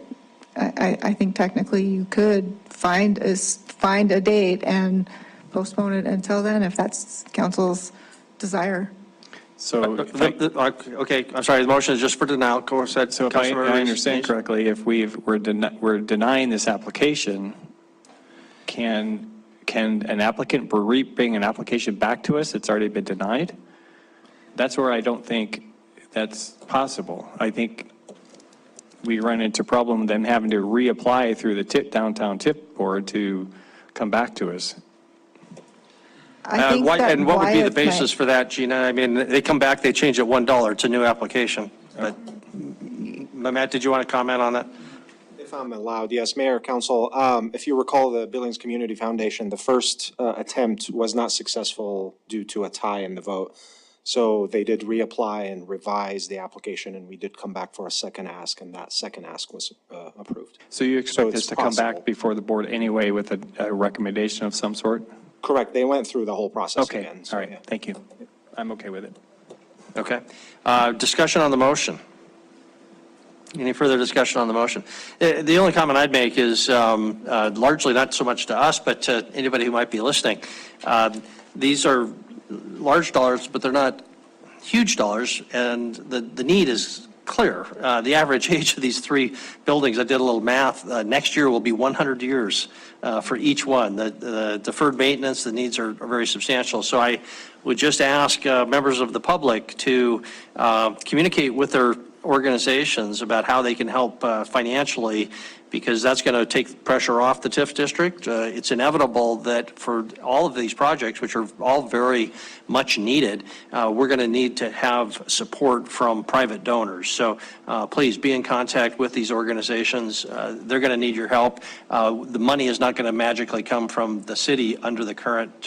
I think technically you could find a date and postpone it until then, if that's council's desire. So, okay, I'm sorry, the motion is just for denial. Of course, that's so if I understand correctly, if we're denying this application, can an applicant bring an application back to us that's already been denied? That's where I don't think that's possible. I think we run into problem them having to reapply through the downtown TIP board to come back to us. And what would be the basis for that, Gina? I mean, they come back, they change it $1. It's a new application. But, Matt, did you want to comment on that? If I'm allowed, yes, Mayor, Council. If you recall, the Billings Community Foundation, the first attempt was not successful due to a tie in the vote. So they did reapply and revise the application, and we did come back for a second ask, and that second ask was approved. So you expect us to come back before the board anyway with a recommendation of some sort? Correct. They went through the whole process Okay. again. So, All right. yeah. Thank you. I'm okay with it. Okay. Discussion on the motion. Any further discussion on the motion? The only comment I'd make is largely not so much to us, but to anybody who might be listening. These are large dollars, but they're not huge dollars, and the need is clear. The average age of these three buildings, I did a little math, next year will be 100 years for each one. The deferred maintenance, the needs are very substantial. So I would just ask members of the public to communicate with their organizations about how they can help financially, because that's going to take pressure off the TIF district. It's inevitable that for all of these projects, which are all very much needed, we're going to need to have support from private donors. So please be in contact with these organizations. They're going to need your help. The money is not going to magically come from the city under the current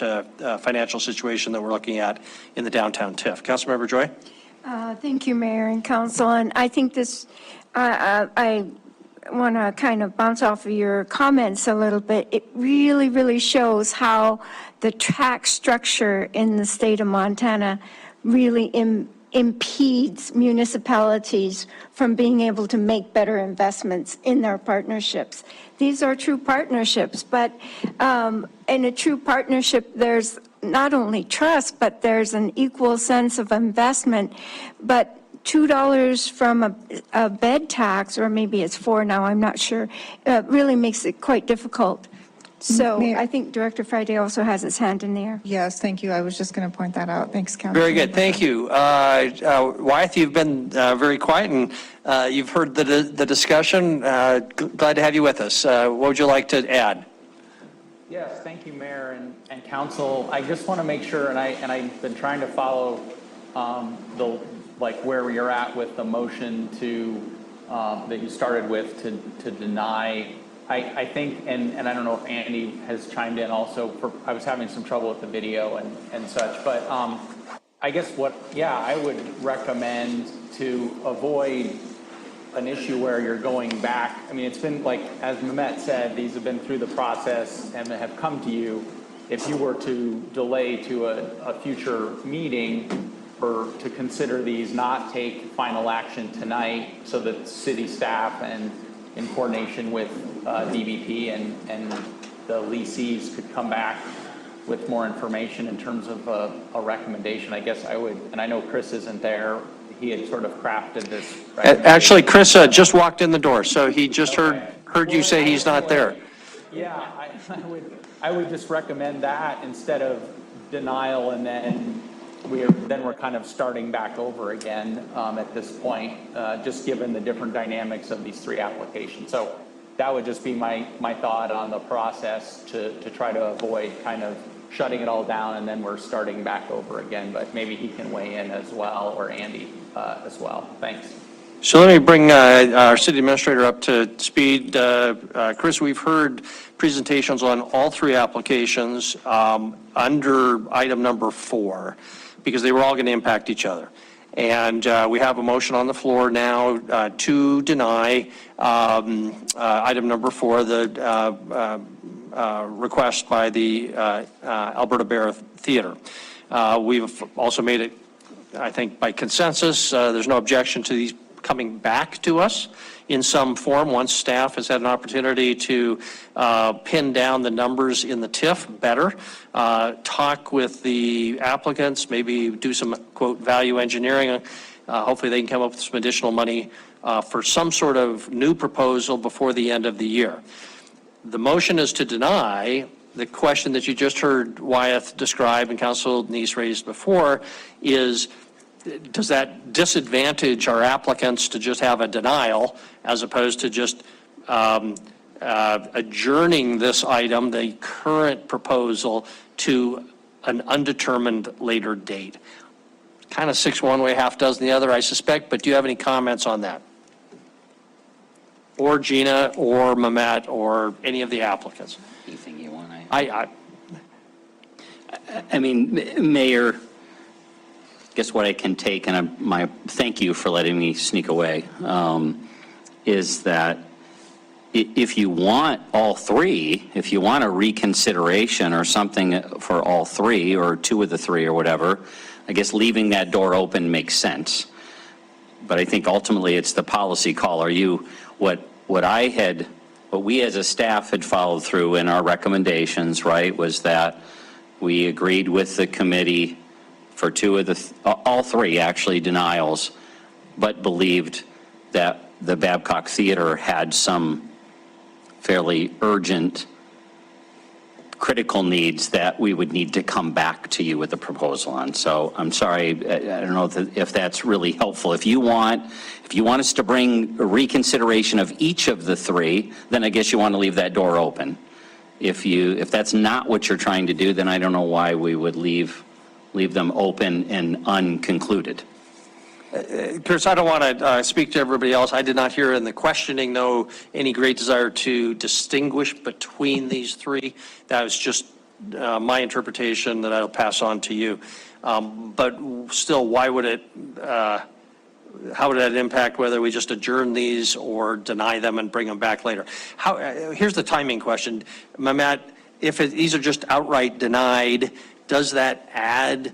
financial situation that we're looking at in the downtown TIF. Councilmember Joy? Thank you, Mayor and Council. And I think this, I want to kind of bounce off of your comments a little bit. It really, really shows how the tax structure in the state of Montana really impedes municipalities from being able to make better investments in their partnerships. These are true partnerships, but in a true partnership, there's not only trust, but there's an equal sense of investment. But $2 from a bed tax, or maybe it's $4 now, I'm not sure, really makes it quite difficult. So I think Director Friday also has his hand in the air. Yes, thank you. I was just going to point that out. Thanks, Councilor. Very good, thank you. Wyeth, you've been very quiet, and you've heard the discussion. Glad to have you with us. What would you like to add? Yes, thank you, Mayor and council, I just want to make sure, and I've been trying to follow where you're at with the motion that you started with to deny. I think, and I don't know if Andy has chimed in also, I was having some trouble with the video and such, but I guess I would recommend to avoid an issue where you're going back. I mean, it's been like, as Mehmet said, these have been through the process and have come to you. If you were to delay to a future meeting to consider these, not take final action tonight, so that city staff and in coordination with DBP and the leasees could come back with more information in terms of a recommendation, I guess I would, and I know Chris isn't there, he had sort of crafted this. Actually, Chris just walked in the door, so he just heard you say he's not there. Yeah, I would just recommend that instead of denial, and then we're kind of starting back over again at this point, just given the different dynamics of these three applications. So that would just be my thought on the process to try to avoid kind of shutting it all down and then we're starting back over again. But maybe he can weigh in as well, or Andy as well. Thanks. So let me bring our city administrator up to speed. Chris, we've heard presentations on all three applications under item number 4, because they were all going to impact each other. And we have a motion on the floor now to deny item number 4, the request by the Alberta Bear Theater. We've also made it, I think, by consensus. There's no objection to these coming back to us in some form once staff has had an opportunity to pin down the numbers in the TIF better, talk with the applicants, maybe do some, quote, value engineering. Hopefully they can come up with some additional money for some sort of new proposal before the end of the year. The motion is to deny. The question that you just heard Wyeth describe and Council Neese raised before is, does that disadvantage our applicants to just have a denial as opposed to just adjourning this item, the current proposal, to an undetermined later date? Kind of 6 one way, half dozen the other, I suspect, but do you have any comments on that? Or Gina, or Mehmet, or any of the applicants? Anything you want. I mean, Mayor, guess what I can take, and my thank you for letting me sneak away, is that if you want all three, if you want a reconsideration or something for all three, or 2 of the 3 or whatever, I guess leaving that door open makes sense. But I think ultimately it's the policy call. Are you, what we as a staff had followed through in our recommendations, right, was that we agreed with the committee for 2 of all 3 actually denials, but believed that the Babcock Theater had some fairly urgent, critical needs that we would need to come back to you with a proposal on. So I'm sorry, I don't know if that's really helpful. If you want us to bring a reconsideration of each of the 3, then I guess you want to leave that door open. If that's not what you're trying to do, then I don't know why we would leave them open and unconcluded. Chris, I don't want to speak to everybody else. I did not hear in the questioning, though, any great desire to distinguish between these 3. That was just my interpretation that I'll pass on to you. But still, why would it, how would that impact whether we just adjourn these or deny them and bring them back later? Here's the timing question. Mehmet, if these are just outright denied, does that add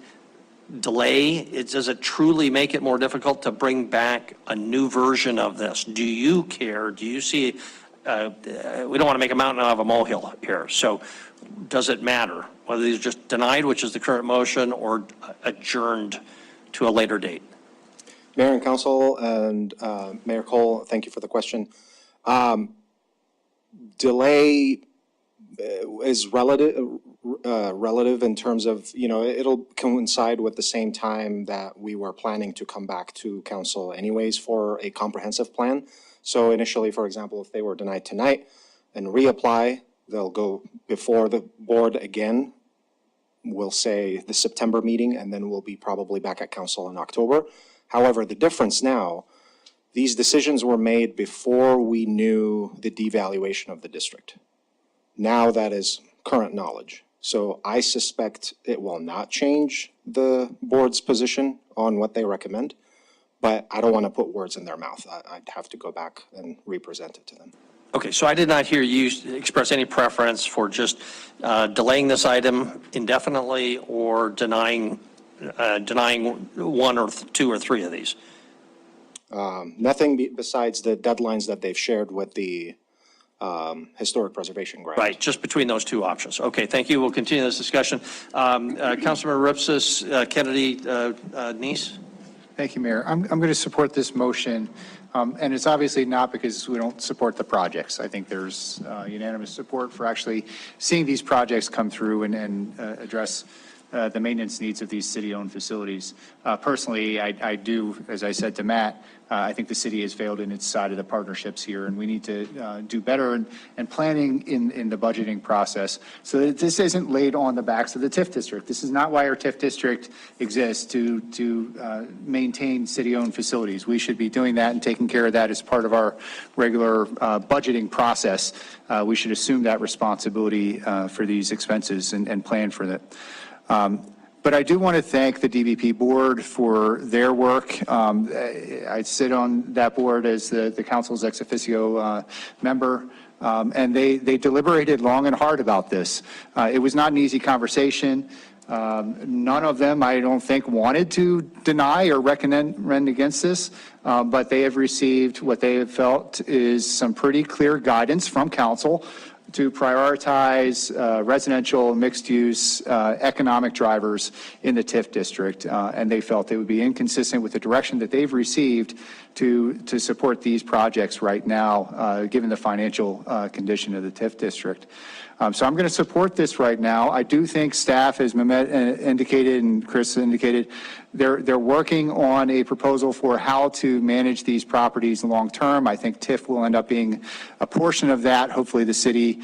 delay? Does it truly make it more difficult to bring back a new version of this? Do you care? Do you see, we don't want to make a mountain out of a molehill here. So does it matter whether these are just denied, which is the current motion, or adjourned to a later date? Mayor and Council and Mayor Cole, thank you for the question. Delay is relative in terms of, it'll coincide with the same time that we were planning to come back to council anyways for a comprehensive plan. So initially, for example, if they were denied tonight and reapply, they'll go before the board again we'll say the September meeting, and then we'll be probably back at council in October. However, the difference now, these decisions were made before we knew the devaluation of the district. Now that is current knowledge. So I suspect it will not change the board's position on what they recommend, but I don't want to put words in their mouth. I'd have to go back and represent it to them. Okay, so I did not hear you express any preference for just delaying this item indefinitely or denying one or two or three of these. Nothing besides the deadlines that they've shared with the historic preservation grant. Right, just between those two options. Okay, thank you. We'll continue this discussion. Councilmember Ripsis, Kennedy, Neese? Thank you, Mayor. I'm going to support this motion, and it's obviously not because we don't support the projects. I think there's unanimous support for actually seeing these projects come through and address the maintenance needs of these city-owned facilities. Personally, I do, as I said to Matt, I think the city has failed in its side of the partnerships here, and we need to do better in planning in the budgeting process so that this isn't laid on the backs of the TIF district. This is not why our TIF district exists, to maintain city-owned facilities. We should be doing that and taking care of that as part of our regular budgeting process. We should assume that responsibility for these expenses and plan for that. But I do want to thank the DBP board for their work. I sit on that board as the council's ex officio member, and they deliberated long and hard about this. It was not an easy conversation. None of them, I don't think, wanted to deny or recommend against this, but they have received what they have felt is some pretty clear guidance from council to prioritize residential, mixed-use, economic drivers in the TIF district, and they felt it would be inconsistent with the direction that they've received to support these projects right now, given the financial condition of the TIF district. So I'm going to support this right now. I do think staff, as Mehmet indicated and Chris indicated, they're working on a proposal for how to manage these properties long-term. I think TIF will end up being a portion of that. Hopefully the city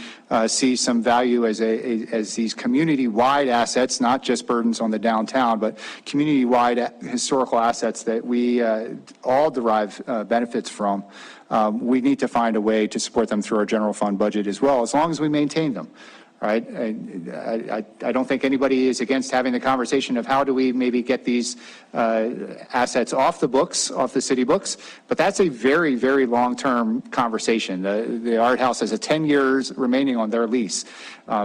sees some value as these community-wide assets, not just burdens on the downtown, but community-wide historical assets that we all derive benefits from. We need to find a way to support them through our general fund budget as well, as long as we maintain them. Right? I don't think anybody is against having the conversation of how do we maybe get these assets off the books, off the city books, but that's a very, very long-term conversation. The Art House has 10 years remaining on their lease.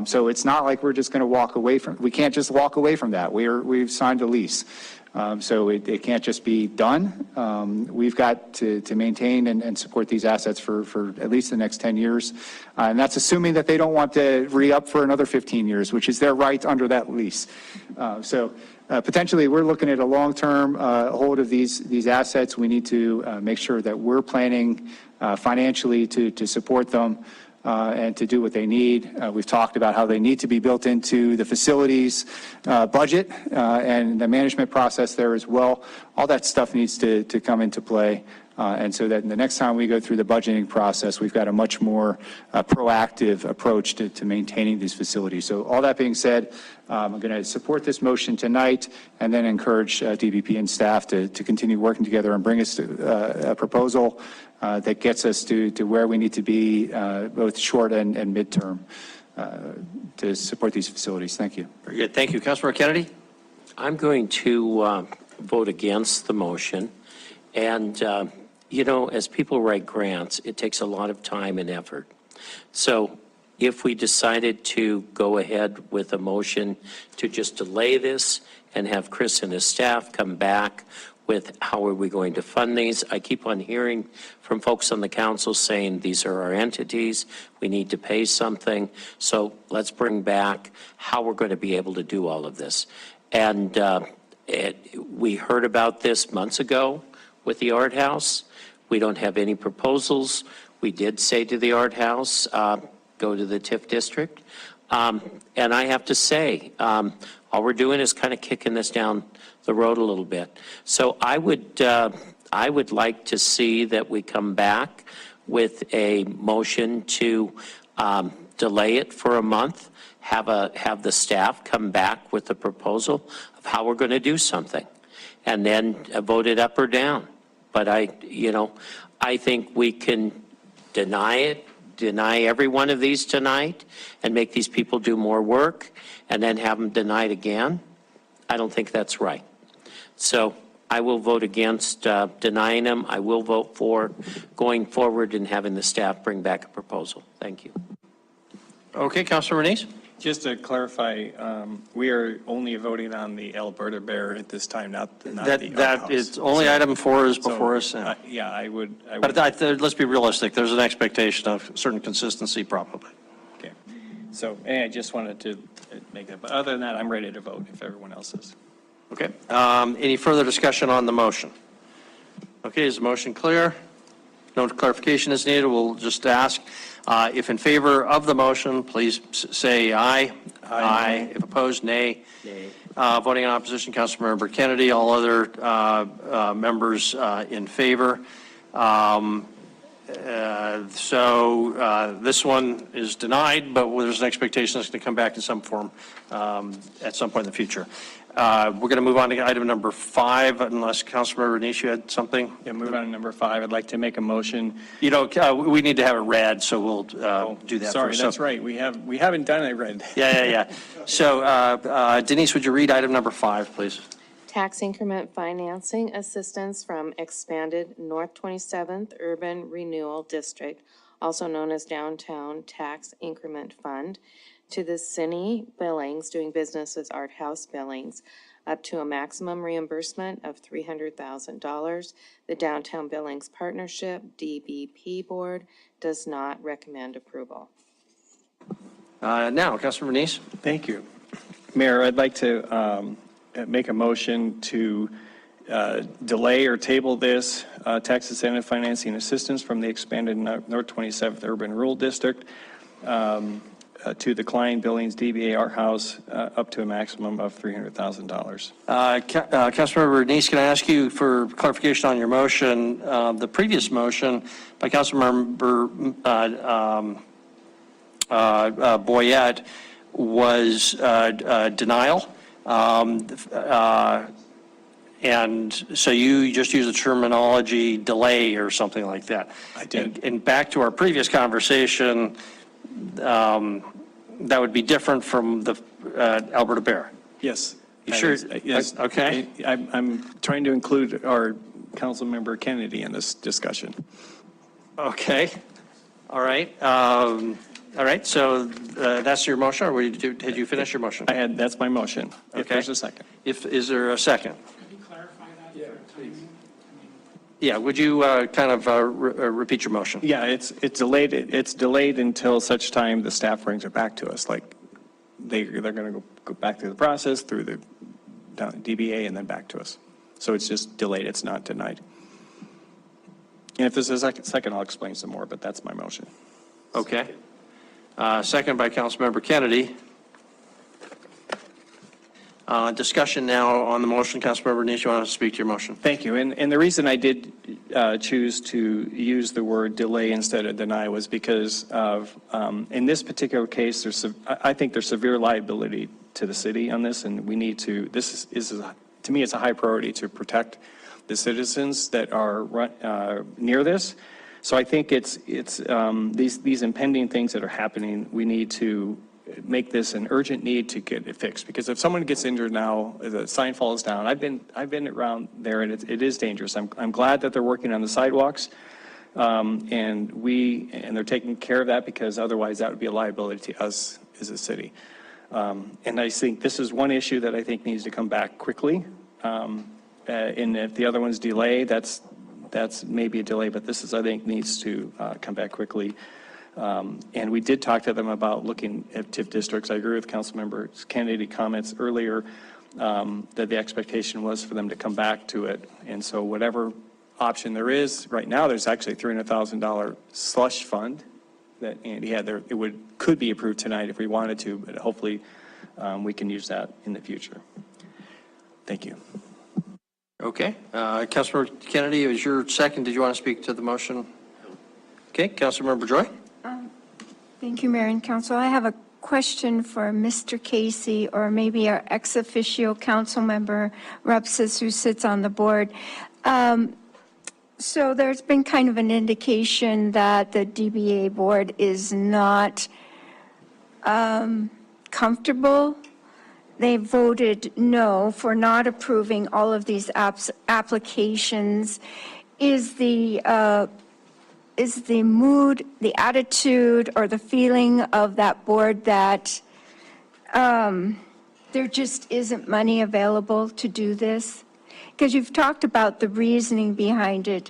So it's not like we're just going to walk away from, we can't just walk away from that. We've signed a lease. So it can't just be done. We've got to maintain and support these assets for at least the next 10 years. And that's assuming that they don't want to re-up for another 15 years, which is their right under that lease. So potentially, we're looking at a long-term hold of these assets. We need to make sure that we're planning financially to support them. And to do what they need. We've talked about how they need to be built into the facilities budget and the management process there as well. All that stuff needs to come into play. And so that the next time we go through the budgeting process, we've got a much more proactive approach to maintaining these facilities. So all that being said, I'm going to support this motion tonight and then encourage DBP and staff to continue working together and bring us to a proposal that gets us to where we need to be, both short and midterm, to support these facilities. Thank you. Very good. Thank you. Councilmember Kennedy? I'm going to vote against the motion. And, you know, as people write grants, it takes a lot of time and effort. So if we decided to go ahead with a motion to just delay this and have Chris and his staff come back with how are we going to fund these. I keep on hearing from folks on the council saying these are our entities, we need to pay something. So let's bring back how we're going to be able to do all of this. And we heard about this months ago with the Art House. We don't have any proposals. We did say to the Art House, go to the TIF district. And I have to say, all we're doing is kind of kicking this down the road a little bit. So I would like to see that we come back with a motion to delay it for a month have the staff come back with a proposal of how we're going to do something, and then vote it up or down. But I think we can deny every one of these tonight and make these people do more work and then have them denied again. I don't think that's right. So I will vote against denying them. I will vote for going forward and having the staff bring back a proposal. Thank you. Okay, Councilor Renese? Just to clarify, we are only voting on the Alberta Bear at this time, not the That is, only item 4 is before us. Yeah, I would. But let's be realistic. There's an expectation of certain consistency probably. Okay. So, I just wanted to make that, but other than that, I'm ready to vote if everyone else is. Okay. Any further discussion on the motion? Okay, is the motion clear? No clarification is needed. We'll just ask if in favor of the motion, please say aye. Aye. If opposed, nay. Nay. Voting in opposition, Councilmember Kennedy. All other members in favor. So this one is denied, but there's an expectation it's going to come back in some form at some point in the future. We're going to move on to item number 5, unless Councilmember Renese, you had something? Yeah, move on to number 5. I'd like to make a motion. We need to have it read, so we'll do that Sorry, first. that's right. We haven't done it read. Yeah. So Denise, would you read item number 5, please? Tax increment financing assistance from expanded North 27th Urban Renewal District, also known as Downtown Tax Increment Fund, to the city Billings, doing business as Art House Billings, up to a maximum reimbursement of $300,000. The Downtown Billings Partnership, DBP Board, does not recommend approval. Now, Councilor Renese. Thank you. Mayor, I'd like to make a motion to delay or table this tax incentive financing assistance from the expanded North 27th Urban Rural District to the Klein Billings DBA Art House up to a maximum of $300,000. Councilmember Renese, can I ask you for clarification on your motion? The previous motion by Councilmember Boyette was denial. And so you just use the terminology delay or something like that. I did. And back to our previous conversation, that would be different from the Alberta Bear. Yes. You sure? Yes. Okay. I'm trying to include our council member Kennedy in this discussion. Okay. All right. All right. So that's your motion, or did you finish your motion? That's my motion. If there's a second. Is there a second? Could you clarify that for timing? Yeah. Would you kind of repeat your motion? Yeah, it's delayed. It's delayed until such time the staff brings it back to us. Like they're going to go back through the process through the DBA and then back to us. So it's just delayed. It's not denied. And if there's a second, I'll explain some more. But that's my motion. Okay. Second by Councilmember Kennedy. Discussion now on the motion. Councilmember Renese, you want to speak to your motion? Thank you. And the reason I did choose to use the word delay instead of deny was because of, in this particular case, I think there's severe liability to the city on this, and we need to, to me, it's a high priority to protect the citizens that are near this. So I think it's these impending things that are happening, we need to make this an urgent need to get it fixed. Because if someone gets injured now, the sign falls down. I've been around there, and it is dangerous. I'm glad that they're working on the sidewalks, and they're taking care of that, because otherwise that would be a liability to us as a city. And I think this is one issue that I think needs to come back quickly. And if the other one's delay, that's maybe a delay, but this is, I think, needs to come back quickly. And we did talk to them about looking at TIF districts. I agree with Councilmember Kennedy comments earlier that the expectation was for them to come back to it. And so whatever option there is, right now there's actually a $300,000 slush fund that Andy had there. It could be approved tonight if we wanted to, but hopefully we can use that in the future. Thank you. Okay. Councilmember Kennedy, is your second? Did you want to speak to the motion? Okay. Councilmember Joy? Thank you, Mayor and Council. I have a question for Mr. Casey, or maybe our ex officio council member, Rupsis, who sits on the board. So there's been kind of an indication that the DBA board is not comfortable. They voted no for not approving all of these applications. Is the mood, the attitude, or the feeling of that board that there just isn't money available to do this? Because you've talked about the reasoning behind it,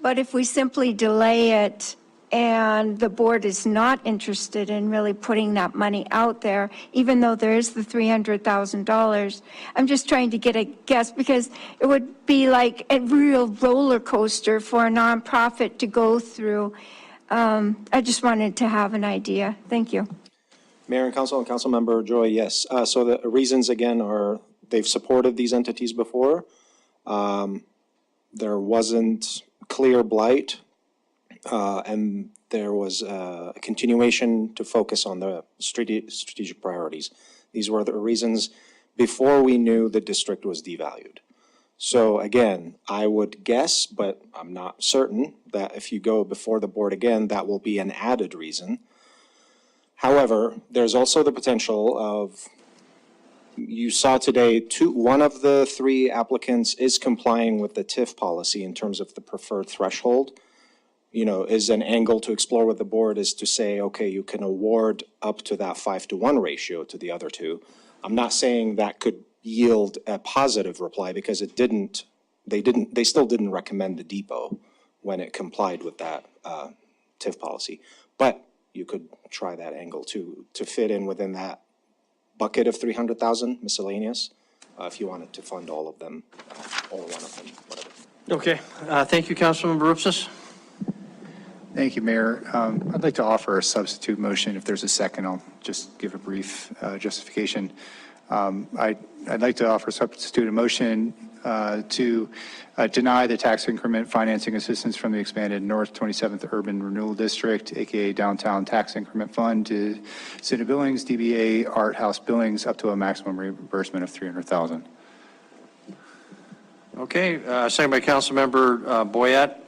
but if we simply delay it and the board is not interested in really putting that money out there, even though there is the $300,000, I'm just trying to get a guess, because it would be like a real roller coaster for a nonprofit to go through. I just wanted to have an idea. Thank you. Mayor and Councilmember Joy, yes. So the reasons again are they've supported these entities before. There wasn't clear blight, and there was a continuation to focus on the strategic priorities. These were the reasons before we knew the district was devalued. So again, I would guess, but I'm not certain, that if you go before the board again, that will be an added reason. However, there's also the potential of, you saw today, one of the three applicants is complying with the TIF policy in terms of the preferred threshold. You know, is an angle to explore with the board is to say, okay, you can award up to that 5-to-1 ratio to the other two. I'm not saying that could yield a positive reply, because it didn't, they still didn't recommend the depot when it complied with that TIF policy. But you could try that angle to fit in within that bucket of 300,000 miscellaneous, if you wanted to fund all of them, or one of them, whatever. Okay, thank you, Councilmember Rupsis. Thank you, Mayor. I'd like to offer a substitute motion. If there's a second, I'll just give a brief justification. I'd like to offer a substitute motion to deny the tax increment financing assistance from the expanded North 27th Urban Renewal District, AKA Downtown Tax Increment Fund, to City of Billings, DBA Art House Billings, up to a maximum reimbursement of $300,000. Okay, second by Councilmember Boyette.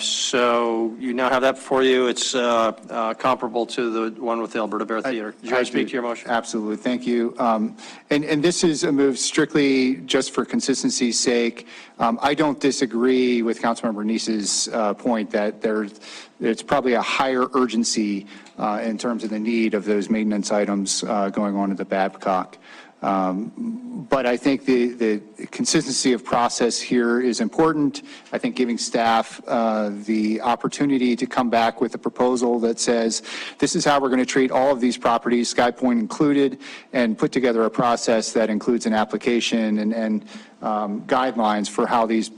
So you now have that before you. It's comparable to the one with the Alberta Bear Theater. Did you want to speak to your motion? Absolutely, thank you. And this is a move strictly just for consistency's sake. I don't disagree with Councilmember Neese's point that it's probably a higher urgency in terms of the need of those maintenance items going on at the Babcock. But I think the consistency of process here is important. I think giving staff the opportunity to come back with a proposal that says, this is how we're going to treat all of these properties, Sky Point included, and put together a process that includes an application and guidelines for how these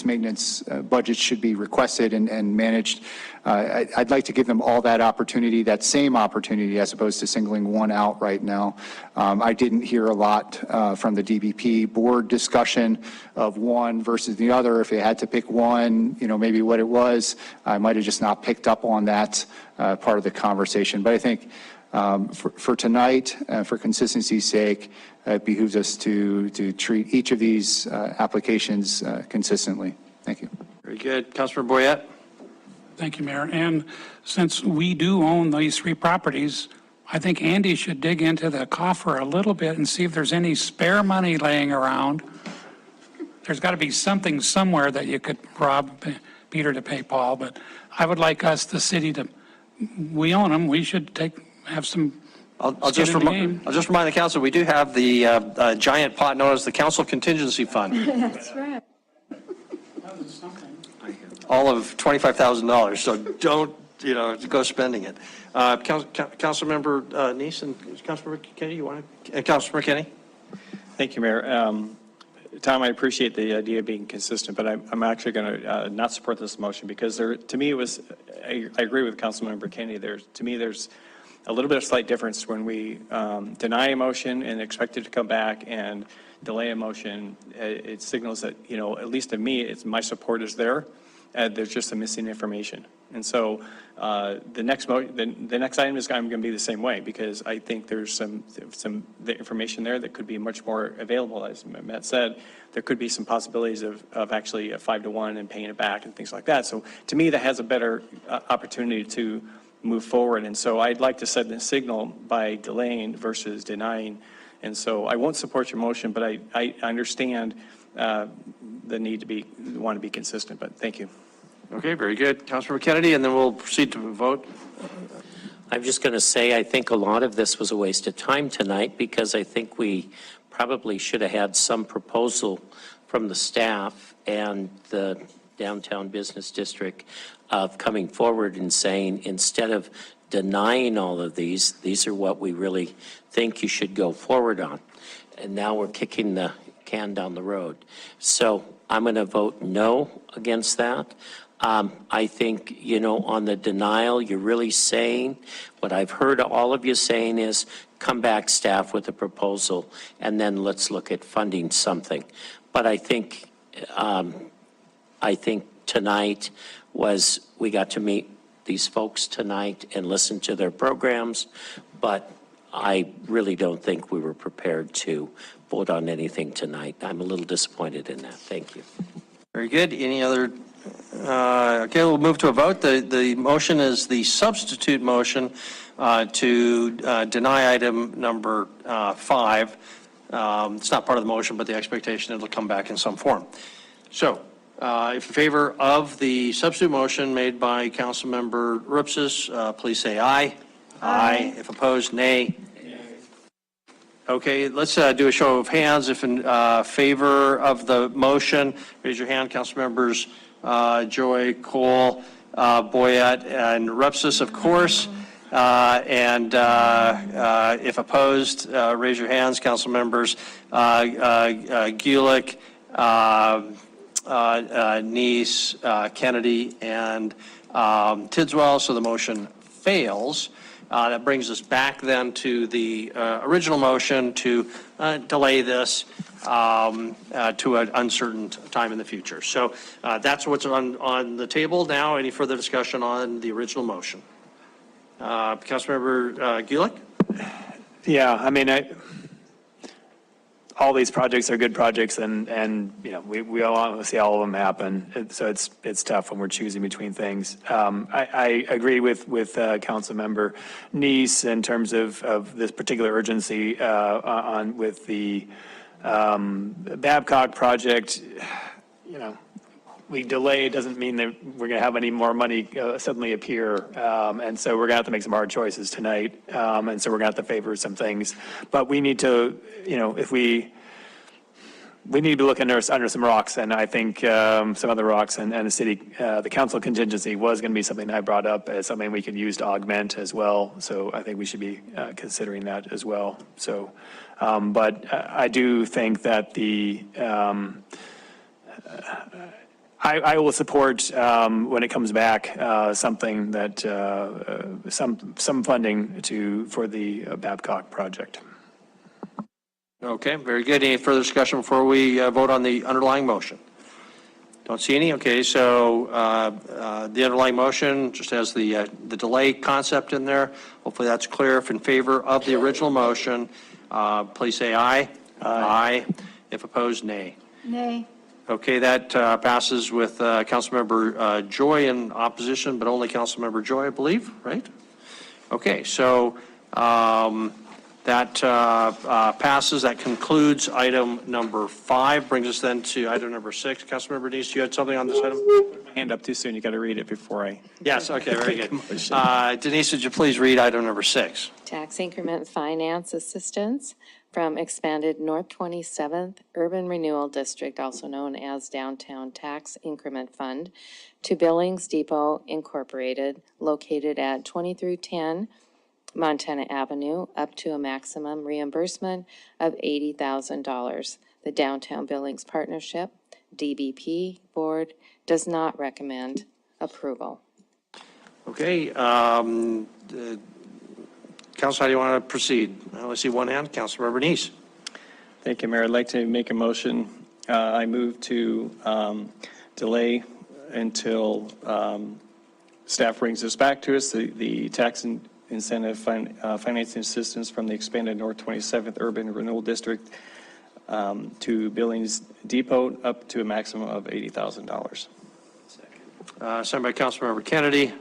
maintenance budgets should be requested and managed. I'd like to give them all that opportunity, that same opportunity, as opposed to singling one out right now. I didn't hear a lot from the DBP board discussion of one versus the other. If they had to pick one, you know, maybe what it was, I might have just not picked up on that part of the conversation. But I think for tonight, for consistency's sake, it behooves us to treat each of these applications consistently. Thank you. Very good. Councilmember Boyette. Thank you, Mayor. And since we do own these three properties, I think Andy should dig into the coffer a little bit and see if there's any spare money laying around. There's got to be something somewhere that you could rob Peter to pay Paul, but I would like us, the city, to, we own them, we should have some. I'll just remind the council, we do have the giant pot known as the Council Contingency Fund. That's right. All of $25,000, so don't, go spending it. Councilmember Neese and Councilmember Kennedy, you want to, Councilmember Kennedy? Thank you, Mayor. Tom, I appreciate the idea of being consistent, but I'm actually going to not support this motion because to me, I agree with Councilmember Kennedy. There's a little bit of slight difference when we deny a motion and expect it to come back and delay a motion. It signals that, at least to me, my support is there. There's just some missing information. And so the next item is going to be the same way, because I think there's the information there that could be much more available. As Matt said, there could be some possibilities of actually a 5-to-1 and paying it back and things like that. So to me, that has a better opportunity to move forward. And so I'd like to set the signal by delaying versus denying. And so I won't support your motion, but I understand the need to want to be consistent, but thank you. Okay, very good. Councilmember Kennedy, and then we'll proceed to vote. I'm just going to say, I think a lot of this was a waste of time tonight, because I think we probably should have had some proposal from the staff and the downtown business district of coming forward and saying, instead of denying all of these are what we really think you should go forward on. And now we're kicking the can down the road. So I'm going to vote no against that. I think, on the denial, you're really saying, what I've heard all of you saying is, come back, staff, with a proposal, and then let's look at funding something. But I think tonight we got to meet these folks tonight and listen to their programs, but I really don't think we were prepared to vote on anything tonight. I'm a little disappointed in that. Thank you. Very good. Any other? Okay, we'll move to a vote. The motion is the substitute motion to deny item number 5. It's not part of the motion, but the expectation it'll come back in some form. So, if in favor of the substitute motion made by Councilmember Rupsis, please say aye. Aye. If opposed, nay. Okay, let's do a show of hands. If in favor of the motion, raise your hand. Councilmembers Joy, Cole, Boyette, and Rupsis, of course. If opposed, raise your hands. Councilmembers Gulick, Neese, Kennedy, and Tidswell. So the motion fails. That brings us back then to the original motion to delay this to an uncertain time in the future. So that's what's on the table now. Any further discussion on the original motion? Councilmember Gulick? Yeah, I mean, all these projects are good projects, and we all want to see all of them happen. So it's tough when we're choosing between things. I agree with Councilmember Neese in terms of this particular urgency with the Babcock project. We delay doesn't mean that we're going to have any more money suddenly appear. And so we're going to have to make some hard choices tonight. And so we're going to have to favor some things. But we need to, if we need to be looking under some rocks. And I think some other rocks and the council contingency was going to be something I brought up as something we could use to augment as well. So I think we should be considering that as well. So, but I do think that I will support, when it comes back, something that, some funding for the Babcock project. Okay, very good. Any further discussion before we vote on the underlying motion? Don't see any. Okay, so the underlying motion just has the delay concept in there. Hopefully that's clear. If in favor of the original motion, please say aye. Aye. If opposed, nay. Nay. Okay, that passes with Councilmember Joy in opposition, but only Councilmember Joy, I believe, right? Okay, so that passes. That concludes item number 5. Brings us then to item number 6. Councilmember Neese, you had something on this item? Put my hand up too soon. You got to read it before I. Yes. Okay. Very good. Denise, would you please read item number 6? Tax increment finance assistance from expanded North 27th Urban Renewal District, also known as Downtown Tax Increment Fund, to Billings Depot Incorporated, located at 2310 Montana Avenue, up to a maximum reimbursement of $80,000. The Downtown Billings Partnership, DBP Board, does not recommend approval. Okay. Council, how do you want to proceed? I only see one hand. Councilmember Neese. Thank you, Mayor. I'd like to make a motion. I move to delay until staff brings this back to us, the tax incentive financing assistance from the expanded North 27th Urban Renewal District to Billings Depot up to a maximum of $80,000. Second by Councilmember Kennedy.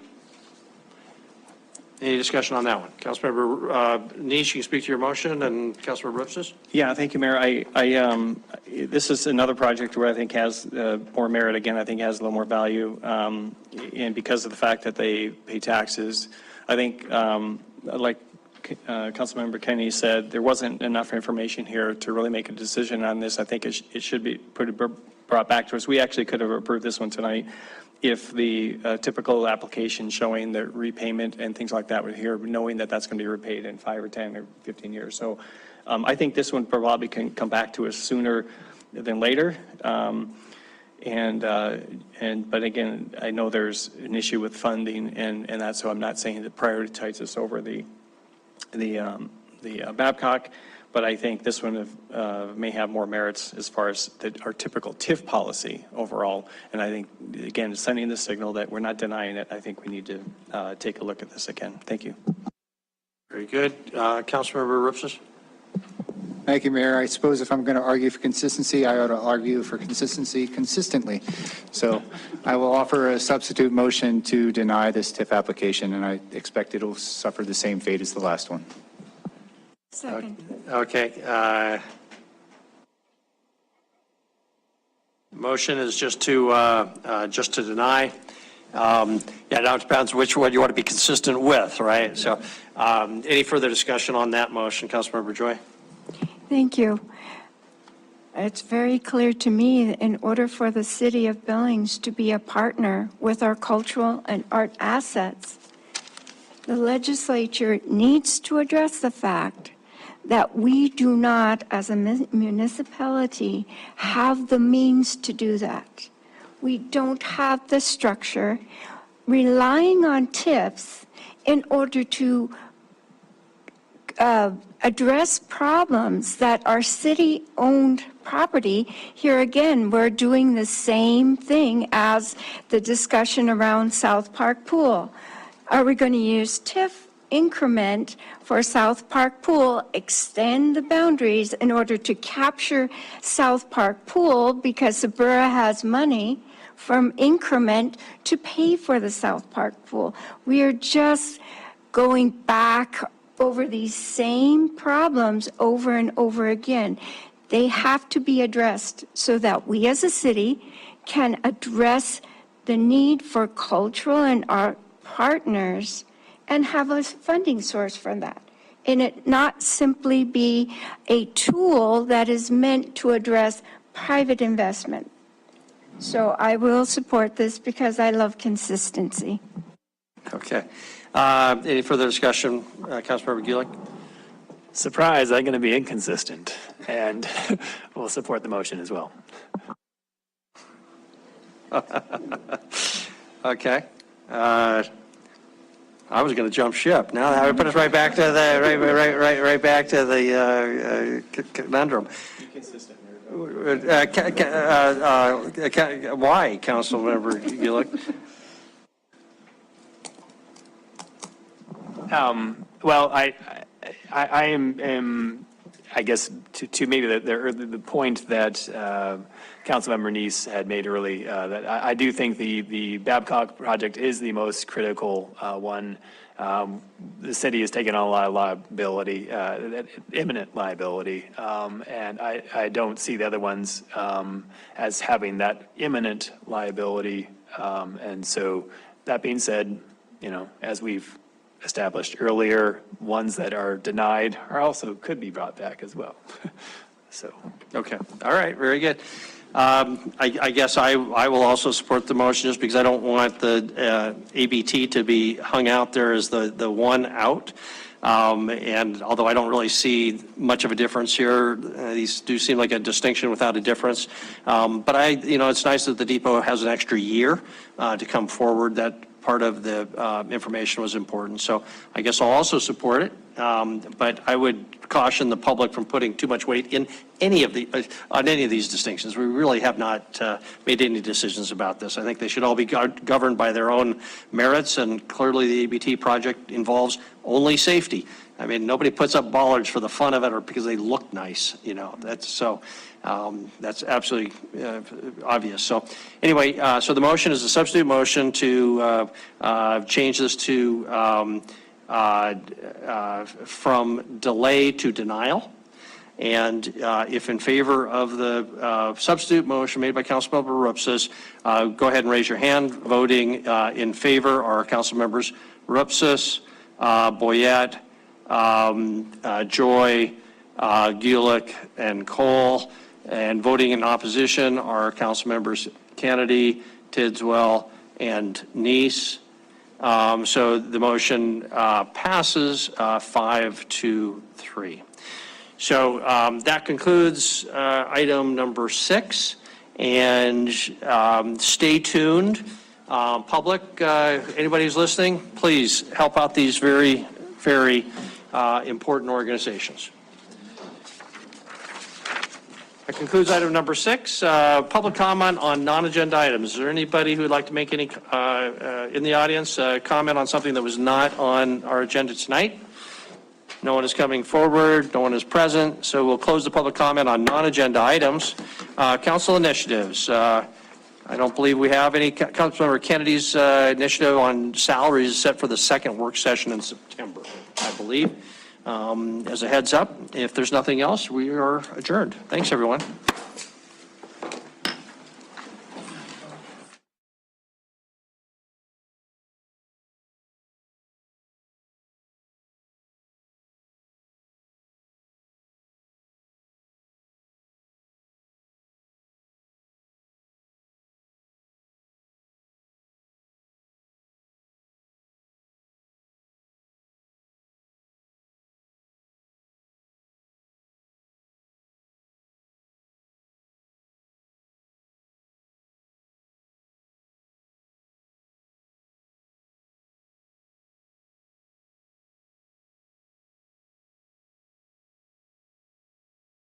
Any discussion on that one? Councilmember Nish, you can speak to your motion, and Councilmember Ripsis? Yeah, thank you, Mayor. This is another project where I think has more merit. Again, I think has a little more value. And because of the fact that they pay taxes, I think, like Councilmember Kennedy said, there wasn't enough information here to really make a decision on this. I think it should be brought back to us. We actually could have approved this one tonight if the typical application showing the repayment and things like that were here, knowing that that's going to be repaid in 5 or 10 or 15 years. So I think this one probably can come back to us sooner than later. But again, I know there's an issue with funding, and that's so I'm not saying that prioritize this over the Babcock, but I think this one may have more merits as far as our typical TIF policy overall. And I think, again, sending the signal that we're not denying it, I think we need to take a look at this again. Thank you. Very good. Councilmember Ripsis? Thank you, Mayor. I suppose if I'm going to argue for consistency, I ought to argue for consistency consistently. So I will offer a substitute motion to deny this TIF application, and I expect it'll suffer the same fate as the last one. Second. Okay. Motion is just to deny. Yeah, now it depends which one you want to be consistent with, right? So any further discussion on that motion, Councilmember Joy? Thank you. It's very clear to me that in order for the city of Billings to be a partner with our cultural and art assets, the legislature needs to address the fact that we do not, as a municipality, have the means to do that. We don't have the structure. Relying on TIFs in order to address problems that are city-owned property. Here again, we're doing the same thing as the discussion around South Park Pool. Are we going to use TIF increment for South Park Pool, extend the boundaries in order to capture South Park Pool because the borough has money from increment to pay for the South Park Pool? We are just going back over these same problems over and over again. They have to be addressed so that we as a city can address the need for cultural and art partners and have a funding source for that. And it not simply be a tool that is meant to address private investment. So I will support this because I love consistency. Okay. Any further discussion, Councilmember Gulick? Surprise, I'm going to be inconsistent, and we'll support the motion as well. Okay. I was going to jump ship. Now that would put us right back to the right back to the conundrum. Why, Councilmember Gulick? Well, I am, I guess, to maybe the point that Councilmember Neese had made early, that I do think the Babcock project is the most critical one. The city has taken on a lot of liability, imminent liability, and I don't see the other ones as having that imminent liability. And so, that being said, as we've established earlier, ones that are denied are also could be brought back as well. So. Okay. All right. Very good. I guess I will also support the motion just because I don't want the ABT to be hung out there as the one out. And although I don't really see much of a difference here, these do seem like a distinction without a difference. But it's nice that the depot has an extra year to come forward. That part of the information was important. So I guess I'll also support it. but I would caution the public from putting too much weight in on any of these distinctions. We really have not made any decisions about this. I think they should all be governed by their own merits, and clearly the ABT project involves only safety. I mean, nobody puts up bollards for the fun of it or because they look nice, that's absolutely obvious. So anyway, so the motion is a substitute motion to change this to from delay to denial. And if in favor of the substitute motion made by Councilmember Rupsis, go ahead and raise your hand. Voting in favor are Councilmembers Rupsis, Boyette, Joy, Gulick, and Cole. And voting in opposition are Councilmembers Kennedy, Tidswell, and Neese. So the motion passes 5-3. So that concludes item number 6. And stay tuned. Public, anybody who's listening, please help out these very, very important organizations. That concludes item number 6. Public comment on non-agenda items. Is there anybody who would like to make any, in the audience, comment on something that was not on our agenda tonight? No one is coming forward. No one is present. So we'll close the public comment on non-agenda items. Council initiatives. I don't believe we have any. Councilmember Kennedy's initiative on salaries is set for the second work session in September, I believe. As a heads up, if there's nothing else, we are adjourned. Thanks, everyone.